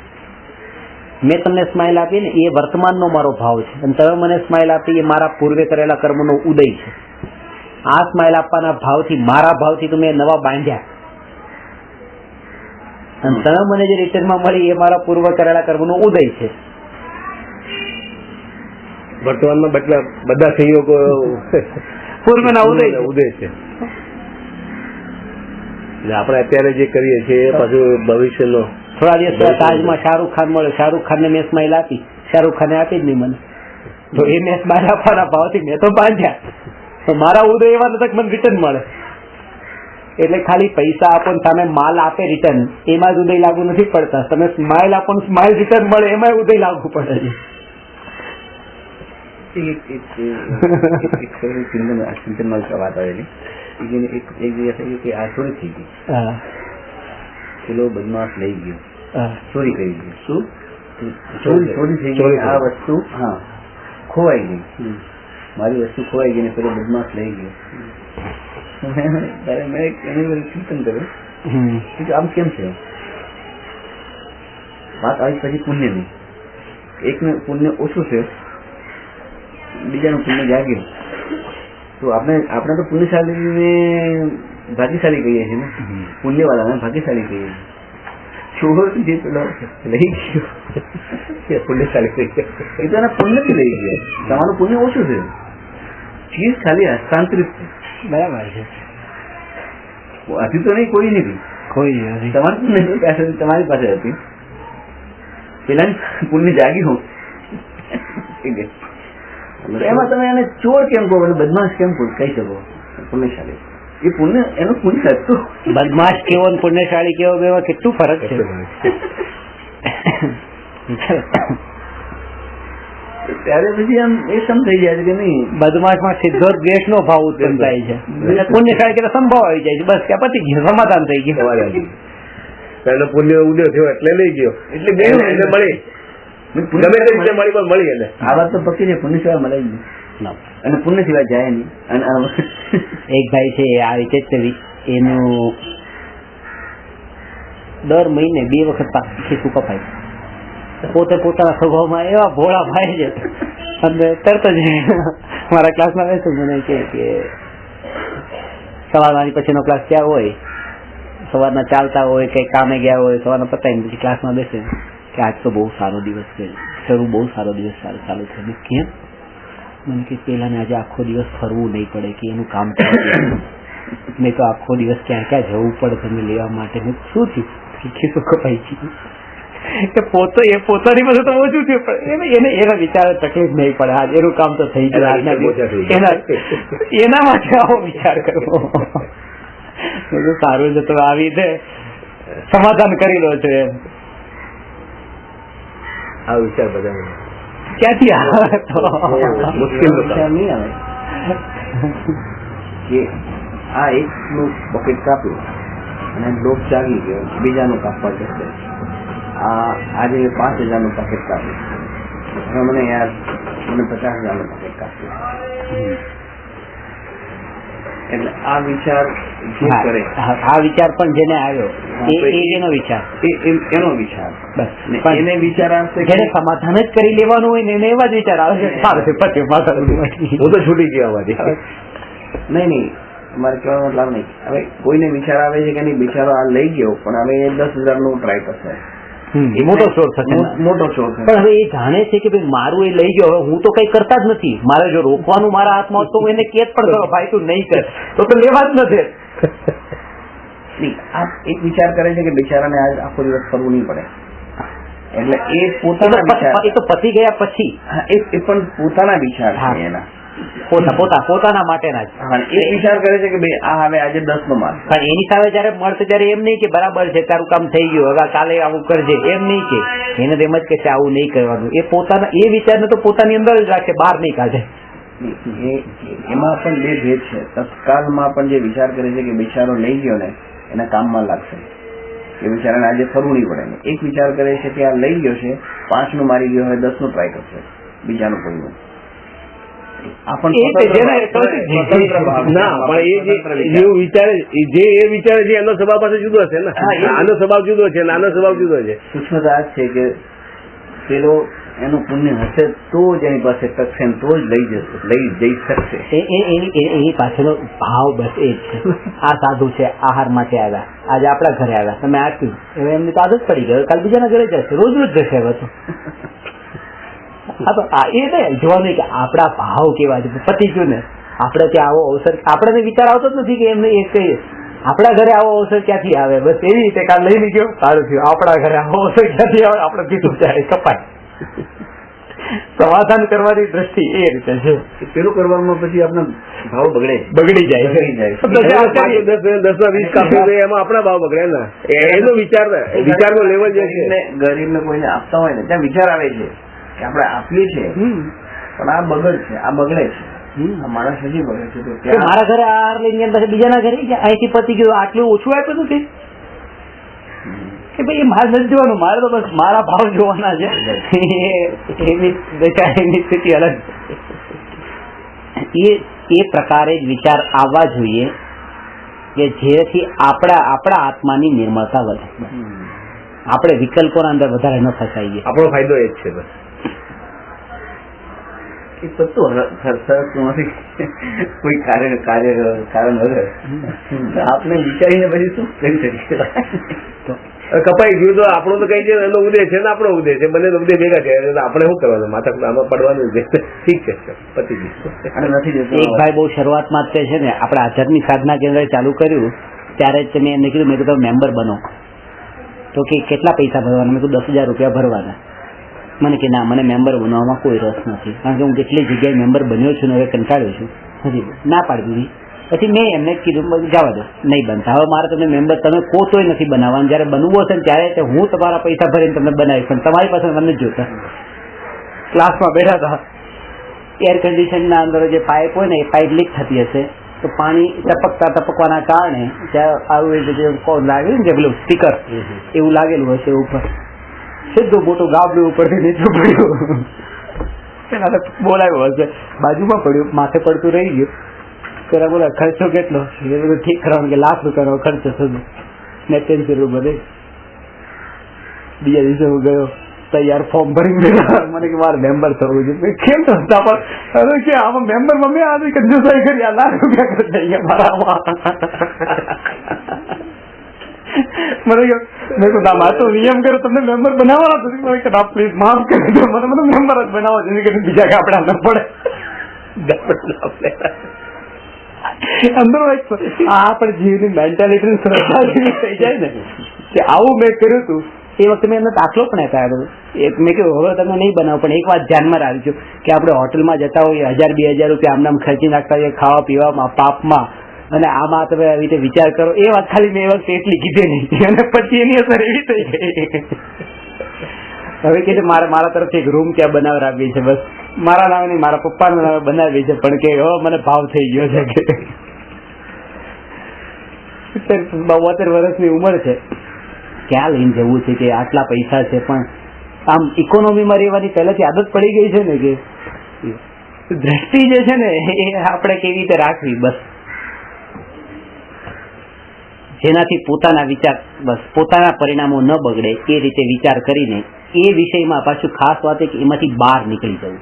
મેં તમને સ્માઇલ આપી ને એ વર્તમાનનો મારો ભાવ છે અને તમે મને સ્માઇલ આપી એ મારા પૂર્વે કરેલા કર્મનો ઉદય છે. આ સ્માઇલ આપવાના ભાવથી, મારા ભાવથી તો મેં નવા બાંધ્યા, અને તમે મને જે રિટર્નમાં મળી એ મારા પૂર્વ કરેલા કર્મનો ઉદય છે. વર્તમાનમાં બધા સંયોગો પૂર્વના ઉદય છે. ઉદય છે. એટલે આપણે અત્યારે જે કરીએ છીએ એ પાછું ભવિષ્યનો. થોડા દિવસ પહેલા તાજમાં શાહરૂખ ખાન મળ્યો, શાહરૂખ ખાનને મેં સ્માઇલ આપી, શાહરૂખ ખાને આપી જ નહીં મને, તો એ મેં સ્માઇલ આપવાના ભાવથી મેં તો બાંધ્યા, તો મારા ઉદય એવા નથી મને રિટર્ન મળે. એટલે ખાલી પૈસા આપો ને સામે માલ આપે રિટર્ન, એમાં જ ઉદય લાગુ નથી પડતા. તમે સ્માઇલ આપો ને સ્માઇલ રિટર્ન મળે એમાં ઉદય લાગુ પડે છે. ચિંતનમાં વાત આવેલી એક જગ્યા થઈ કે આ ચોરી થઈ ગઈ, પેલો બદમાશ લઈ ગયો, ચોરી કરી ગયો. શું ચોરી થઈ ગઈ? આ વસ્તુ હા ખોવાઈ ગઈ, મારી વસ્તુ ખોવાઈ ગઈ ને પેલો બદમાશ લઈ ગયો. મેં એની ચિંતન કર્યું આમ કેમ છે. વાત આવી પછી પુણ્યની, એકનું પુણ્ય ઓછું છે, બીજાનું પુણ્ય જાગ્યું, તો આપણે તો પુણ્યશાળી ભાગ્યશાળી કહીએ છીએ ને, પુણ્યવાળાને ભાગ્યશાળી કહીએ છીએ. ચોર જે પેલો લઈ ગયો પુણ્યશાળી થઈ ગયો, એ તો એના પુણ્યથી લઈ ગયો. તમારું પુણ્ય ઓછું છે, ચીજ ખાલી હસ્તાંતરિત છે. બરાબર છે. હતી તો નહીં, કોઈ નથી, કોઈ નથી. તમારું પુણ્ય પાસે તમારી પાસે હતી, પેલા પુણ્ય જાગ્યું. એમાં તમે એને ચોર કેમ કહો, બદમાશ કેમ કહી શકો? પુણ્યશાળી એ પુણ્ય, એનું પુણ્ય હતું. બદમાશ કેવો ને પુણ્યશાળી કેવો, બેમાં કેટલું ફરક છે. ત્યારે પછી આમ એ સમજાઈ જાય છે કે નહીં, બદમાશમાં સીધો દ્વેષ નો ભાવ ઉત્પન્ન થાય છે, પુણ્યશાળી કે સંભાવ આવી જાય છે, બસ ત્યાં પતી ગયું, સમાધાન થઈ ગયું. એનો પુણ્ય ઉદય થયો એટલે લઈ ગયો, એટલે મળી ગમે તે રીતે મળી એને. આ વાત તો પક્કી છે, પુણ્ય સિવાય મળે જ નહીં, અને પુણ્ય સિવાય જાય નહીં. અને એક ભાઈ છે આ રીતે જ એનું દર મહિને 2 વખત ખીસું કપાય. પોતે પોતાના સ્વભાવમાં એવા ભોળા ભાઈ છે, અને તરત જ મારા ક્લાસમાં બેસે મને કે સવારના પછીનો ક્લાસ ક્યાં હોય, સવારના ચાલતા હોય, કઈ કામે ગયા હોય, સવારના પતાવીને પછી ક્લાસમાં બેસે કે આજ તો બહુ સારો દિવસ છે, શરૂ બહુ સારો દિવસ ચાલુ છે. કેમ? મને કે પેલા ને આજે આખો દિવસ ફરવું નહીં પડે, કે એનું કામ નહીં તો આખો દિવસ ક્યાં ક્યાં જવું પડે તમે લેવા માટે. શું થયું? ખીસું કપાઈ ગયું. એ પોતાની પાસે તો ઓછું થયું, પણ એને એના વિચાર તકલીફ નહીં પડે, આજ એનું કામ તો થઈ ગયું, એના માટે આવો વિચાર કરવો સારું છે. તો આવી રીતે સમાધાન કરી લો છો. એમ આ વિચાર બધા ક્યાંથી મુશ્કેલ નહીં આવે કે આ એકનું બકેટ કાપ્યું અને લોક જાગી ગયો, બીજાનું કાપવા જશે. આજે 5,000નું પેકેટ કાપ્યું, હવે મને 50,000નું પેકેટ કાપ્યું. એટલે આ વિચાર જે કરે, આ વિચાર પણ જેને આવ્યો એનો વિચાર, એનો વિચાર બસ. એને વિચાર આવશે જેને સમાધાન જ કરી લેવાનું હોય ને એને એવા જ વિચાર આવે છે, સારું છે પત્યું હું તો છૂટી ગયો આમાંથી. નહીં, મારે કહેવાનો મતલબ નહીં. હવે કોઈને વિચાર આવે છે કે નહીં, બિચારો આ લઈ ગયો, પણ હવે 10,000નું ટ્રાય કરશે, મોટો ચોર થશે, મોટો ચોર થશે. પણ હવે એ જાણે છે કે ભાઈ મારું એ લઈ ગયો, હું તો કઈ કરતા જ નથી, મારે જો રોકવાનું મારા હાથમાં તો એને કેદ પણ કરો, ભાઈ તું નહીં કર, તો લેવા જ નથી. આ એક વિચાર કરે છે કે બિચારાને આજ આખો દિવસ ફરવું નહીં પડે, એટલે એ પોતાના વિચાર, એ તો પતી ગયા પછી એ પણ પોતાના વિચાર છે એના, પોતાના માટેના જ. એક વિચાર કરે છે કે ભાઈ આ હવે આજે 10નો માર્ક, પણ એની સામે જયારે મળશે ત્યારે એમ નહીં કે બરાબર છે તારું કામ થઈ ગયું, હવે કાલે આવું કરજે, એમ નહીં કે એને એમ જ કે આવું નહીં કરવાનું. એ પોતાના એ વિચારને તો પોતાની અંદર જ રાખે, બહાર નહીં કાઢે. એમાં પણ બે ભેદ છે. તત્કાલમાં પણ જે વિચાર કરે છે કે બિચારો લઈ ગયો ને એના કામમાં લાગશે, એ બિચારાને આજે ફરવું નહીં પડે. એક વિચાર કરે છે કે આ લઈ ગયો છે, 5નું મારી ગયો, હવે 10નું ટ્રાય કરશે, બીજાનું કોઈનું. ના, પણ એવું વિચારે જે એ વિચારે છે એનો સ્વભાવ પાસે જુદો છે ને, આનો સ્વભાવ જુદો છે, આનો સ્વભાવ જુદો છે. સૂક્ષ્મતા છે કે પેલો એનું પુણ્ય હશે તો જ એની પાસે ટકશે ને તો જ લઈ જઈ શકશે. એની પાછળનો ભાવ બસ એ જ છે. આ સાધુ છે, આહાર માટે આવ્યા, આજે આપણા ઘરે આવ્યા, તમે આપ્યું, હવે એમની તો આદત પડી ગઈ, કાલ બીજાના ઘરે જશે, રોજ રોજ જશે હવે તો. એ ને જોવાનું કે આપણા ભાવ કેવા છે. પતી ગયું ને, આપણે ત્યાં આવો અવસર, આપણે વિચાર આવતો જ નથી કે એમને એ કહીએ આપણા ઘરે આવો અવસર ક્યાંથી આવે, બસ એવી રીતે કાલ લઈને ગયો, સારું થયું, આપણા ઘરે આવો અવસર ક્યાંથી આવે, આપણે કીધું જાય કપાય. સમાધાન કરવાની દ્રષ્ટિ એ રીતે છે. પેલું કરવામાં પછી આપણા ભાવ બગડી જાય. 10-20 કાપી એમાં આપણા ભાવ બગડે ને, એનો વિચારનો લેવલ જે છે. ગરીબને કોઈને આપતા હોય ને ત્યાં વિચાર આવે છે કે આપણે આપીએ છીએ પણ આ બગડ છે, આ બગડે છે, આ માણસ હજી બગડે છે. તો ત્યાં મારા ઘરે આહાર લઈને પછી બીજાના ઘરે અહીંથી પતી ગયું, આટલું ઓછું આપ્યું નથી કે ભાઈ મારે નથી જોવાનું, મારે તો બસ મારા ભાવ જોવાના છે. એની સ્થિતિ અલગ. એ પ્રકારે જ વિચાર આવવા જોઈએ કે જેથી આપણા આત્માની નિર્મળતા વધે, આપણે વિકલ્પોના અંદર વધારે ન ફસાઈએ. આપણો ફાયદો એ જ છે બસ. એ બધું સરસતું નથી કોઈ કારણ વગર આપણે વિચારીને પછી શું કરી શકીએ. કપાઈ ગયું તો આપણું તો કઈ છે, એનો ઉદય છે ને આપણો ઉદય છે, બંને ઉદય ભેગા છે, આપણે શું કરવાનું, માથા આમાં પડવાનું છે. ઠીક છે, પતી ગયું. એક ભાઈ બહુ શરૂઆતમાં જ છે ને, આપણે આધ્યાત્મિક સાધના કેન્દ્ર ચાલુ કર્યું ત્યારે જ મેં એમને કીધું, મેં કીધું મેમ્બર બનો, તો કે કેટલા પૈસા ભરવાના, મેં કીધું 10,000 રૂપિયા ભરવાના. મને કે ના, મને મેમ્બર બનવામાં કોઈ રસ નથી, કારણ કે હું કેટલી જગ્યાએ મેમ્બર બન્યો છું ને હવે કંટાળ્યો છું, હજી ના પાડી દીધી. પછી મેં એમને કીધું જવા દો, નહીં બનતા, હવે મારે તમને મેમ્બર તમે કહો તોય નથી બનાવવાનું, જયારે બનવું હશે ને ત્યારે હું તમારા પૈસા ભરીને તમને બનાવીશ, પણ તમારી પાસે મને જોતા. ક્લાસમાં બેઠા હતા, એર કન્ડિશનના અંદર જે પાઇપ હોય ને એ પાઇપ લીક થતી હશે, તો પાણી ટપકવાના કારણે ત્યાં આવું લાગેલું ને, જે પેલું સ્પીકર એવું લાગેલું હશે ઉપર, સીધું મોટું ગાબડું ઉપરથી નીચું પડ્યું. બોલાવ્યો હશે, બાજુમાં પડ્યું, માથે પડતું રહી ગયું. પેલા બોલા ખર્ચો કેટલો, એ બધું ઠીક કરવાનું કે ₹1,00,000 ખર્ચો થતો, ને ₹300 બધે. બીજા દિવસે હું ગયો, તૈયાર ફોર્મ ભરી મને કે મારે મેમ્બર થવું છે. કેમ થતા પણ કે આમાં મેમ્બર મમ્મી આ કંજુસાઈ કરી, ₹1,00,000 ખર્ચ થઈ ગયા મારામાં. મેં કહું ના, મારે તો નિયમ કર્યો તમને મેમ્બર બનાવવાના નથી. મને કે ના પ્લીઝ માફ કરી દો, મને મેમ્બર જ બનાવો છે, બીજા કાપડા ન પડે. અંદર આ પણ જીવની મેન્ટાલિટી શ્રદ્ધા જેવી થઈ જાય ને કે આવું મેં કર્યું હતું. એ વખતે મેં એમને દાખલો પણ આપ્યો. મેં કહ્યું હવે તમે નહીં બનાવો, પણ એક વાત ધ્યાનમાં રાખજો કે આપણે હોટલમાં જતા હોઈએ, 1,000-2,000 રૂપિયા આમનામ ખર્ચી નાખતા હોઈએ ખાવા પીવામાં, પાપમાં, અને આમાં તમે આવી રીતે વિચાર કરો. એ વાત ખાલી મેં એ વખતે એટલી કીધી નહીં, અને પછી એની અસર એવી થઈ ગઈ. હવે કે મારા તરફથી એક રૂમ ત્યાં બનાવરાવી છે, બસ મારા નામે નહીં, મારા પપ્પાના નામે બનાવી છે, પણ કે હવે મને ભાવ થઈ ગયો છે કે 72 વર્ષની ઉંમર છે, ક્યાં લઈને જવું છે, કે આટલા પૈસા છે, પણ આમ ઇકોનોમીમાં રહેવાની પહેલાથી આદત પડી ગઈ છે ને, કે દ્રષ્ટિ જે છે ને એ આપણે કેવી રીતે રાખવી, બસ જેનાથી પોતાના વિચાર, બસ પોતાના પરિણામો ન બગડે એ રીતે વિચાર કરીને એ વિષયમાં પાછું ખાસ વાત એ કે એમાંથી બહાર નીકળી જવું.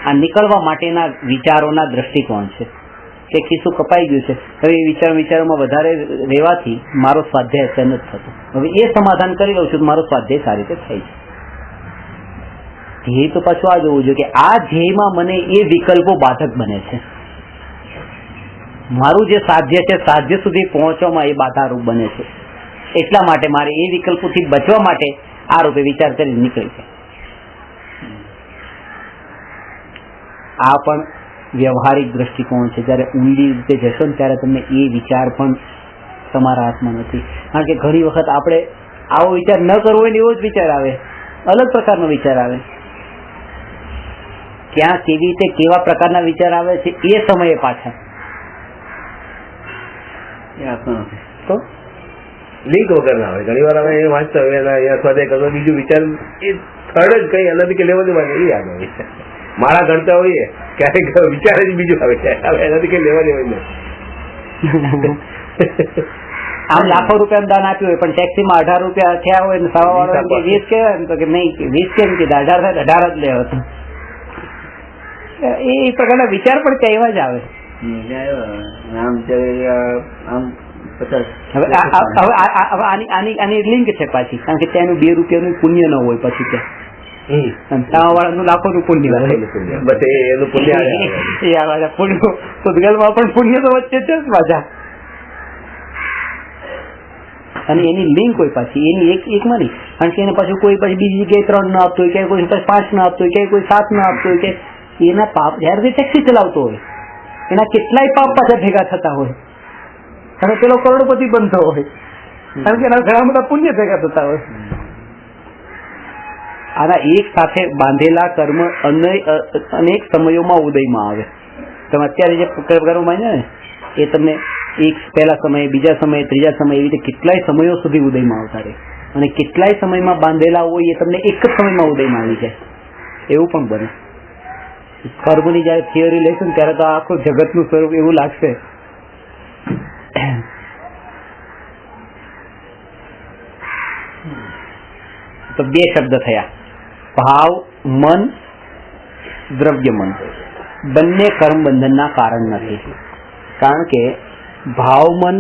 આ નીકળવા માટેના વિચારોના દ્રષ્ટિકોણ છે કે ખિસ્સું કપાઈ ગયું છે, હવે એ વિચારોમાં વધારે રહેવાથી મારો સ્વાધ્યાય સહન જ થતો. હવે એ સમાધાન કરી લઉં છું તો મારો સ્વાધ્યાય સારી રીતે થાય છે. ધ્યેય તો પાછું આ જોવું જોઈએ કે આ ધ્યેયમાં મને એ વિકલ્પો બાધક બને છે, મારું જે સાધ્ય છે સાધ્ય સુધી પહોંચવામાં એ બાધારૂપ બને છે, એટલા માટે મારે એ વિકલ્પોથી બચવા માટે આ રૂપે વિચાર કરી નીકળી છે. આ પણ વ્યવહારિક દ્રષ્ટિકોણ છે. જયારે ઊંડી રીતે જશો ને ત્યારે તમને એ વિચાર પણ તમારા હાથમાં નથી, કારણ કે ઘણી વખત આપણે આવો વિચાર ન કરવો હોય ને એવો જ વિચાર આવે, અલગ પ્રકારનો વિચાર આવે. ક્યાં કેવી રીતે કેવા પ્રકારના વિચાર આવે છે એ સમયે પાછા તો લિંક વગર ના હોય. ઘણી વાર અમે એ વાંચતા હોય અહીંયા સ્વાધ્યાય કરતા બીજું વિચાર એ થર્ડ જ કઈ એનાથી કે લેવા દેવા એ યાદ આવે છે. મારા ગણતા હોઈએ ક્યારેક વિચાર જ બીજું આવે છે, હવે એનાથી કઈ લેવા દેવા નહીં. આમ લાખો રૂપિયા દાન આપ્યું હોય પણ ટેક્સીમાં 18 રૂપિયા થયા હોય ને સવા વાળો એમ કે 20 કહેવાય ને તો કે નહીં 20 કેમ કીધા 18 થાય 18 જ લેવો હતો. એ પ્રકારના વિચાર પણ ત્યાં એવા જ આવે. હવે આની લિંક છે પાછી, કારણ કે ત્યાંનું 2 રૂપિયાનું પુણ્ય ન હોય પછી ત્યાં વાળાનું લાખોનું પુણ્ય પૂતગલમાં પણ પુણ્ય તો વચ્ચે છે પાછા. અને એની લિંક હોય પાછી એની એકમાં નહીં, કારણ કે એને પાછું કોઈ પછી બીજી જગ્યાએ 3 ના આપતો હોય, ક્યાંય કોઈ 5 ના આપતો હોય, ક્યાંય કોઈ 7 ના આપતો હોય, કે એના પાપ જયારે ટેક્સી ચલાવતો હોય એના કેટલાય પાપ પાછા ભેગા થતા હોય અને પેલો કરોડપતિ બનતો હોય, કારણ કે એના ઘણા બધા પુણ્ય ભેગા થતા હોય. આના એક સાથે બાંધેલા કર્મ અનેક સમયોમાં ઉદયમાં આવે. તમે અત્યારે જે કર્મ ને એ તમને એક પહેલા સમયે, બીજા સમયે, ત્રીજા સમયે, એવી રીતે કેટલાય સમયો સુધી ઉદયમાં આવતા રહે અને કેટલાય સમયમાં બાંધેલા હોય એ તમને એક જ સમયમાં ઉદયમાં આવી જાય, એવું પણ બને. કર્મની જયારે થિયરી લેશું ત્યારે તો આખું જગતનું સ્વરૂપ એવું લાગશે. તો 2 શબ્દ થયા, ભાવ મન, દ્રવ્ય મન. બંને કર્મ બંધનના કારણ નથી, કારણ કે ભાવ મન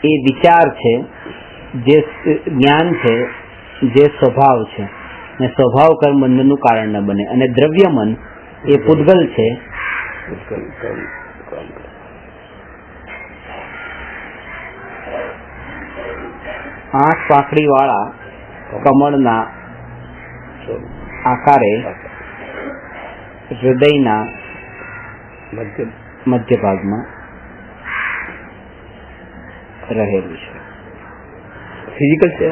એ વિચાર છે, જે જ્ઞાન છે, જે સ્વભાવ છે, અને સ્વભાવ કર્મ બંધનનું કારણ ન બને. અને દ્રવ્ય મન એ પૂતગલ છે, 8 પાંખડી વાળા કમળના આકારે હૃદયના મધ્ય ભાગમાં રહેલું છે. ફિઝિકલ છે,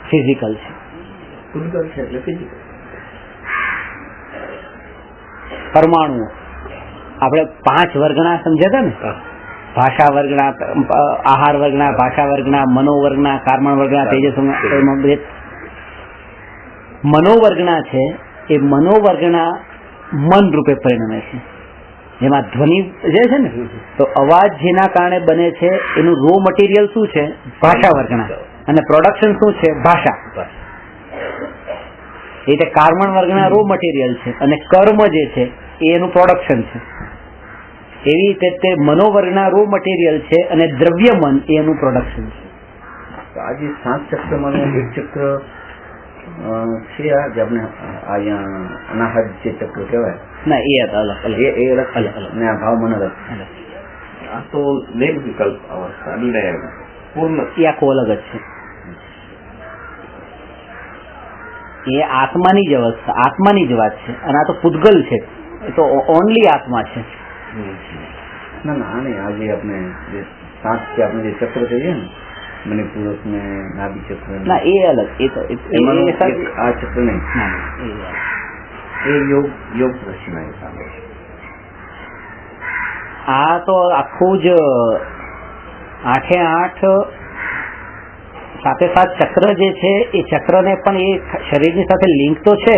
ફિઝિકલ છે. પરમાણુઓ આપણે 5 વર્ગના સમજ્યા હતા ને, ભાષા વર્ગના, આહાર વર્ગના, ભાષા વર્ગના, મનોવર્ગના, કર્મણ વર્ગના, તેજસ વર્ગના. મનોવર્ગના છે એ મનોવર્ગના મન રૂપે પરિણમે છે. જેમાં ધ્વનિ જે છે ને, તો અવાજ જેના કારણે બને છે એનું રો મટીરિયલ શું છે? ભાષા વર્ગના, અને પ્રોડક્શન શું છે? ભાષા. એ રીતે કર્મણ વર્ગના રો મટીરિયલ છે અને કર્મ જે છે એ એનું પ્રોડક્શન છે. એવી રીતે તે મનોવર્ગના રો મટીરિયલ છે અને દ્રવ્ય મન એ એનું પ્રોડક્શન છે. આજે 7 ચક્રમાંનું એક ચક્ર છે જે આપણે અહીંયા અનાહત જે ચક્ર કહેવાય, ના એ અલગ ને આ ભાવ મન અલગ. આ તો લેખ વિકલ્પ અવસ્થા એટલે પૂર્ણ એ આખું અલગ જ છે. એ આત્માની જ અવસ્થા, આત્માની જ વાત છે, અને આ તો પૂતગલ છે, એ તો ઓનલી આત્મા છે. ના ના આને આજે આપણે જે 7 કે આપણે જે ચક્ર કહીએ ને, મણિપુરસ ને નાભી ચક્ર, ના એ અલગ, એ તો આ ચક્ર નહીં, એ યોગ રચના હિસાબે. આ તો આખું જ 8 સાથે ચક્ર જે છે એ ચક્રને પણ એ શરીરની સાથે લિંક તો છે.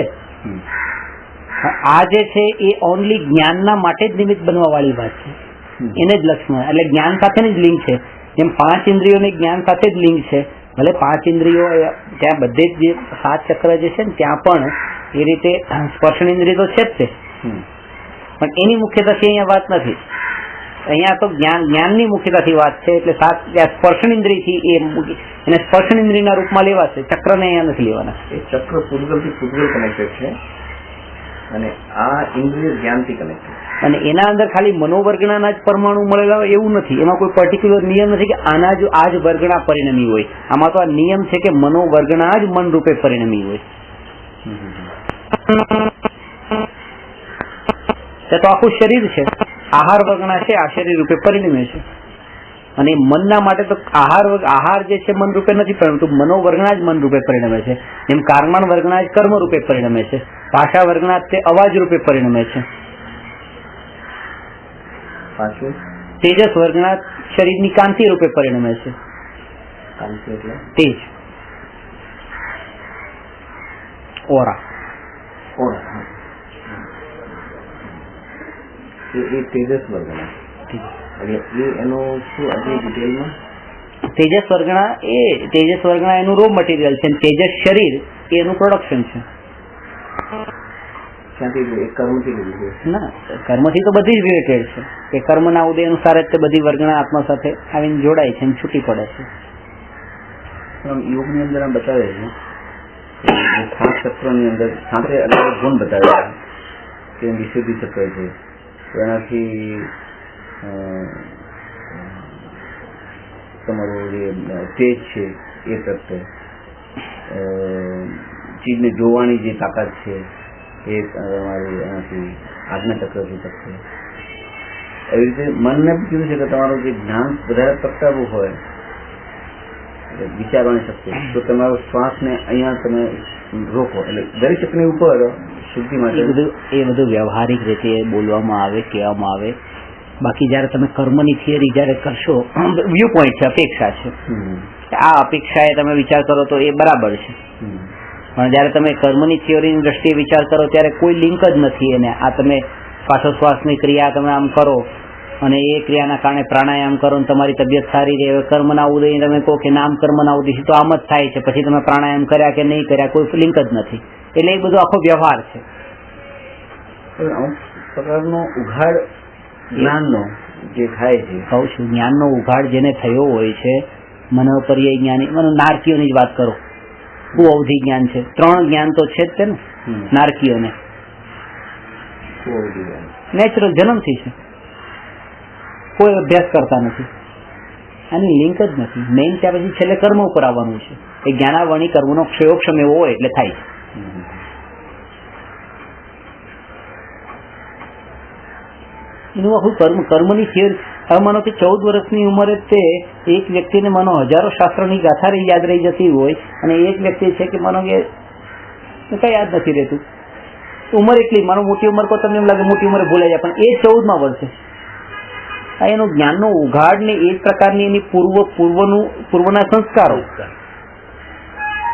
આ જે છે એ ઓનલી જ્ઞાનના માટે જ નિમિત્ત બનવા વાળી વાત છે, એને જ લક્ષ્મણ, એટલે જ્ઞાન સાથેની જ લિંક છે. જેમ 5 ઇન્દ્રિયોની જ્ઞાન સાથે જ લિંક છે, ભલે 5 ઇન્દ્રિયો ત્યાં બધે જ જે 7 ચક્ર જે છે ને ત્યાં પણ એ રીતે સ્પર્શન ઇન્દ્રિય તો છે જ તે, પણ એની મુખ્યતાથી અહીંયા વાત નથી. અહીંયા તો જ્ઞાનની મુખ્યતાથી વાત છે. એટલે 7 સ્પર્શન ઇન્દ્રિયથી એને સ્પર્શન ઇન્દ્રિયના રૂપમાં લેવા છે, ચક્રને અહીંયા નથી લેવાના. એ ચક્ર પૂતગલથી પૂતગલ કનેક્ટેડ છે અને આ ઇન્દ્રિય જ્ઞાનથી કનેક્ટેડ. અને એના અંદર ખાલી મનોવર્ગના જ પરમાણુ મળેલા હોય એવું નથી. એમાં કોઈ પર્ટિક્યુલર નિયમ નથી કે આના જ આ જ વર્ગના પરિણમી હોય. આમાં તો આ નિયમ છે કે મનોવર્ગના જ મન રૂપે પરિણમી હોય. તે તો આખું શરીર છે, આહાર વર્ગના છે, આ શરીર રૂપે પરિણમે છે. અને મનના માટે તો આહાર જે છે મન રૂપે નથી પરિણમતું, મનોવર્ગના જ મન રૂપે પરિણમે છે. એમ કર્મણ વર્ગના જ કર્મ રૂપે પરિણમે છે, ભાષા વર્ગના તે અવાજ રૂપે પરિણમે છે, તેજસ વર્ગના શરીરની કાંતિ રૂપે પરિણમે છે. કાંતિ એટલે તેજ, ઓરા. એ તેજસ વર્ગના એટલે એ એનો શું આજે ડિટેલમાં તેજસ વર્ગણા એનું રો મટીરિયલ છે, તેજસ શરીર એનું પ્રોડક્શન છે. ક્યાંથી કર્મથી લીધું છે? ના, કર્મથી તો બધી જ રિલેટેડ છે કે કર્મના ઉદય અનુસાર જ તે બધી વર્ગણા આત્મા સાથે આવીને જોડાય છે અને છૂટી પડે છે. યોગની અંદર આમ બતાવે છે ખાસ ચક્રની અંદર સાથે અલગ અલગ ગુણ બતાવે છે કે વિશુદ્ધિ ચક્ર છે, તો એનાથી તમારું જે તેજ છે એ પ્રગટે, ચીજને જોવાની જે તાકાત છે એ તમારી એનાથી આજ્ઞા ચક્રથી પ્રગટે. એવી રીતે મનને કીધું છે કે તમારું જે જ્ઞાન વધારે પ્રગટાવવું હોય, વિચારવાની શક્તિ, તો તમારો શ્વાસને અહીંયા તમે રોકો, એટલે દરેક ચક્રની ઉપર શુદ્ધિ માટે એ બધું વ્યવહારિક રીતે બોલવામાં આવે, કહેવામાં આવે. બાકી જયારે તમે કર્મની થિયરી જયારે કરશો, વ્યૂ પોઈન્ટ છે, અપેક્ષા છે, આ અપેક્ષાએ તમે વિચાર કરો તો એ બરાબર છે, પણ જયારે તમે કર્મની થિયરીની દ્રષ્ટિએ વિચાર કરો ત્યારે કોઈ લિંક જ નથી એને. આ તમે શ્વાસોશ્વાસની ક્રિયા તમે આમ કરો અને એ ક્રિયાના કારણે પ્રાણાયામ કરો ને તમારી તબિયત સારી રહે, કર્મના ઉદય તમે કહો કે નામ કર્મના ઉદય તો આમ જ થાય છે, પછી તમે પ્રાણાયામ કર્યા કે નહીં કર્યા કોઈ લિંક જ નથી. એટલે એ બધો આખો વ્યવહાર છે. અમુક પ્રકારનો ઉઘાડ જ્ઞાનનો જે થાય છે, કહું છું જ્ઞાનનો ઉઘાડ જેને થયો હોય છે, મનોપર્ય જ્ઞાની, મને નારકીઓની જ વાત કરો, શું અવધિ જ્ઞાન છે, 3 જ્ઞાન તો છે જ તે ને નારકીઓને, નેચરલ જન્મથી છે, કોઈ અભ્યાસ કરતા નથી, આની લિંક જ નથી. મેઇન ત્યાં પછી છેલ્લે કર્મ ઉપર આવવાનું છે. એ જ્ઞાનાવરણી કર્મનો ક્ષયોક્ષમ એવો હોય એટલે થાય છે. એનું આખું કર્મની થિયરી. હવે માનો કે 14 વર્ષની ઉંમરે તે એક વ્યક્તિને માનો હજારો શાસ્ત્રોની ગાથા યાદ રહી જતી હોય અને એક વ્યક્તિ છે કે માનો કે કઈ યાદ નથી રહેતું, ઉંમર એટલી, માનો મોટી ઉંમર તમને એમ લાગે મોટી ઉંમરે ભૂલાઈ જાય, પણ એ 14મા વર્ષે એનો જ્ઞાનનો ઉઘાડ ને એ પ્રકારની એની પૂર્વના સંસ્કારો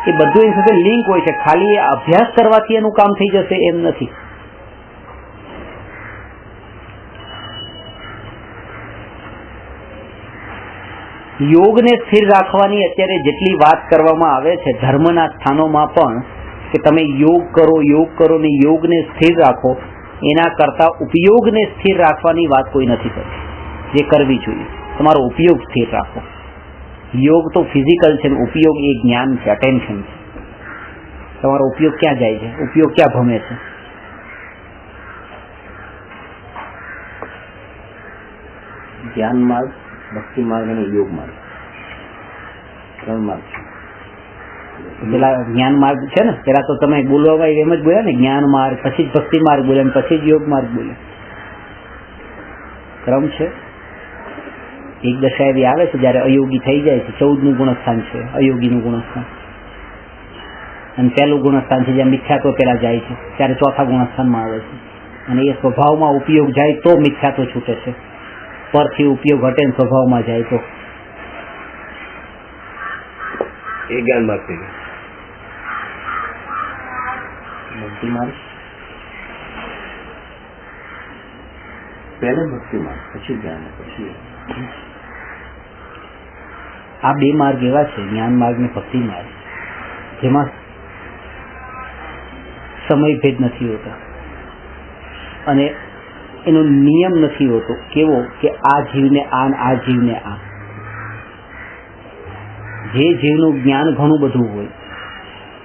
એ બધું એની સાથે લિંક હોય છે. ખાલી એ અભ્યાસ કરવાથી એનું કામ થઈ જશે એમ નથી. યોગને સ્થિર રાખવાની અત્યારે જેટલી વાત કરવામાં આવે છે ધર્મના સ્થાનોમાં પણ કે તમે યોગ કરો ને યોગને સ્થિર રાખો, એના કરતા ઉપયોગને સ્થિર રાખવાની વાત કોઈ નથી કરતી, જે કરવી જોઈએ. તમારો ઉપયોગ સ્થિર રાખો. યોગ તો ફિઝિકલ છે ને ઉપયોગ એ જ્ઞાન છે, અટેન્શન છે. તમારો ઉપયોગ ક્યાં જાય છે, ઉપયોગ ક્યાં ભમે છે? જ્ઞાન માર્ગ, ભક્તિ માર્ગ અને યોગ માર્ગ, 3 માર્ગ છે. પેલા જ્ઞાન માર્ગ છે ને, પેલા તો તમે બોલવા એમ જ બોલ્યા ને, જ્ઞાન માર્ગ, પછી જ ભક્તિ માર્ગ બોલ્યા, પછી જ યોગ માર્ગ બોલ્યા. ક્રમ છે. એક દશા એવી આવે છે જયારે અયોગી થઈ જાય છે, 14નું ગુણસ્થાન છે અયોગીનું ગુણસ્થાન, અને પહેલું ગુણસ્થાન છે જ્યાં મિથ્યાત્વ પેલા જાય છે, ત્યારે 4થા ગુણસ્થાનમાં આવે છે. અને એ સ્વભાવમાં ઉપયોગ જાય તો મિથ્યાત્વ છૂટે છે, પરથી ઉપયોગ હટે સ્વભાવમાં જાય તો એ જ્ઞાન માર્ગ થઈ ગયો. ભક્તિ માર્ગ પહેલો ભક્તિ માર્ગ, પછી જ્ઞાન, પછી આ 2 માર્ગ એવા છે, જ્ઞાન માર્ગ ને ભક્તિ માર્ગ, જેમાં સમય ભેદ નથી હોતા અને એનો નિયમ નથી હોતો. કેવો કે આ જીવને આ જીવને આ. જે જીવનું જ્ઞાન ઘણું બધું હોય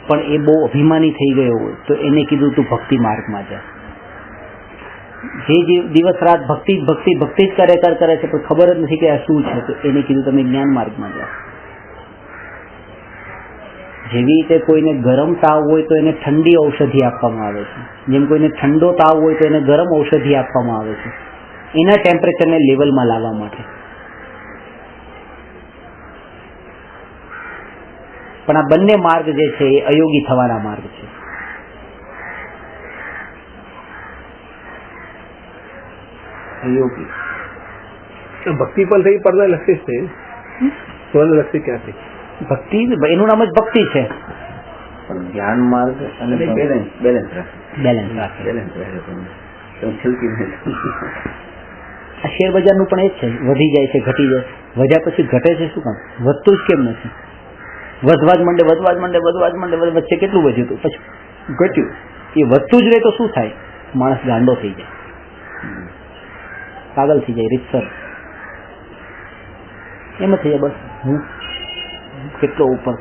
પણ એ બહુ અભિમાની થઈ ગયો હોય તો એને કીધું તું ભક્તિ માર્ગમાં જા. જે દિવસ રાત ભક્તિ જ કરે છે પણ ખબર જ નથી કે આ શું છે, તો એને કીધું તમે જ્ઞાન માર્ગમાં જાઓ. જેવી રીતે કોઈને ગરમ તાવ હોય તો એને ઠંડી ઔષધિ આપવામાં આવે છે, જેમ કોઈને ઠંડો તાવ હોય તો એને ગરમ ઔષધિ આપવામાં આવે છે એના ટેમ્પરેચરને લેવલમાં લાવવા માટે. પણ આ બંને માર્ગ જે છે એ અયોગી થવાના માર્ગ છે. અયોગી ભક્તિ પણ થઈ, પડદા લક્ષી જ થઈ, સ્વર્ણ લક્ષી ક્યાં થઈ? ભક્તિ એનું નામ જ ભક્તિ છે, પણ જ્ઞાન માર્ગ અને બેલેન્સ રાખે બેલેન્સ રાખે. તમે છલકી આ શેર બજારનું પણ એ જ છે, વધી જાય છે, ઘટી જાય, વધ્યા પછી ઘટે છે, શું કામ વધતું જ કેમ નથી? વધવા જ માંડે, વચ્ચે કેટલું વધ્યું હતું, પછી ઘટ્યું. એ વધતું જ રહે તો શું થાય? માણસ ગાંડો થઈ જાય, પાગલ થઈ જાય, રીતસર એમ થઈ જાય. બસ હું કેટલો ઉપર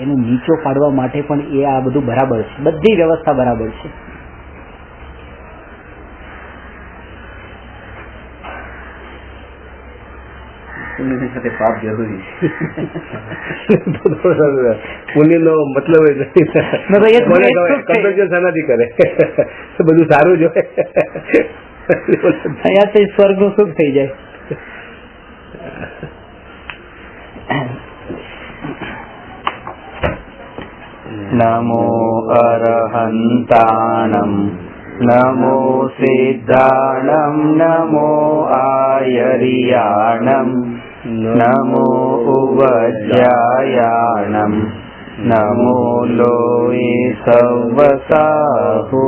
એનું નીચો પાડવા માટે પણ એ આ બધું બરાબર છે, બધી વ્યવસ્થા બરાબર છે. સાથે પાપ જરૂરી પુણ્યનો મતલબ જ નથી. કમ્પેરિઝન શાનાથી કરે? બધું સારું જ હોય. અહીંયા તો સ્વર્ગનું સુખ થઈ જાય. નમો અરહંતાણમ નમો સિદ્ધાણમ નમો આયર્યાણમ નમો ઉવજ્જાયાણમ નમો લોય સવસાહુ